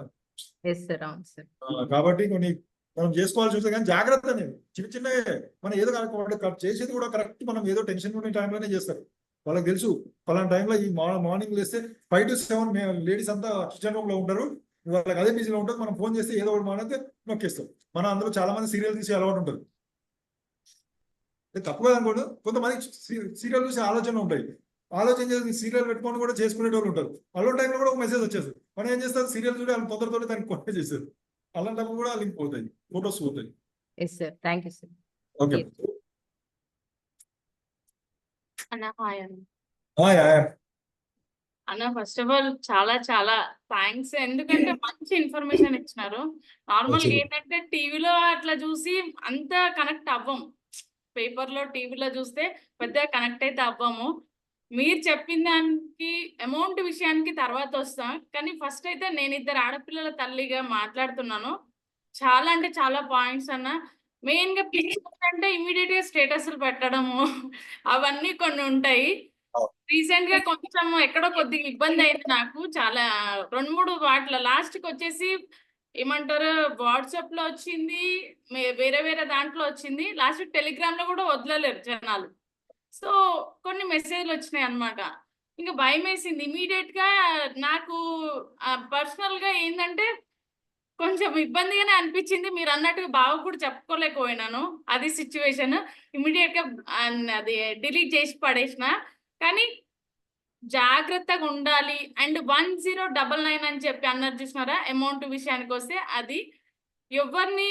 కాబట్టి కొన్ని మనం చేసుకోవాల్సి వస్తుంది. కానీ జాగ్రత్త అనేది చిన్నగా మనం ఏదో చేసేది కూడా కరెక్ట్. మనం ఏదో టెన్షన్ ఉన్న టైంలోనే చేస్తారు. వాళ్ళకి తెలుసు పలానా టైంలో ఈ మార్నింగ్ లేస్తే 5 to 7 లేడీస్ అంతా కిచెన్ రూమ్ లో ఉంటారు, వాళ్ళకి అదే బిజీలో ఉంటుంది. మనం ఫోన్ చేస్తే ఏదో ఒకటి మానైతే నొక్కేస్తాం. మనం అందులో చాలా మంది సీరియల్ తీసే అలవాటు ఉంటుంది. తప్పుగా అనుకోండి, కొంతమంది సీరియల్ చూసే ఆలోచనలు ఉంటాయి. ఆలోచన చేసి సీరియల్ పెట్టుకొని కూడా చేసుకునే వాళ్ళు ఉంటారు. అలాంటి టైంలో కూడా ఒక మెసేజ్ వచ్చేది. మనం ఏం చేస్తారు, సీరియల్ చూసి వాళ్ళు తొందరతో దానికి కొట్టే చేస్తారు. అలాంటప్పుడు కూడా లింక్ పోతాయి, ఫొటోస్ పోతాయి. ఓకే అన్న, ఫస్ట్ ఆఫ్ ఆల్ చాలా చాలా థ్యాంక్స్. ఎందుకంటే మంచి ఇన్ఫర్మేషన్ ఇచ్చినారు. నార్మల్ గా ఏంటంటే టీవీలో అట్లా చూసి అంత కనెక్ట్ అవ్వం, పేపర్ లో టీవీలో చూస్తే పెద్దగా కనెక్ట్ అయితే అవ్వము. మీరు చెప్పిన దానికి అమౌంట్ విషయానికి తర్వాత వస్తాం, కానీ ఫస్ట్ అయితే నేను 2 ఆడపిల్లల తల్లిగా మాట్లాడుతున్నాను. చాలా అంటే చాలా పాయింట్స్ అన్న. మెయిన్ గా పిల్లలు అంటే ఇమీడియట్ గా స్టేటస్లు పెట్టడము అవన్నీ కొన్ని ఉంటాయి. రీసెంట్ గా కొంచెం ఎక్కడో కొద్దిగా ఇబ్బంది అయింది నాకు. చాలా 2-3 వాటిలో లాస్ట్ కి వచ్చేసి ఏమంటారు, వాట్సాప్ లో వచ్చింది, వేరే వేరే దాంట్లో వచ్చింది, లాస్ట్ టెలిగ్రామ్ లో కూడా వదలలేరు జనాలు. సో కొన్ని మెసేజ్లు వచ్చినాయి అన్నమాట. ఇంకా భయం వేసింది. ఇమీడియట్ గా నాకు పర్సనల్ గా ఏంటంటే కొంచెం ఇబ్బందిగానే అనిపించింది. మీరు అన్నట్టుగా బాగా కూడా చెప్పుకోలేకపోయినాను. అది సిచ్యువేషన్. ఇమీడియట్ గా అది డిలీట్ చేసి పడేసిన. కానీ జాగ్రత్తగా ఉండాలి. అండ్ 1099 అని చెప్పి అన్నారు చూసినారా, అమౌంట్ విషయానికి వస్తే అది ఎవరిని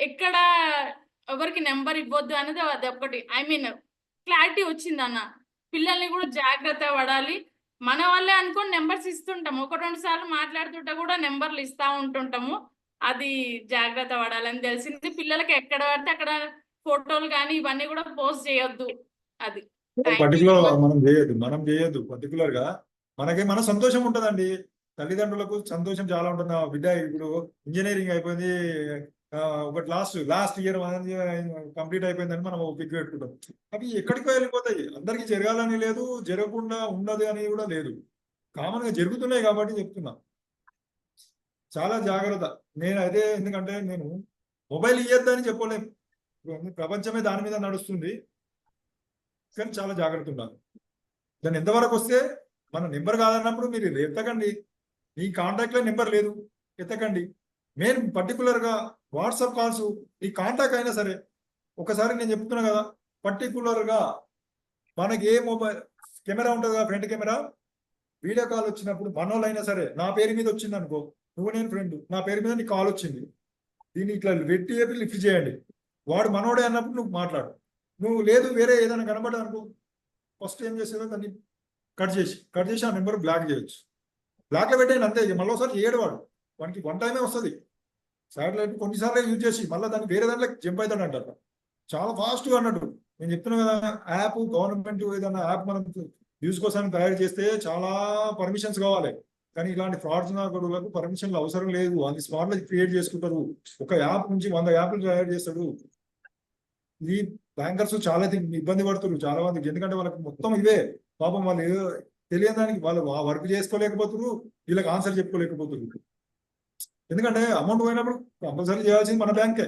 ఎక్కడ ఎవరికి నెంబర్ ఇవ్వద్దు అనేది అది ఒకటి. ఐ మీన్ క్లారిటీ వచ్చింది అన్న. పిల్లల్ని కూడా జాగ్రత్త పడాలి. మన వాళ్ళే అనుకోని నెంబర్స్ ఇస్తుంటాము, 1-2 సార్లు మాట్లాడుతుంటే కూడా నెంబర్లు ఇస్తా ఉంటుంటాము. అది జాగ్రత్త పడాలని తెలిసింది. పిల్లలకి ఎక్కడ పడితే అక్కడ ఫోటోలు కానీ ఇవన్నీ కూడా పోస్ట్ చేయొద్దు. అది పర్టికులర్ మనం చేయొద్దు. పర్టికులర్ గా మనకి మన సంతోషం ఉంటదండి. తల్లిదండ్రులకు సంతోషం చాలా ఉంటుంది. ఆ బిడ్డ ఇప్పుడు ఇంజనీరింగ్ అయిపోయింది, ఒకటి లాస్ట్ ఇయర్ కంప్లీట్ అయిపోయిందని మనం పిక్ పెట్టుకుంటాం. అవి ఎక్కడికో వెళ్ళిపోతాయి. అందరికీ జరగాలని లేదు, జరగకుండా ఉన్నది అని కూడా లేదు. కామన్ గా జరుగుతున్నాయి కాబట్టి చెప్తున్నా. చాలా జాగ్రత్త. నేను అదే, ఎందుకంటే నేను మొబైల్ ఇయ్యొద్దని చెప్పలేము, ప్రపంచమే దాని మీద నడుస్తుంది. కానీ చాలా జాగ్రత్త ఉండాలి. దాన్ని ఎంతవరకు వస్తే మన నెంబర్ కాదన్నప్పుడు మీరు ఎత్తకండి. మీ కాంటాక్ట్ లో నెంబర్ లేదు, ఎత్తకండి. మెయిన్ పర్టికులర్ గా వాట్సాప్ కాల్స్ ఈ కాంటాక్ట్ అయినా సరే, ఒకసారి నేను చెప్తున్నా కదా, పర్టికులర్ గా మనకి ఏ మొబైల్ కెమెరా ఉంటుంది కదా, ఫ్రంట్ కెమెరా, వీడియో కాల్ వచ్చినప్పుడు మనోళ్ళైనా సరే, నా పేరు మీద వచ్చింది అనుకో, నువ్వు నేను ఫ్రెండ్, నా పేరు మీద నీకు కాల్ వచ్చింది, దీన్ని ఇట్లా వెట్టి చెప్పి లిఫ్ట్ చేయండి. వాడు మనోడే అన్నప్పుడు నువ్వు మాట్లాడు. నువ్వు లేదు వేరే ఏదైనా కనబడ్డా అనుకో, ఫస్ట్ ఏం చేసేదో దాన్ని కట్ చేసి ఆ నెంబర్ బ్లాక్ చేయొచ్చు. బ్లాక్లో పెట్టేయండి అంతే. మళ్ళీ ఒకసారి చేయడు వాడు, వానికి వన్ టైమే వస్తుంది. శాటిలైట్ కొన్నిసార్లు యూజ్ చేసి మళ్ళీ దాన్ని వేరే దాంట్లో జంప్ అవుతాడు అంటారు. చాలా ఫాస్ట్గా అన్నట్టు. నేను చెప్తున్నా కదా, యాప్ గవర్నమెంట్ ఏదైనా యాప్ మనం యూజ్ కోసం తయారు చేస్తే చాలా పర్మిషన్స్ కావాలి. కానీ ఇలాంటి ఫ్రాడ్స్ గొడవలకు పర్మిషన్లు అవసరం లేదు. అది స్మార్ట్ లో క్రియేట్ చేసుకుంటారు. ఒక యాప్ నుంచి 100 యాప్లు తయారు చేస్తాడు. ఈ బ్యాంకర్స్ చాలా ఇబ్బంది పడుతున్నారు చాలా మందికి. ఎందుకంటే వాళ్ళకి మొత్తం ఇవే పాపం. వాళ్ళు తెలియని దానికి వాళ్ళు వర్క్ చేసుకోలేకపోతున్నారు, వీళ్ళకి ఆన్సర్ చెప్పుకోలేకపోతున్నారు. ఎందుకంటే అమౌంట్ పోయినప్పుడు కంపల్సరీ చేయాల్సింది మన బ్యాంకే.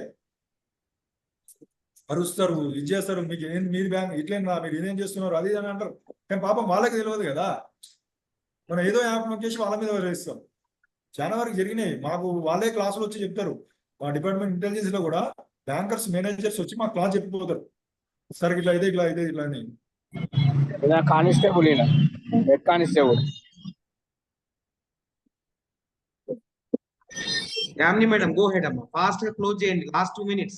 అరుస్తారు, ఇది చేస్తారు, మీకు ఏం మీరు బ్యాంక్ ఇట్లేనా, మీరు ఇదేం చేస్తున్నారు అది అని అంటారు. కానీ పాపం వాళ్ళకి తెలియదు కదా. మనం ఏదో యాప్ నొక్కేసి వాళ్ళ మీద వేస్తాం. చాలా వరకు జరిగినాయి మాకు. వాళ్ళే క్లాసులు వచ్చి చెప్తారు. మా డిపార్ట్మెంట్ ఇంటెలిజెన్స్ లో కూడా బ్యాంకర్స్ మేనేజర్స్ వచ్చి మా క్లాస్ చెప్పిపోతారు, సార్ ఇట్లా అయితే ఇట్లా అయితే ఇట్లా అని. Constable head constable Yamini madam, go head అమ్మా, ఫాస్ట్ గా క్లోజ్ చేయండి, last 2 minutes.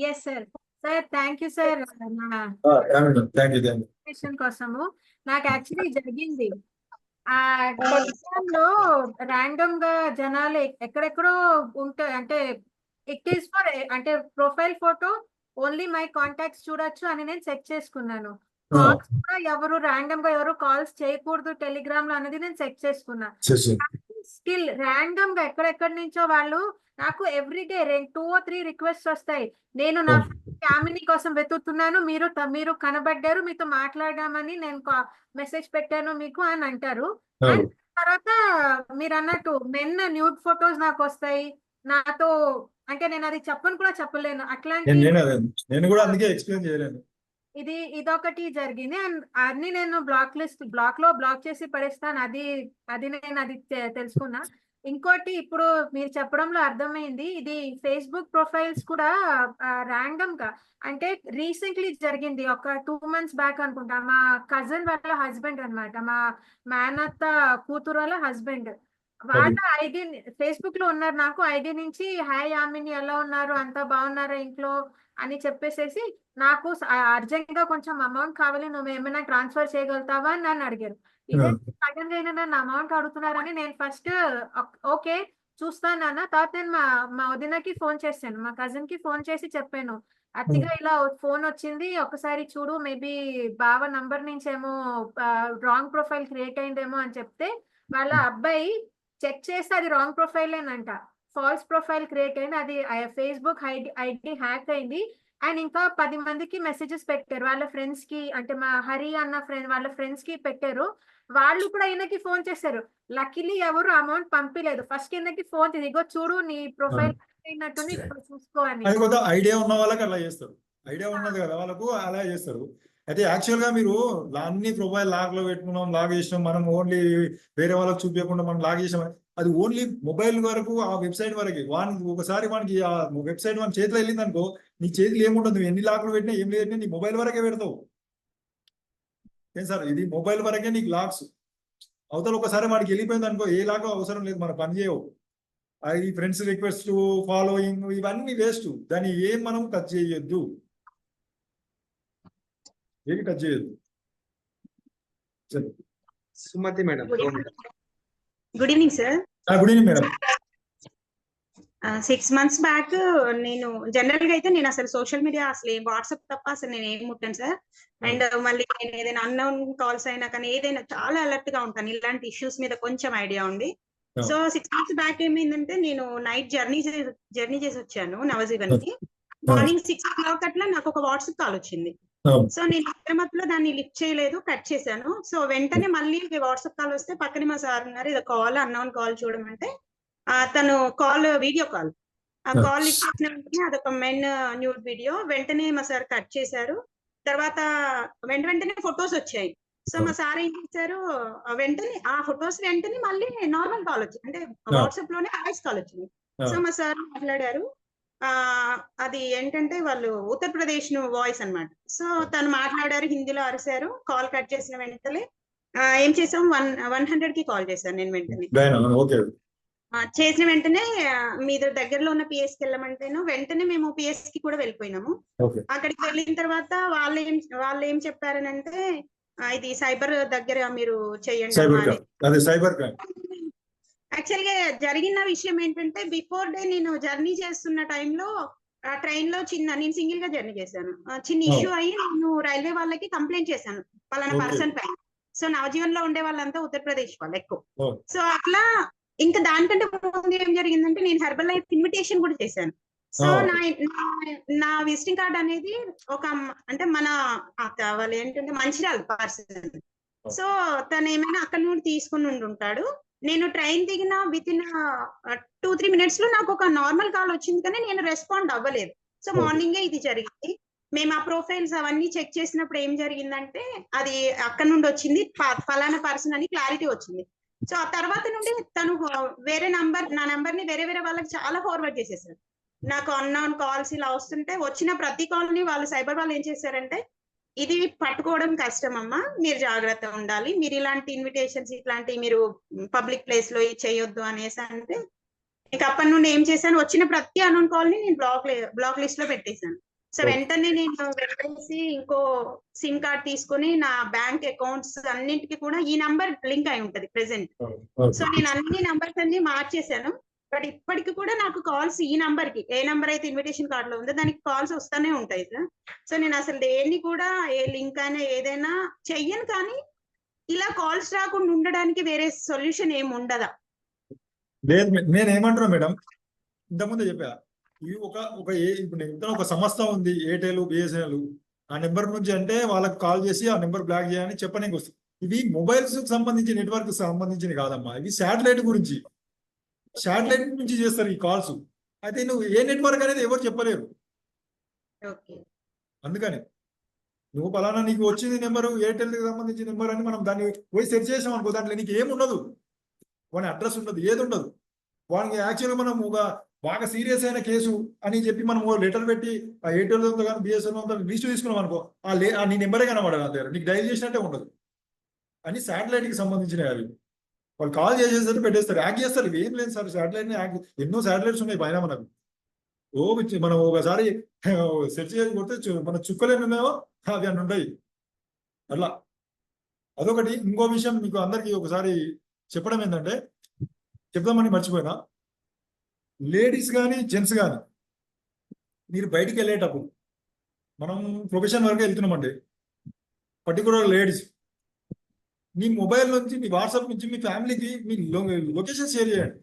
Yes, sir. Sir, thank you, sir. Thank you. కోసము నాకు యాక్చువల్లీ జరిగింది. ఆ టెలిగ్రామ్ లో ర్యాండమ్ గా జనాలు ఎక్కడెక్కడో ఉంటాయి. అంటే ఇట్ ఈస్ ఫర్ అంటే profile photo only my contacts చూడొచ్చు అని నేను సెట్ చేసుకున్నాను. కాల్స్ కూడా ఎవరు ర్యాండమ్ గా ఎవరు కాల్స్ చేయకూడదు టెలిగ్రామ్ లో అనేది నేను సెట్ చేసుకున్నా. స్టిల్ ర్యాండమ్ గా ఎక్కడెక్కడి నుంచో వాళ్ళు నాకు ఎవ్రీడే 2 or 3 రిక్వెస్ట్ వస్తాయి. నేను నా ఫ్యామిలీ కోసం వెతుకుతున్నాను, మీరు కనబడ్డారు, మీతో మాట్లాడామని నేను మెసేజ్ పెట్టాను మీకు అని అంటారు. తర్వాత మీరు అన్నట్టు మెన్ న్యూడ్ ఫొటోస్ నాకు వస్తాయి. నాతో అంటే నేను అది చెప్పలేను అట్లాంటి. నేను కూడా అందుకే ఎక్స్ప్లెయిన్ చేయలేను. ఇదొకటి జరిగింది. అండ్ అన్ని నేను బ్లాక్ లో బ్లాక్ చేసి పడేస్తాను. అది తెలుసుకున్నా. ఇంకోటి ఇప్పుడు మీరు చెప్పడంలో అర్థమైంది, ఇది ఫేస్బుక్ ప్రొఫైల్స్ కూడా ర్యాండమ్ గా అంటే రీసెంట్లీ జరిగింది. ఒక 2 months బ్యాక్ అనుకుంటా. మా కజిన్ వాళ్ళ హస్బెండ్ అన్నమాట, మా మేనత్త కూతురు వాళ్ళ హస్బెండ్. వాళ్ళ ఐడి ఫేస్బుక్ లో ఉన్నారు. నాకు ఐడి నుంచి హాయ్ యామిని ఎలా ఉన్నారు, అంతా బాగున్నారా ఇంట్లో అని చెప్పేసేసి నాకు అర్జెంట్ గా కొంచెం అమౌంట్ కావాలి, నువ్వు ఏమైనా ట్రాన్స్ఫర్ చేయగలుగుతావా అని నన్ను అడిగారు. ఇదే సడన్ గా నన్ను అమౌంట్ అడుగుతున్నారని నేను ఫస్ట్ ఓకే చూస్తాను అన్న. తర్వాత నేను మా వదినకి ఫోన్ చేశాను, మా కజిన్ కి ఫోన్ చేసి చెప్పాను, అతిగా ఇలా ఫోన్ వచ్చింది, ఒకసారి చూడు, మేబీ బావ నంబర్ నుంచేమో రాంగ్ ప్రొఫైల్ క్రియేట్ అయిందేమో అని చెప్తే వాళ్ళ అబ్బాయి చెక్ చేస్తే అది రాంగ్ ప్రొఫైలేనంట, ఫాల్స్ ప్రొఫైల్ క్రియేట్ అయింది, అది ఫేస్బుక్ ఐడి హ్యాక్ అయింది. అండ్ ఇంకా 10 మందికి మెసేజెస్ పెట్టారు వాళ్ళ ఫ్రెండ్స్ కి. అంటే మా హరి అన్న ఫ్రెండ్ వాళ్ళ ఫ్రెండ్స్ కి పెట్టారు. వాళ్ళు కూడా ఈయనకి ఫోన్ చేశారు. లక్కీలీ ఎవరు అమౌంట్ పంపించలేదు. ఫస్ట్ ఈయనకి ఫోన్ చేసి ఇగో చూడు నీ ప్రొఫైల్ అయినట్టుంది ఇప్పుడు చూసుకో అని. ఐడియా ఉన్న వాళ్ళకి అలా చేస్తారు. ఐడియా ఉన్నది కదా వాళ్ళకు అలా చేస్తారు. అయితే యాక్చువల్ గా మీరు అన్ని ప్రొఫైల్ లాగ్ లో పెట్టుకున్నాం, లాగ్ చేసినాం, మనం ఓన్లీ వేరే వాళ్ళకి చూపించకుండా మనం లాగ్ చేసాం, అది ఓన్లీ మొబైల్ వరకు, ఆ వెబ్సైట్ వరకు. ఒకసారి వానికి ఆ వెబ్సైట్ మన చేతిలో వెళ్ళింది అనుకో, నీ చేతిలో ఏముంటుంది, నువ్వు ఎన్ని లాక్లు పెట్టినా ఏం లేదు, నీ మొబైల్ వరకే పెడతావు. ఏం సార్, ఇది మొబైల్ వరకే నీకు లాక్స్. అవతల ఒకసారి వాడికి వెళ్ళిపోయింది అనుకో, ఏ లాగ్ అవసరం లేదు, మన పని చేయవు. ఈ ఫ్రెండ్స్ రిక్వెస్ట్, ఫాలోయింగ్, ఇవన్నీ వేస్ట్. దాన్ని ఏం మనం టచ్ చేయొద్దు, ఏమి టచ్ చేయొద్దు. Sumathi madam, good evening sir. Good evening madam. 6 months back నేను జనరల్ గా అయితే నేను అసలు సోషల్ మీడియా అసలు వాట్సాప్ తప్ప అసలు నేను ఏం ముట్టాను సార్. అండ్ మళ్ళీ నేను ఏదైనా అన్నోన్ కాల్స్ అయినా కానీ ఏదైనా చాలా అలర్ట్ గా ఉంటాను. ఇలాంటి ఇష్యూస్ మీద కొంచెం ఐడియా ఉంది. సో 6 మంత్స్ బ్యాక్ ఏమైందంటే నేను నైట్ జర్నీ చేసి వచ్చాను నవజీవన్ కి. మార్నింగ్ 6 o'clock అట్లా నాకు ఒక వాట్సాప్ కాల్ వచ్చింది. సో నేను అక్రమత్లో దాన్ని లిఫ్ట్ చేయలేదు, కట్ చేశాను. సో వెంటనే మళ్ళీ వాట్సాప్ కాల్ వస్తే పక్కనే మా సార్ ఉన్నారు, ఇది కాల్ అన్నోన్ కాల్ చూడమంటే తను కాల్ వీడియో కాల్, ఆ కాల్ లిఫ్ట్ చేసిన వెంటనే అదొక మెన్ న్యూడ్ వీడియో. వెంటనే మా సార్ కట్ చేశారు. తర్వాత వెంటనే ఫొటోస్ వచ్చాయి. సో మా సార్ ఏం చేశారు, వెంటనే ఆ ఫొటోస్ వెంటనే మళ్ళీ నార్మల్ కాల్ వచ్చింది, అంటే వాట్సాప్ లోనే వాయిస్ కాల్ వచ్చింది. సో మా సార్ మాట్లాడారు. అది ఏంటంటే వాళ్ళు ఉత్తరప్రదేశ్ వాయిస్ అన్నమాట. సో తను మాట్లాడారు, హిందీలో అరిశారు. కాల్ కట్ చేసిన వెంటనే ఏం చేసాం, 100 కి కాల్ చేశాను నేను వెంటనే. చేసిన వెంటనే మీద దగ్గరలో ఉన్న పిఎస్ కి వెళ్ళమంటేను వెంటనే మేము పిఎస్ కి కూడా వెళ్ళిపోయినాము. అక్కడికి వెళ్ళిన తర్వాత వాళ్ళు ఏం చెప్పారనంటే ఇది సైబర్ దగ్గర మీరు చెయ్యండి. యాక్చువల్ గా జరిగిన విషయం ఏంటంటే బిఫోర్ డే నేను జర్నీ చేస్తున్న టైంలో ట్రైన్ లో నేను సింగిల్ గా జర్నీ చేశాను. చిన్న ఇష్యూ అయ్యి నేను రైల్వే వాళ్ళకి కంప్లైంట్ చేశాను పలానా పర్సన్ పైన. సో నవజీవన్ లో ఉండే వాళ్ళంతా ఉత్తరప్రదేశ్ వాళ్ళు ఎక్కువ. సో అట్లా ఇంకా దానికంటే ముందు ఏం జరిగిందంటే నేను హెర్బల్ లైఫ్ ఇన్విటేషన్ కూడా చేశాను. సో నా విజిటింగ్ కార్డ్ అనేది ఒక అంటే మన వాళ్ళు ఏంటంటే మంచిర్యాల పర్సన్. సో తను ఏమైనా అక్కడ నుండి తీసుకుని ఉంటాడు. నేను ట్రైన్ దిగిన విత్ ఇన్ 2-3 minutes లో నాకు ఒక నార్మల్ కాల్ వచ్చింది, కానీ నేను రెస్పాండ్ అవ్వలేదు. సో మార్నింగే ఇది జరిగింది. మేము ఆ ప్రొఫైల్స్ అవన్నీ చెక్ చేసినప్పుడు ఏం జరిగిందంటే అది అక్కడ నుండి వచ్చింది, ఫలానా పర్సన్ అని క్లారిటీ వచ్చింది. సో ఆ తర్వాత నుండి తను వేరే నా నంబర్ ని వేరే వాళ్ళకి చాలా ఫార్వర్డ్ చేసేసారు. నాకు అన్నోన్ కాల్స్ ఇలా వస్తుంటే వచ్చిన ప్రతి కాల్ ని వాళ్ళు సైబర్ వాళ్ళు ఏం చేశారంటే ఇది పట్టుకోవడం కష్టం అమ్మా, మీరు జాగ్రత్తగా ఉండాలి, మీరు ఇలాంటి ఇన్విటేషన్స్ ఇట్లాంటివి మీరు పబ్లిక్ ప్లేస్ లో చేయొద్దు అనేసి అంటే ఇక అప్పటి నుండి ఏం చేశాను, వచ్చిన ప్రతి అన్నోన్ కాల్ ని నేను బ్లాక్ లిస్ట్ లో పెట్టేశాను. సో వెంటనే నేను వెళ్ళేసి ఇంకో సిమ్ కార్డ్ తీసుకుని నా బ్యాంక్ అకౌంట్స్ అన్నింటికి కూడా ఈ నంబర్ లింక్ అయి ఉంటది ప్రెసెంట్. సో నేను అన్ని నంబర్స్ అన్ని మార్చేశాను. బట్ ఇప్పటికి కూడా నాకు కాల్స్ ఈ నంబర్ కి, ఏ నంబర్ అయితే ఇన్విటేషన్ కార్డ్ లో ఉందో దానికి కాల్స్ వస్తానే ఉంటాయి సార్. సో నేను అసలు దేన్ని కూడా ఏ లింక్ అయినా ఏదైనా చెయ్యను. కానీ ఇలా కాల్స్ రాకుండా ఉండడానికి వేరే సొల్యూషన్ ఏమి ఉండదా? లేదు, నేను ఏమంటున్నా మేడం, ఇంతకుముందే చెప్పా, ఇవి ఇప్పుడు ఒక సంస్థ ఉంది ఎయిర్టెల్ బిఎస్ఎన్ఎల్, ఆ నెంబర్ నుంచి అంటే వాళ్ళకి కాల్ చేసి ఆ నెంబర్ బ్లాక్ చేయాలని చెప్పడానికి వస్తుంది. ఇవి మొబైల్స్ కి సంబంధించి నెట్వర్క్ సంబంధించి కాదమ్మా, ఇవి శాటిలైట్ గురించి, శాటిలైట్ నుంచి చేస్తారు ఈ కాల్స్. అయితే నువ్వు ఏ నెట్వర్క్ అనేది ఎవరు చెప్పలేరు. అందుకని నువ్వు పలానా నీకు వచ్చింది నెంబరు ఎయిర్టెల్ కి సంబంధించిన నెంబర్ అని మనం దాన్ని పోయి సెర్చ్ చేసాం అనుకో, దాంట్లో నీకు ఏముండదు, వాని అడ్రస్ ఉండదు, ఏది ఉండదు. వానికి యాక్చువల్గా మనం ఒక బాగా సీరియస్ అయిన కేసు అని చెప్పి మనం లెటర్ పెట్టి ఆ ఎయిర్టెల్ కానీ బిఎస్ఎన్ఎల్ లిస్ట్ తీసుకున్నాం అనుకో, నీ నెంబరే కనబడదు, అంతే, నీకు డైల్ చేసినట్టే ఉండదు. అని శాటిలైట్ కి సంబంధించినవి అవి. వాళ్ళు కాల్ చేసేసరికి పెట్టేస్తారు, యాక్ చేస్తారు. ఇవి ఏం లేదు సార్, శాటిలైట్ ఎన్నో శాటిలైట్స్ ఉన్నాయి పైన మనకు. మనం ఒకసారి సెర్చ్ చేసి కొడితే మన చుక్కలేని ఉన్నాయో అవి అన్నీ ఉంటాయి. అట్లా అదొకటి. ఇంకో విషయం మీకు అందరికి ఒకసారి చెప్పడం ఏంటంటే, చెప్దామని మర్చిపోయినా, లేడీస్ కానీ జెంట్స్ కానీ మీరు బయటికి వెళ్ళేటప్పుడు, మనం ప్రొఫెషన్ వరకు వెళ్తున్నామండి, పర్టికులర్ లేడీస్ మీ మొబైల్ నుంచి, మీ వాట్సాప్ నుంచి మీ ఫ్యామిలీకి మీ లొకేషన్ షేర్ చేయండి,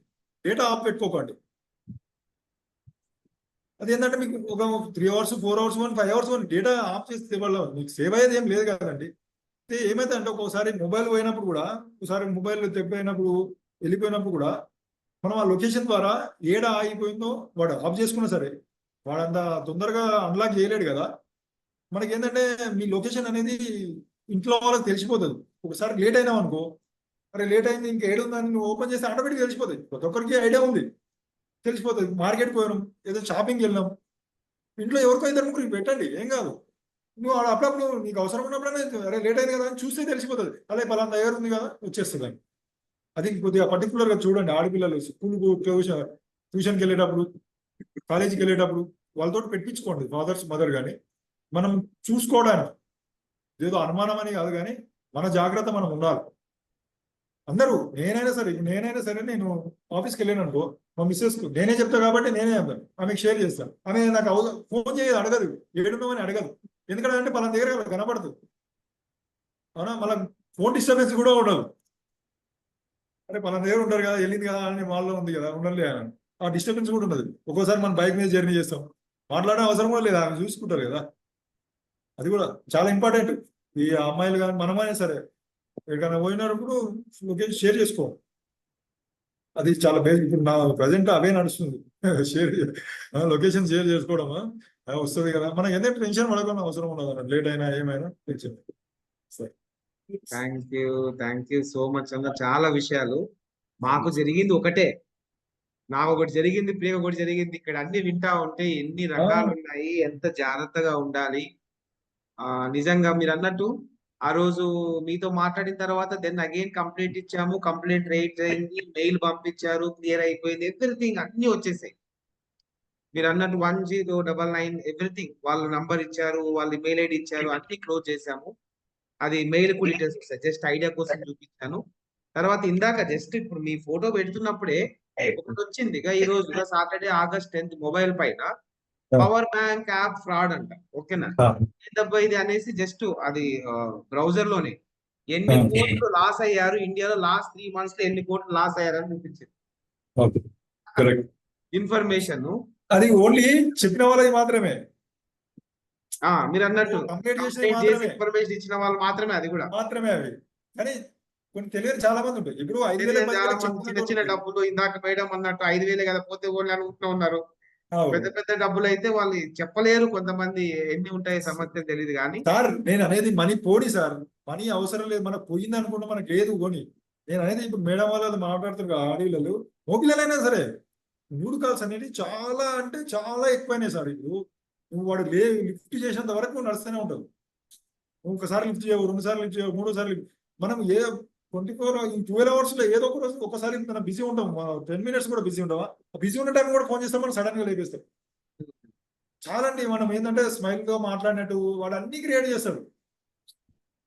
డేటా ఆఫ్ పెట్టుకోకండి. అది ఏంటంటే మీకు ఒక 3 hours 4 hours 5 hours data of చేస్తే వల్ల మీకు సేవ్ అయ్యేది ఏం లేదు కదండి. అయితే ఏమైతే అంటే ఒక్కోసారి మొబైల్ పోయినప్పుడు కూడా, ఒకసారి మొబైల్ తెప్పిపోయినప్పుడు వెళ్ళిపోయినప్పుడు కూడా మనం ఆ లొకేషన్ ద్వారా ఏడా ఆగిపోయిందో వాడు ఆఫ్ చేసుకున్నా సరే వాడంత తొందరగా అన్లాక్ చేయలేడు కదా. మనకి ఏంటంటే మీ లొకేషన్ అనేది ఇంట్లో వాళ్ళకి తెలిసిపోతుంది. ఒకసారి లేట్ అయినాం అనుకో, అరే లేట్ అయింది ఇంకా ఏడుందని నువ్వు ఓపెన్ చేస్తే ఆటోమేటిక్ తెలిసిపోతుంది. ప్రతి ఒక్కరికి ఐడియా ఉంది, తెలిసిపోతుంది. మార్కెట్కి పోయినాం, ఏదో షాపింగ్కి వెళ్ళాం, ఇంట్లో ఎవరికో 2-3 పెట్టండి, ఏం కాదు. నువ్వు అప్పుడప్పుడు నీకు అవసరం ఉన్నప్పుడనే అరే లేట్ అయింది కదా అని చూస్తే తెలిసిపోతుంది. అదే పలానా దగ్గర ఉంది కదా వచ్చేస్తుంది. అది కొద్దిగా పర్టికులర్గా చూడండి. ఆడపిల్లలు స్కూల్కు ట్యూషన్కి వెళ్ళేటప్పుడు, కాలేజీకి వెళ్ళేటప్పుడు వాళ్ళతో పెట్టించుకోండి, ఫాదర్స్ మదర్. కానీ మనం చూసుకోవడానికి ఏదో అనుమానం అని కాదు, కానీ మన జాగ్రత్త మనం ఉండాలి. అందరూ నేనైనా సరే నేను ఆఫీస్కి వెళ్ళాను అనుకో, మా మిస్సెస్కు నేనే చెప్తా కాబట్టి నేనే అందాను, ఆమెకు షేర్ చేస్తాను. ఆమె నాకు ఫోన్ చేయదు, అడగదు, ఏడున్నామని అడగదు. ఎందుకంటే పలానా దగ్గర కనపడుతుంది. అవునా, మళ్ళీ ఫోన్ డిస్టర్బెన్స్ కూడా ఉండదు. అరే పలానా దగ్గర ఉంటారు కదా, వెళ్ళింది కదా అని మాల్లో ఉంది కదా, ఉండలే అని ఆ డిస్టర్బెన్స్ కూడా ఉండదు. ఒక్కోసారి మనం బైక్ మీద జర్నీ చేస్తాం, మాట్లాడే అవసరం కూడా లేదు, ఆమె చూసుకుంటారు కదా. అది కూడా చాలా ఇంపార్టెంట్. ఈ అమ్మాయిలు కానీ మనమైనా సరే ఎక్కడికైనా పోయినప్పుడు లొకేషన్ షేర్ చేసుకోవాలి. అది చాలా బేసిక్. ఇప్పుడు నా ప్రజెంట్ అవే నడుస్తుంది. షేర్ లొకేషన్ షేర్ చేసుకోవడమా వస్తుంది కదా, మనకి ఎంత టెన్షన్ పడకుండా అవసరం ఉండదు అన్నట్టు. లేట్ అయినా ఏమైనా టెన్షన్. సరే, థ్యాంక్ యూ సో మచ్ అన్న. చాలా విషయాలు మాకు జరిగింది ఒకటే, నాకు ఒకటి జరిగింది, ప్రియ ఒకటి జరిగింది. ఇక్కడ అన్ని వింటా ఉంటే ఎన్ని రకాలు ఉన్నాయి, ఎంత జాగ్రత్తగా ఉండాలి. నిజంగా మీరు అన్నట్టు ఆ రోజు మీతో మాట్లాడిన తర్వాత దెన్ అగైన్ కంప్లైంట్ ఇచ్చాము, కంప్లైంట్ రేట్ అయింది, మెయిల్ పంపించారు, క్లియర్ అయిపోయింది, ఎవ్రీథింగ్ అన్ని వచ్చేసాయి. మీరు అన్నట్టు 1099 ఎవ్రీథింగ్ వాళ్ళ నంబర్ ఇచ్చారు, వాళ్ళ మెయిల్ ఐడి ఇచ్చారు, అన్ని క్లోజ్ చేశాము. అది మెయిల్ కూడా డీటెయిల్స్ వస్తాయి, జస్ట్ ఐడియా కోసం చూపించాను. తర్వాత ఇందాక జస్ట్ ఇప్పుడు మీ ఫోటో పెడుతున్నప్పుడే ఒకటి వచ్చింది ఈ రోజు సాటర్డే August 10th మొబైల్ పైన పవర్ బ్యాంక్ యాప్ ఫ్రాడ్ అంట. ఓకేనా, ఏందబ్బా ఇది అనేసి జస్ట్ అది బ్రౌజర్ లోనే ఎన్ని కోట్లు లాస్ అయ్యారు ఇండియాలో లాస్ట్ 3 months లో ఎన్ని కోట్లు లాస్ అయ్యారని చూపించింది ఇన్ఫర్మేషన్. అది ఓన్లీ చెప్పిన వాళ్ళకి మాత్రమే. మీరు అన్నట్టు కంప్లీట్ ఇన్ఫర్మేషన్ ఇచ్చిన వాళ్ళు మాత్రమే, అది కూడా మాత్రమే అవి. కానీ కొన్ని తెలియదు చాలా మంది ఉంటాయి. ఇప్పుడు 5,000 చిన్న చిన్న డబ్బులు ఇందాక మేడం అన్నట్టు 5,000 కదా పోతే ఓన్లీ అనుకుంటూ ఉన్నారు. పెద్ద పెద్ద డబ్బులు అయితే వాళ్ళు చెప్పలేరు, కొంతమంది ఎన్ని ఉంటాయి సమస్య తెలియదు. కానీ సార్ నేను అనేది మనీ పోడి సార్, మనీ అవసరం లేదు, మనకు పోయింది అనుకుంటే మనకు లేదు కొని. నేను అనేది ఇప్పుడు మేడం వాళ్ళు మాట్లాడుతున్నారు ఆడపిల్లలు మోపిల్లలైనా సరే 3 calls అనేది చాలా అంటే చాలా ఎక్కువైనాయి సార్. ఇప్పుడు నువ్వు వాడు లిఫ్ట్ చేసినంత వరకు నువ్వు నడుస్తూనే ఉంటావు. నువ్వు ఒకసారి లిఫ్ట్ చేయవు, 2 సార్లు లిఫ్ట్ చేయవు, 3వ సారి మనం 12 hours లో ఏదో ఒక రోజు ఒకసారి మనం బిజీ ఉంటాం, 10 minutes కూడా బిజీ ఉంటావా, బిజీ ఉన్న టైం కూడా ఫోన్ చేస్తాం, మనం సడన్ గా లేపేస్తాం. చాలా అండి మనం ఏంటంటే స్మైల్ గా మాట్లాడినట్టు వాడు అన్ని క్రియేట్ చేస్తాడు,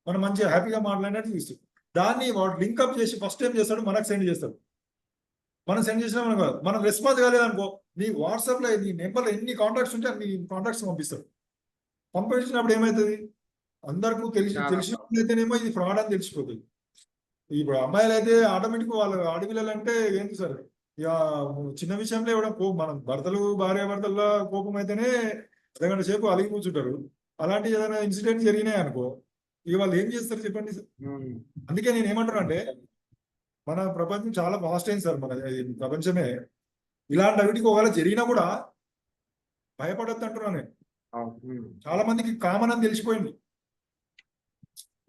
మనం మంచిగా హ్యాపీగా మాట్లాడినట్టు చూస్తాడు. దాన్ని వాడు లింక్అప్ చేసి ఫస్ట్ టైం చేస్తాడు, మనకు సెండ్ చేస్తాడు. మనం సెండ్ చేసినా మనం కాదు, మనం రెస్పాన్స్ కాలేదనుకో నీ వాట్సాప్ లో నీ నెంబర్లో ఎన్ని కాంటాక్ట్స్ ఉంటే అన్ని కాంటాక్ట్స్ పంపిస్తాడు. పంపించినప్పుడు ఏమవుతుంది, అందరికీ తెలిసినట్లయితేనేమో ఇది ఫ్రాడ్ అని తెలిసిపోతుంది. ఇప్పుడు అమ్మాయిలు అయితే ఆటోమేటిక్ వాళ్ళు ఆడపిల్లలు అంటే ఏంటి సార్, ఇక చిన్న విషయంలో ఇవ్వడం మనం భార్యాభర్తల కోపం అయితేనే అరగంట సేపు అలిగి కూర్చుంటారు. అలాంటి ఏదైనా ఇన్సిడెంట్ జరిగినాయి అనుకో ఇక వాళ్ళు ఏం చేస్తారు చెప్పండి సార్. అందుకే నేను ఏమంటాను అంటే మన ప్రపంచం చాలా ఫాస్ట్ అయింది సార్, మన ప్రపంచమే. ఇలాంటి అవిటికి ఒకవేళ జరిగినా కూడా భయపడద్దు అంటున్నాను నేను. చాలా మందికి కామన్ అని తెలిసిపోయింది.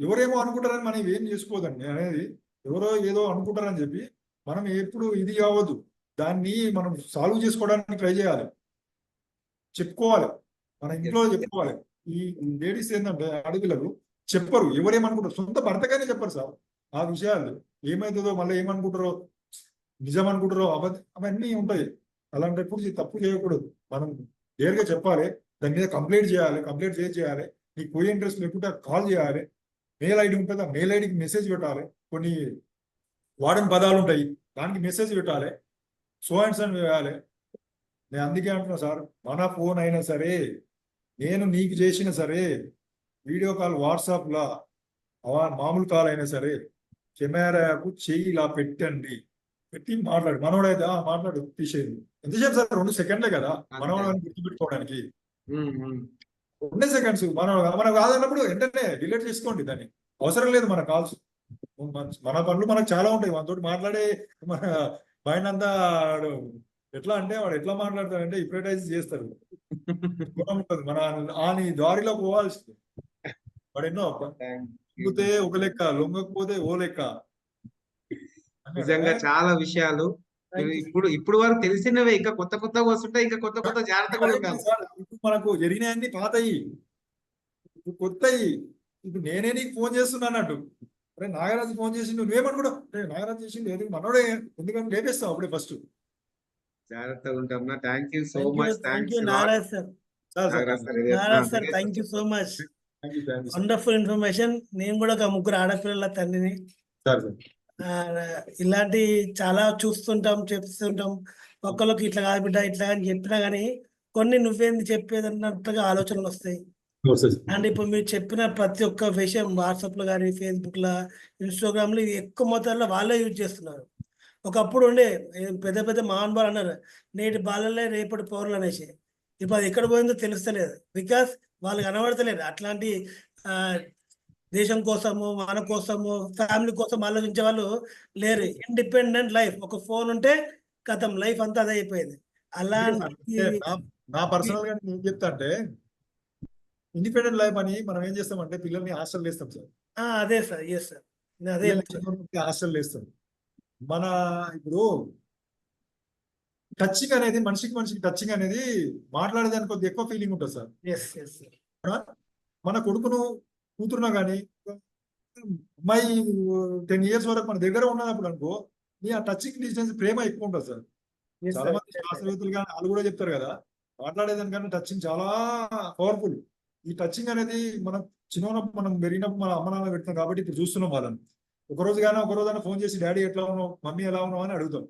ఎవరేమో అనుకుంటారని మనం ఏం చేసుకోదండి అనేది, ఎవరో ఏదో అనుకుంటారని చెప్పి మనం ఎప్పుడు ఇది కావద్దు. దాన్ని మనం సాల్వ్ చేసుకోవడానికి ట్రై చేయాలి, చెప్పుకోవాలి, మన ఇంట్లో చెప్పుకోవాలి. ఈ లేడీస్ ఏంటంటే ఆడపిల్లలు చెప్పరు, ఎవరేమనుకుంటారు, సొంత భర్తగానే చెప్పరు సార్ ఆ విషయాలు. ఏమవుతుందో మళ్ళీ ఏమనుకుంటారో, నిజం అనుకుంటారో, అవన్నీ ఉంటాయి. అలాంటప్పుడు తప్పు చేయకూడదు, మనం క్లియర్గా చెప్పాలి, దాని మీద కంప్లైంట్ చేయాలి. నీకు పోయే ఇంట్రెస్ట్ లేకుంటే కాల్ చేయాలి, మెయిల్ ఐడి ఉంటుంది, ఆ మెయిల్ ఐడికి మెసేజ్ పెట్టాలి, కొన్ని వాడని పదాలు ఉంటాయి దానికి మెసేజ్ పెట్టాలి, సో అండ్ సన్ వేయాలి. నేను అందుకే అంటున్నా సార్, మన ఫోన్ అయినా సరే, నేను నీకు చేసిన సరే, వీడియో కాల్ వాట్సాప్లో మామూలు కాల్ అయినా సరే, కెమెరాకు చెయ్యి ఇలా పెట్టి మాట్లాడు. మనోడైతే మాట్లాడు తీసేది ఎంతసేపు సార్, 2 సెకండ్లే కదా మనోడని గుర్తుపెట్టుకోవడానికి. 2 seconds మనం కాదన్నప్పుడు వెంటనే డిలీట్ చేసుకోండి, దాన్ని అవసరం లేదు మన కాల్స్. మన పనులు మనకు చాలా ఉంటాయి, మనతో మాట్లాడే మన మైండ్ అంతా ఎట్లా అంటే వాడు ఎట్లా మాట్లాడతాడంటే హిప్నటైజ్ చేస్తారు. ఉంటుంది మన ఆని దారిలో పోవాల్సింది. వాడు ఎన్నో లొంగితే ఒక లెక్క, లొంగకపోతే ఓ లెక్క. నిజంగా చాలా విషయాలు ఇప్పుడు వరకు తెలిసినవే, ఇంకా కొత్త కొత్తగా వస్తుంటాయి, ఇంకా కొత్త జాగ్రత్తగా ఉండాలి. మనకు జరిగినాయన్ని పాతయి, కొత్తయి. ఇప్పుడు నేనే నీకు ఫోన్ చేస్తున్నానట్టు, అరే నాగరాజు ఫోన్ చేసి నువ్వేమనుకుంటావు, నాగరాజు చేసింది ఎందుకు మనోడే, ఎందుకంటే లేపేస్తావు అప్పుడే ఫస్ట్. జాగ్రత్తగా ఉంటాం. Thank you so much. Thank you Nagaraj sir, thank you so much. Wonderful information. నేను కూడా ఒక 3 ఆడపిల్లల తండ్రిని. ఇలాంటి చాలా చూస్తుంటాం, చెప్తుంటాం. ఒక్కరికి ఇట్లా కాదు బిడ్డ ఇట్లా అని చెప్పినా కానీ కొన్ని నువ్వేంది చెప్పేది అన్నట్టుగా ఆలోచనలు వస్తాయి. అండ్ ఇప్పుడు మీరు చెప్పిన ప్రతి ఒక్క విషయం వాట్సాప్ లో కానీ, ఫేస్బుక్ లో, ఇన్స్టాగ్రామ్ లో ఎక్కువ మొత్తంలో వాళ్ళే యూజ్ చేస్తున్నారు. ఒకప్పుడు ఉండే పెద్ద పెద్ద మహానుభావులు అన్నారు, నేటి బాలలే రేపటి పౌరులు అనేసి. ఇప్పుడు అది ఎక్కడ పోయిందో తెలుస్తలేదు, బికాస్ వాళ్ళు కనబడతలేదు. అట్లాంటి దేశం కోసము, మన కోసము, ఫ్యామిలీ కోసం ఆలోచించే వాళ్ళు లేరు. ఇండిపెండెంట్ లైఫ్, ఒక ఫోన్ ఉంటే కథం లైఫ్ అంతా అదే అయిపోయింది. అలాంటి నా పర్సనల్ గా నేను చెప్తా అంటే, ఇండిపెండెంట్ లైఫ్ అని మనం ఏం చేస్తామంటే పిల్లల్ని హాస్టల్ వేస్తాం సార్. అదే సార్, ఎస్ సార్, అదే హాస్టల్ వేస్తాం. మన ఇప్పుడు టచింగ్ అనేది మనిషికి టచింగ్ అనేది మాట్లాడేదానికి కొద్దిగా ఎక్కువ ఫీలింగ్ ఉంటుంది సార్. మన కొడుకును కూతురున్నా కానీ అమ్మాయి 10 years వరకు మన దగ్గర ఉన్నప్పుడు అనుకో, నీ ఆ టచింగ్ డిస్టెన్స్ ప్రేమ ఎక్కువ ఉంటుంది సార్. చాలా మంది శాస్త్రవేత్తలు కానీ వాళ్ళు కూడా చెప్తారు కదా, మాట్లాడేదానికన్నా టచింగ్ చాలా పవర్ఫుల్. ఈ టచింగ్ అనేది మనం చిన్నప్పుడు మనం పెరిగినప్పుడు మన అమ్మ నాన్న పెడతాం కాబట్టి ఇప్పుడు చూస్తున్నాం వాళ్ళని. ఒక రోజైనా ఫోన్ చేసి డాడీ ఎట్లా ఉన్నావు, మమ్మీ ఎలా ఉన్నావు అని అడుగుతాం.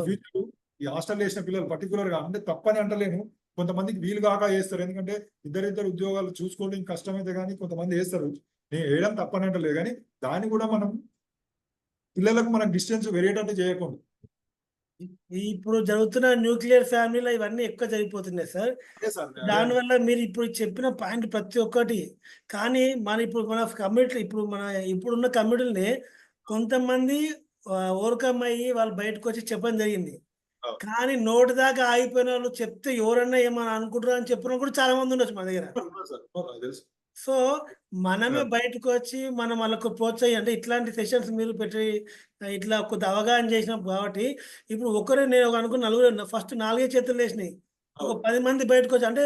ఫ్యూచర్ ఈ హాస్టల్ వేసిన పిల్లలు పర్టికులర్ గా అంటే తప్పని అంటలేను, కొంతమందికి వీలు కాక వేస్తారు. ఎందుకంటే ఇద్దరిద్దరు ఉద్యోగాలు చూసుకోవడం కష్టమైతే కానీ కొంతమంది వేస్తారు. నేను వేయడం తప్పని అంటలేదు, కానీ దాన్ని కూడా మనం పిల్లలకు మనం డిస్టెన్స్ పెరిగేటట్టు చేయకూడదు. ఇప్పుడు జరుగుతున్న న్యూక్లియర్ ఫ్యామిలీలో ఇవన్నీ ఎక్కువ జరిగిపోతున్నాయి సార్. దానివల్ల మీరు ఇప్పుడు చెప్పిన పాయింట్ ప్రతి ఒక్కటి, కానీ ఇప్పుడు మన కమ్యూనిటీ, ఇప్పుడున్న కమ్యూనిటీని కొంతమంది ఓవర్కమ్ అయ్యి వాళ్ళు బయటకు వచ్చి చెప్పడం జరిగింది. కానీ నోటి దాకా ఆగిపోయిన వాళ్ళు చెప్తే ఎవరన్నా ఏమన్నా అనుకుంటారు అని చెప్పిన కూడా చాలా మంది ఉండొచ్చు మన దగ్గర. సో మనమే బయటకు వచ్చి మనం వాళ్ళకు ప్రోత్సహి, అంటే ఇట్లాంటి సెషన్స్ మీరు పెట్టి ఇట్లా కొద్ది అవగాహన చేసినాం కాబట్టి ఇప్పుడు నేను అనుకున్న నలుగురు ఫస్ట్ 4 చేతులు వేసినాయి, ఒక 10 మంది బయటకు వచ్చి, అంటే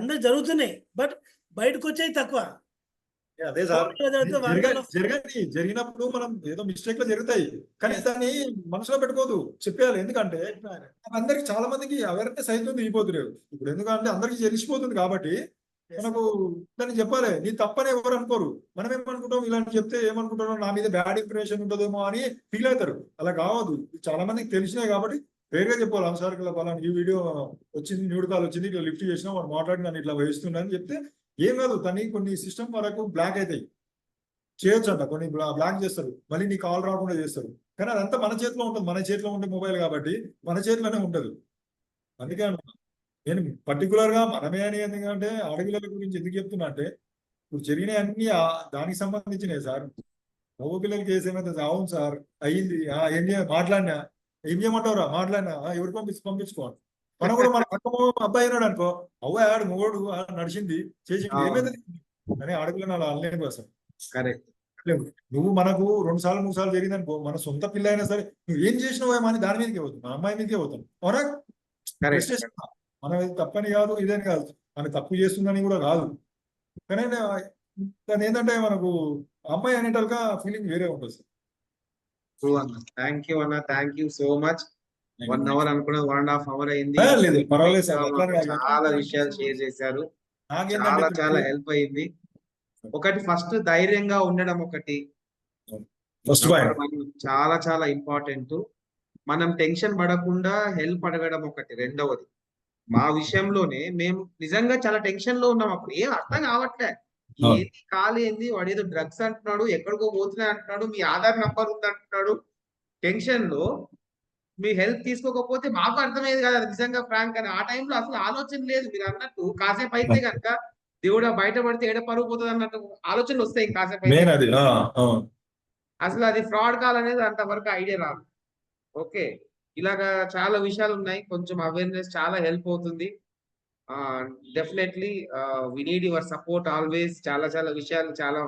అందరు జరుగుతున్నాయి బట్ బయటకు వచ్చేది తక్కువ. అదే సార్, జరిగినప్పుడు మనం ఏదో మిస్టేక్ లో జరుగుతాయి, కానీ దాన్ని మనసులో పెట్టుకోదు, చెప్పేయాలి. ఎందుకంటే అందరికి చాలా మందికి అవేర్నెస్ అవుతుంది దిగిపోతున్నారు ఇప్పుడు. ఎందుకంటే అందరికి తెలిసిపోతుంది కాబట్టి మనకు దాన్ని చెప్పాలి. నీ తప్పని ఎవరు అనుకోరు. మనం ఏమనుకుంటాం, ఇలాంటి చెప్తే ఏమనుకుంటారో, నా మీద బ్యాడ్ ఇంప్రెషన్ ఉంటుందేమో అని ఫీల్ అవుతారు. అలా కావద్దు, చాలా మందికి తెలిసినాయి కాబట్టి వేరుగా చెప్పాలి. సార్ ఇలా పలానా ఈ వీడియో వచ్చింది, న్యూడ్ కాల్ వచ్చింది, ఇట్లా లిఫ్ట్ చేసినా వాడు మాట్లాడి నన్ను ఇట్లా వేస్తున్నా అని చెప్తే ఏం కాదు. తను కొన్ని సిస్టమ్ వరకు బ్లాక్ అవుతాయి, చేయొచ్చు అంట, కొన్ని బ్లాక్ చేస్తారు, మళ్ళీ నీ కాల్ రాకుండా చేస్తారు. కానీ అదంతా మన చేతిలో ఉంటుంది. మన చేతిలో ఉండే మొబైల్ కాబట్టి మన చేతిలోనే ఉంటుంది. అందుకే నేను పర్టికులర్ గా మనమే అని, ఎందుకంటే ఆడపిల్లల గురించి ఎందుకు చెప్తున్నా అంటే, ఇప్పుడు జరిగినాయి అన్ని దానికి సంబంధించినవి సార్. మగ పిల్లలకి కేసు ఏమైతే, అవును సార్ అయ్యింది, ఏం మాట్లాడినా, ఏం చేయమంటావురా, మాట్లాడినా, ఎవరు పంపించుకోవాలి. మనం కూడా మన పక్క అబ్బాయి అయినాడు అనుకో, ఆడు మొగోడు నడిచింది చేసింది ఏమైతే అని ఆడపిల్లని అలా అనలేము కదా సార్. కరెక్ట్. నువ్వు మనకు 2 సార్లు 3 సార్లు జరిగింది అనుకో, మన సొంత పిల్ల అయినా సరే నువ్వు ఏం చేసినావు అని దాని మీదకే పోతాం, మన అమ్మాయి మీదకే పోతాం. అవునా? మనం ఇది తప్పని కాదు, ఇదేని కాదు, ఆమె తప్పు చేస్తుందని కూడా కాదు, కానీ దాని ఏంటంటే మనకు అమ్మాయి అనేటట్టుగా ఫీలింగ్ వేరే ఉంటుంది సార్. థ్యాంక్ యూ అన్న, thank you so much. 1 hour అనుకున్న 1.5 hour అయింది. చాలా విషయాలు షేర్ చేశారు, చాలా హెల్ప్ అయింది. ఒకటి ఫస్ట్ ధైర్యంగా ఉండడం ఒకటి చాలా చాలా ఇంపార్టెంట్. మనం టెన్షన్ పడకుండా హెల్ప్ అడగడం ఒకటి రెండవది. మా విషయంలోనే మేము నిజంగా చాలా టెన్షన్ లో ఉన్నాం. అప్పుడు ఏం అర్థం కావట్లే, ఏది ఖాళీ ఏంది, వాడు ఏదో డ్రగ్స్ అంటున్నాడు, ఎక్కడికో పోతున్నాయి అంటున్నాడు, మీ ఆధార్ నంబర్ ఉంది అంటున్నాడు. టెన్షన్ లో మీ హెల్ప్ తీసుకోకపోతే మాకు అర్థమయ్యేది కదా నిజంగా ఫ్రాంక్ అని. ఆ టైంలో అసలు ఆలోచన లేదు. మీరు అన్నట్టు కాసేపు అయితే కనుక దేవుడా బయటపడితే ఏడ పరుగు పోతుంది అన్నట్టు ఆలోచనలు వస్తాయి. కాసేపు అయితే అసలు అది ఫ్రాడ్ కాల్ అనేది అంతవరకు ఐడియా రాదు. ఓకే, ఇలాగా చాలా విషయాలు ఉన్నాయి. కొంచెం అవేర్నెస్ చాలా హెల్ప్ అవుతుంది. Definitely we need your support always. చాలా చాలా విషయాలు చాలా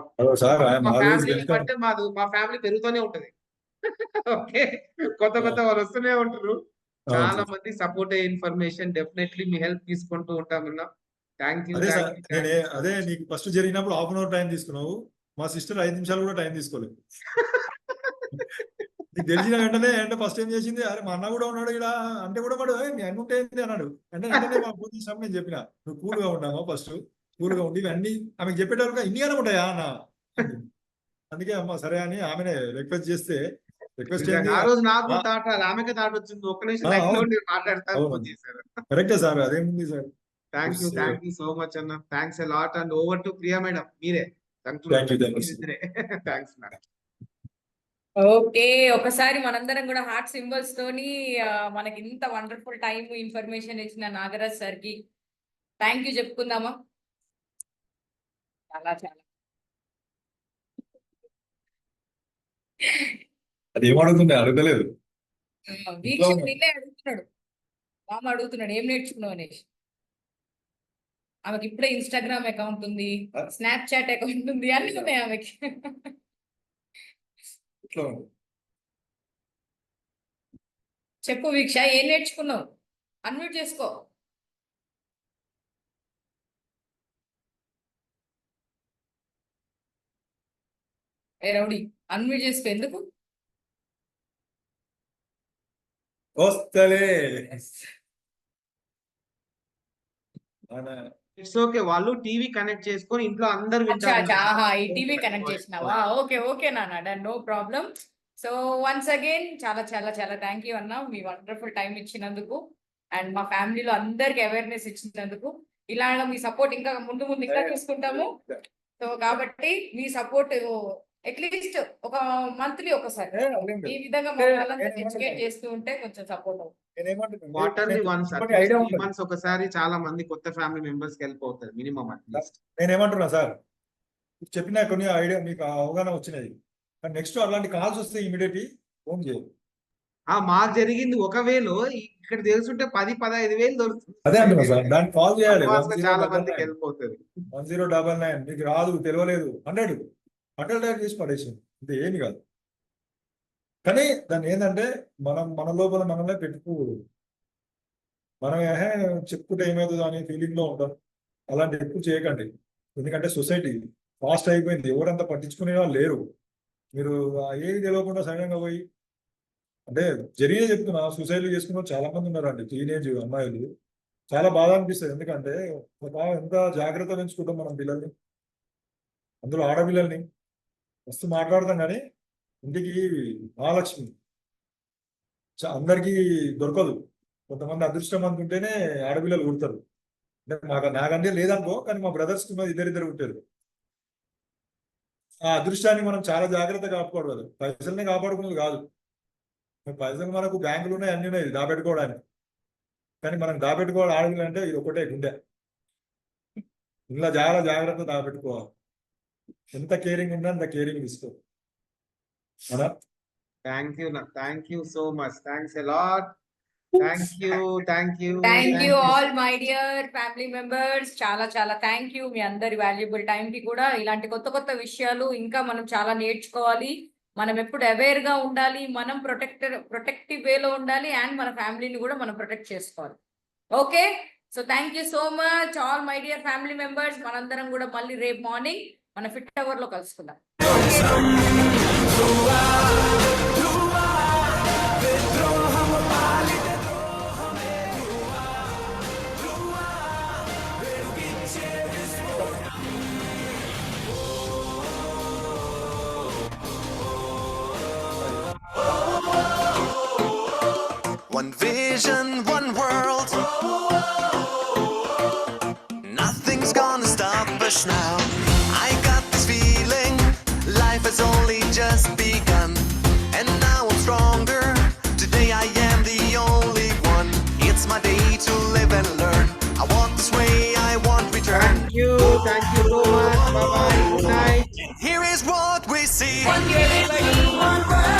మా ఫ్యామిలీ పెరుగుతూనే ఉంటది. ఓకే, కొత్త వాళ్ళు వస్తూనే ఉంటారు. చాలా మంది సపోర్ట్ అయ్యే ఇన్ఫర్మేషన్ డెఫినెట్లీ మీ హెల్ప్ తీసుకుంటూ ఉంటామన్నా. Thank you. అదే నీకు ఫస్ట్ జరిగినప్పుడు 1/2 hour టైం తీసుకున్నావు, మా సిస్టర్ 5 నిమిషాలు కూడా టైం తీసుకోలేదు. నీకు తెలిసిన వెంటనే అంటే ఫస్ట్ ఏం చేసింది, అరే మా అన్న కూడా ఉన్నాడు ఇక్కడ అంటే కూడా వాడు మీ అన్న ఉంటే అన్నాడు. అంటే వెంటనే మా ఫోన్ చేసినప్పుడు నేను చెప్పిన, నువ్వు కూల్ గా ఉన్నామా, ఫస్ట్ కూల్ గా ఉండి ఇవన్నీ ఆమెకు చెప్పేటప్పుడు ఇన్నిగానే ఉంటాయా అన్న. అందుకే అమ్మ సరే అని ఆమెనే రిక్వెస్ట్ చేస్తే, ఆ రోజు నాకు థాట్ రాదు, ఆమెకే థాట్ వచ్చింది. ఒక్క నిమిషం మాట్లాడతాను, ఫోన్ చేశారు. కరెక్టే సార్, అదేముంది sir. Thank you so much అన్న. Thanks a lot. And over to Priya madam, మీరే. Thanks madam. Thanks madam. Okay, ఒకసారి మనందరం కూడా హార్ట్ సింబల్స్ తోని మనకి ఇంత వండర్ఫుల్ టైం ఇన్ఫర్మేషన్ ఇచ్చిన నాగరాజ్ సార్ కి థ్యాంక్ యూ చెప్పుకుందామా? చాలా చాలా అది ఏమడుగుతుంది అడగలేదు. వీక్షకు నిన్నే అడుగుతున్నాడు, మామ అడుగుతున్నాడు ఏం నేర్చుకున్నావు అనేసి. ఆమెకి ఇప్పుడే ఇన్స్టాగ్రామ్ అకౌంట్ ఉంది, స్నాప్చాట్ అకౌంట్ ఉంది, అన్ని ఉన్నాయి ఆమెకి. చెప్పు వీక్ష, ఏం నేర్చుకున్నావు? అన్మ్యూట్ చేసుకో. ఏ రౌడీ, అన్మ్యూట్ చేసుకో. ఎందుకు వస్తలే? ఇట్స్ ఓకే, వాళ్ళు టీవీ కనెక్ట్ చేసుకొని ఇంట్లో అందరు అచ్చా వింటారు. అచ్చా, ఆహా, ఈ టీవీ కనెక్ట్ చేసినావా? ఓకే ఓకే నాన్న, no problem. So once again చాలా చాలా చాలా థ్యాంక్ యూ అన్న, మీ వండర్ఫుల్ టైం ఇచ్చినందుకు అండ్ మా ఫ్యామిలీలో అందరికి అవేర్నెస్ ఇచ్చినందుకు. ఇలా మీ సపోర్ట్ ఇంకా ముందు ముందు ఇంకా చూసుకుంటాము. సో కాబట్టి మీ సపోర్ట్ అట్లీస్ట్ ఒక మంత్లీ ఒకసారి ఈ విధంగా మన వాళ్ళంతా ఎడ్యుకేట్ చేస్తూ ఉంటే కొంచెం సపోర్ట్ అవుతుంది. క్వార్టర్లీ వన్స్, మంత్స్ ఒకసారి చాలా మంది కొత్త ఫ్యామిలీ మెంబర్స్ కి హెల్ప్ అవుతుంది మినిమం అట్లీస్ట్. నేనేమంటున్నా సార్, చెప్పిన కొన్ని ఐడియా మీకు అవగాహన వచ్చినాయి. నెక్స్ట్ అలాంటి కాల్స్ వస్తే ఇమీడియట్ ఫోన్ చేయాలి. మాకు జరిగింది 1,000, ఇక్కడ తెలుసుంటే 10-15,000 దొరుకుతుంది. అదే అంటున్నా సార్, దానికి కాల్ చేయాలి. చాలా మందికి హెల్ప్ అవుతుంది. 1099 మీకు రాదు, తెలియలేదు 100 టైప్ చేసి పడేసింది, ఇది ఏమి కాదు. కానీ దాన్ని ఏంటంటే మన లోపల మనమే పెట్టుకోకూడదు. మనం చెప్పుకుంటే ఏమవుతుందో అనే ఫీలింగ్ లో ఉంటాం. అలాంటి ఎక్కువ చేయకండి, ఎందుకంటే సొసైటీ ఫాస్ట్ అయిపోయింది, ఎవరంతా పట్టించుకునే వాళ్ళు లేరు. మీరు ఏది తెలియకుండా సడన్గా పోయి అంటే జరిగే చెప్తున్నా, సూసైడ్లు చేసుకున్న చాలా మంది ఉన్నారండి, టీనేజ్ అమ్మాయిలు. చాలా బాధ అనిపిస్తుంది, ఎందుకంటే ఎంత జాగ్రత్త పెంచుకుంటాం మనం పిల్లల్ని, అందులో ఆడపిల్లల్ని. మస్తు మాట్లాడతాం కానీ ఇంటికి మహాలక్ష్మి అందరికీ దొరకదు. కొంతమంది అదృష్టవంతులు ఉంటేనే ఆడపిల్లలు పుడతారు. అంటే నాకంటే లేదనుకో, కానీ మా బ్రదర్స్ ఇద్దరిద్దరు పుట్టారు. ఆ అదృష్టాన్ని మనం చాలా జాగ్రత్తగా కాపాడుకోవాలి. పైసల్ని కాపాడుకునేది కాదు, పైసలు మనకు బ్యాంకులు ఉన్నాయి, అన్ని ఉన్నాయి దాపెట్టుకోవడానికి. కానీ మనం దాపెట్టుకోవాలి ఆడపిల్ల అంటే ఇది ఒకటే గుండె. ఇలా చాలా జాగ్రత్త దాపెట్టుకోవాలి. ఎంత కేరింగ్ ఉంటే అంత కేరింగ్ తీసుకో. Thank you so much, thanks a lot. Thank you all my dear family members, చాలా చాలా థ్యాంక్ యూ. మీ అందరి వాల్యుబుల్ టైం కి కూడా ఇలాంటి కొత్త కొత్త విషయాలు ఇంకా మనం చాలా నేర్చుకోవాలి. మనం ఎప్పుడు అవేర్ గా ఉండాలి, మనం ప్రొటెక్టివ్ వేలో ఉండాలి, అండ్ మన ఫ్యామిలీని కూడా మనం ప్రొటెక్ట్ చేసుకోవాలి. Okay, so thank you so much all my dear family members. మనందరం కూడా మళ్ళీ రేపు మార్నింగ్ మన ఫిట్ అవర్ లో కలుసుకుందాం. One vision, one world. Nothing's gonna stop us now. I got this feeling life has only just begun. And now I'm stronger. Today I am the only one. It's my day to live and learn. I want this way, I want return. Thank you so much. Bye bye. Good night. Here is what we see. One unity, one world.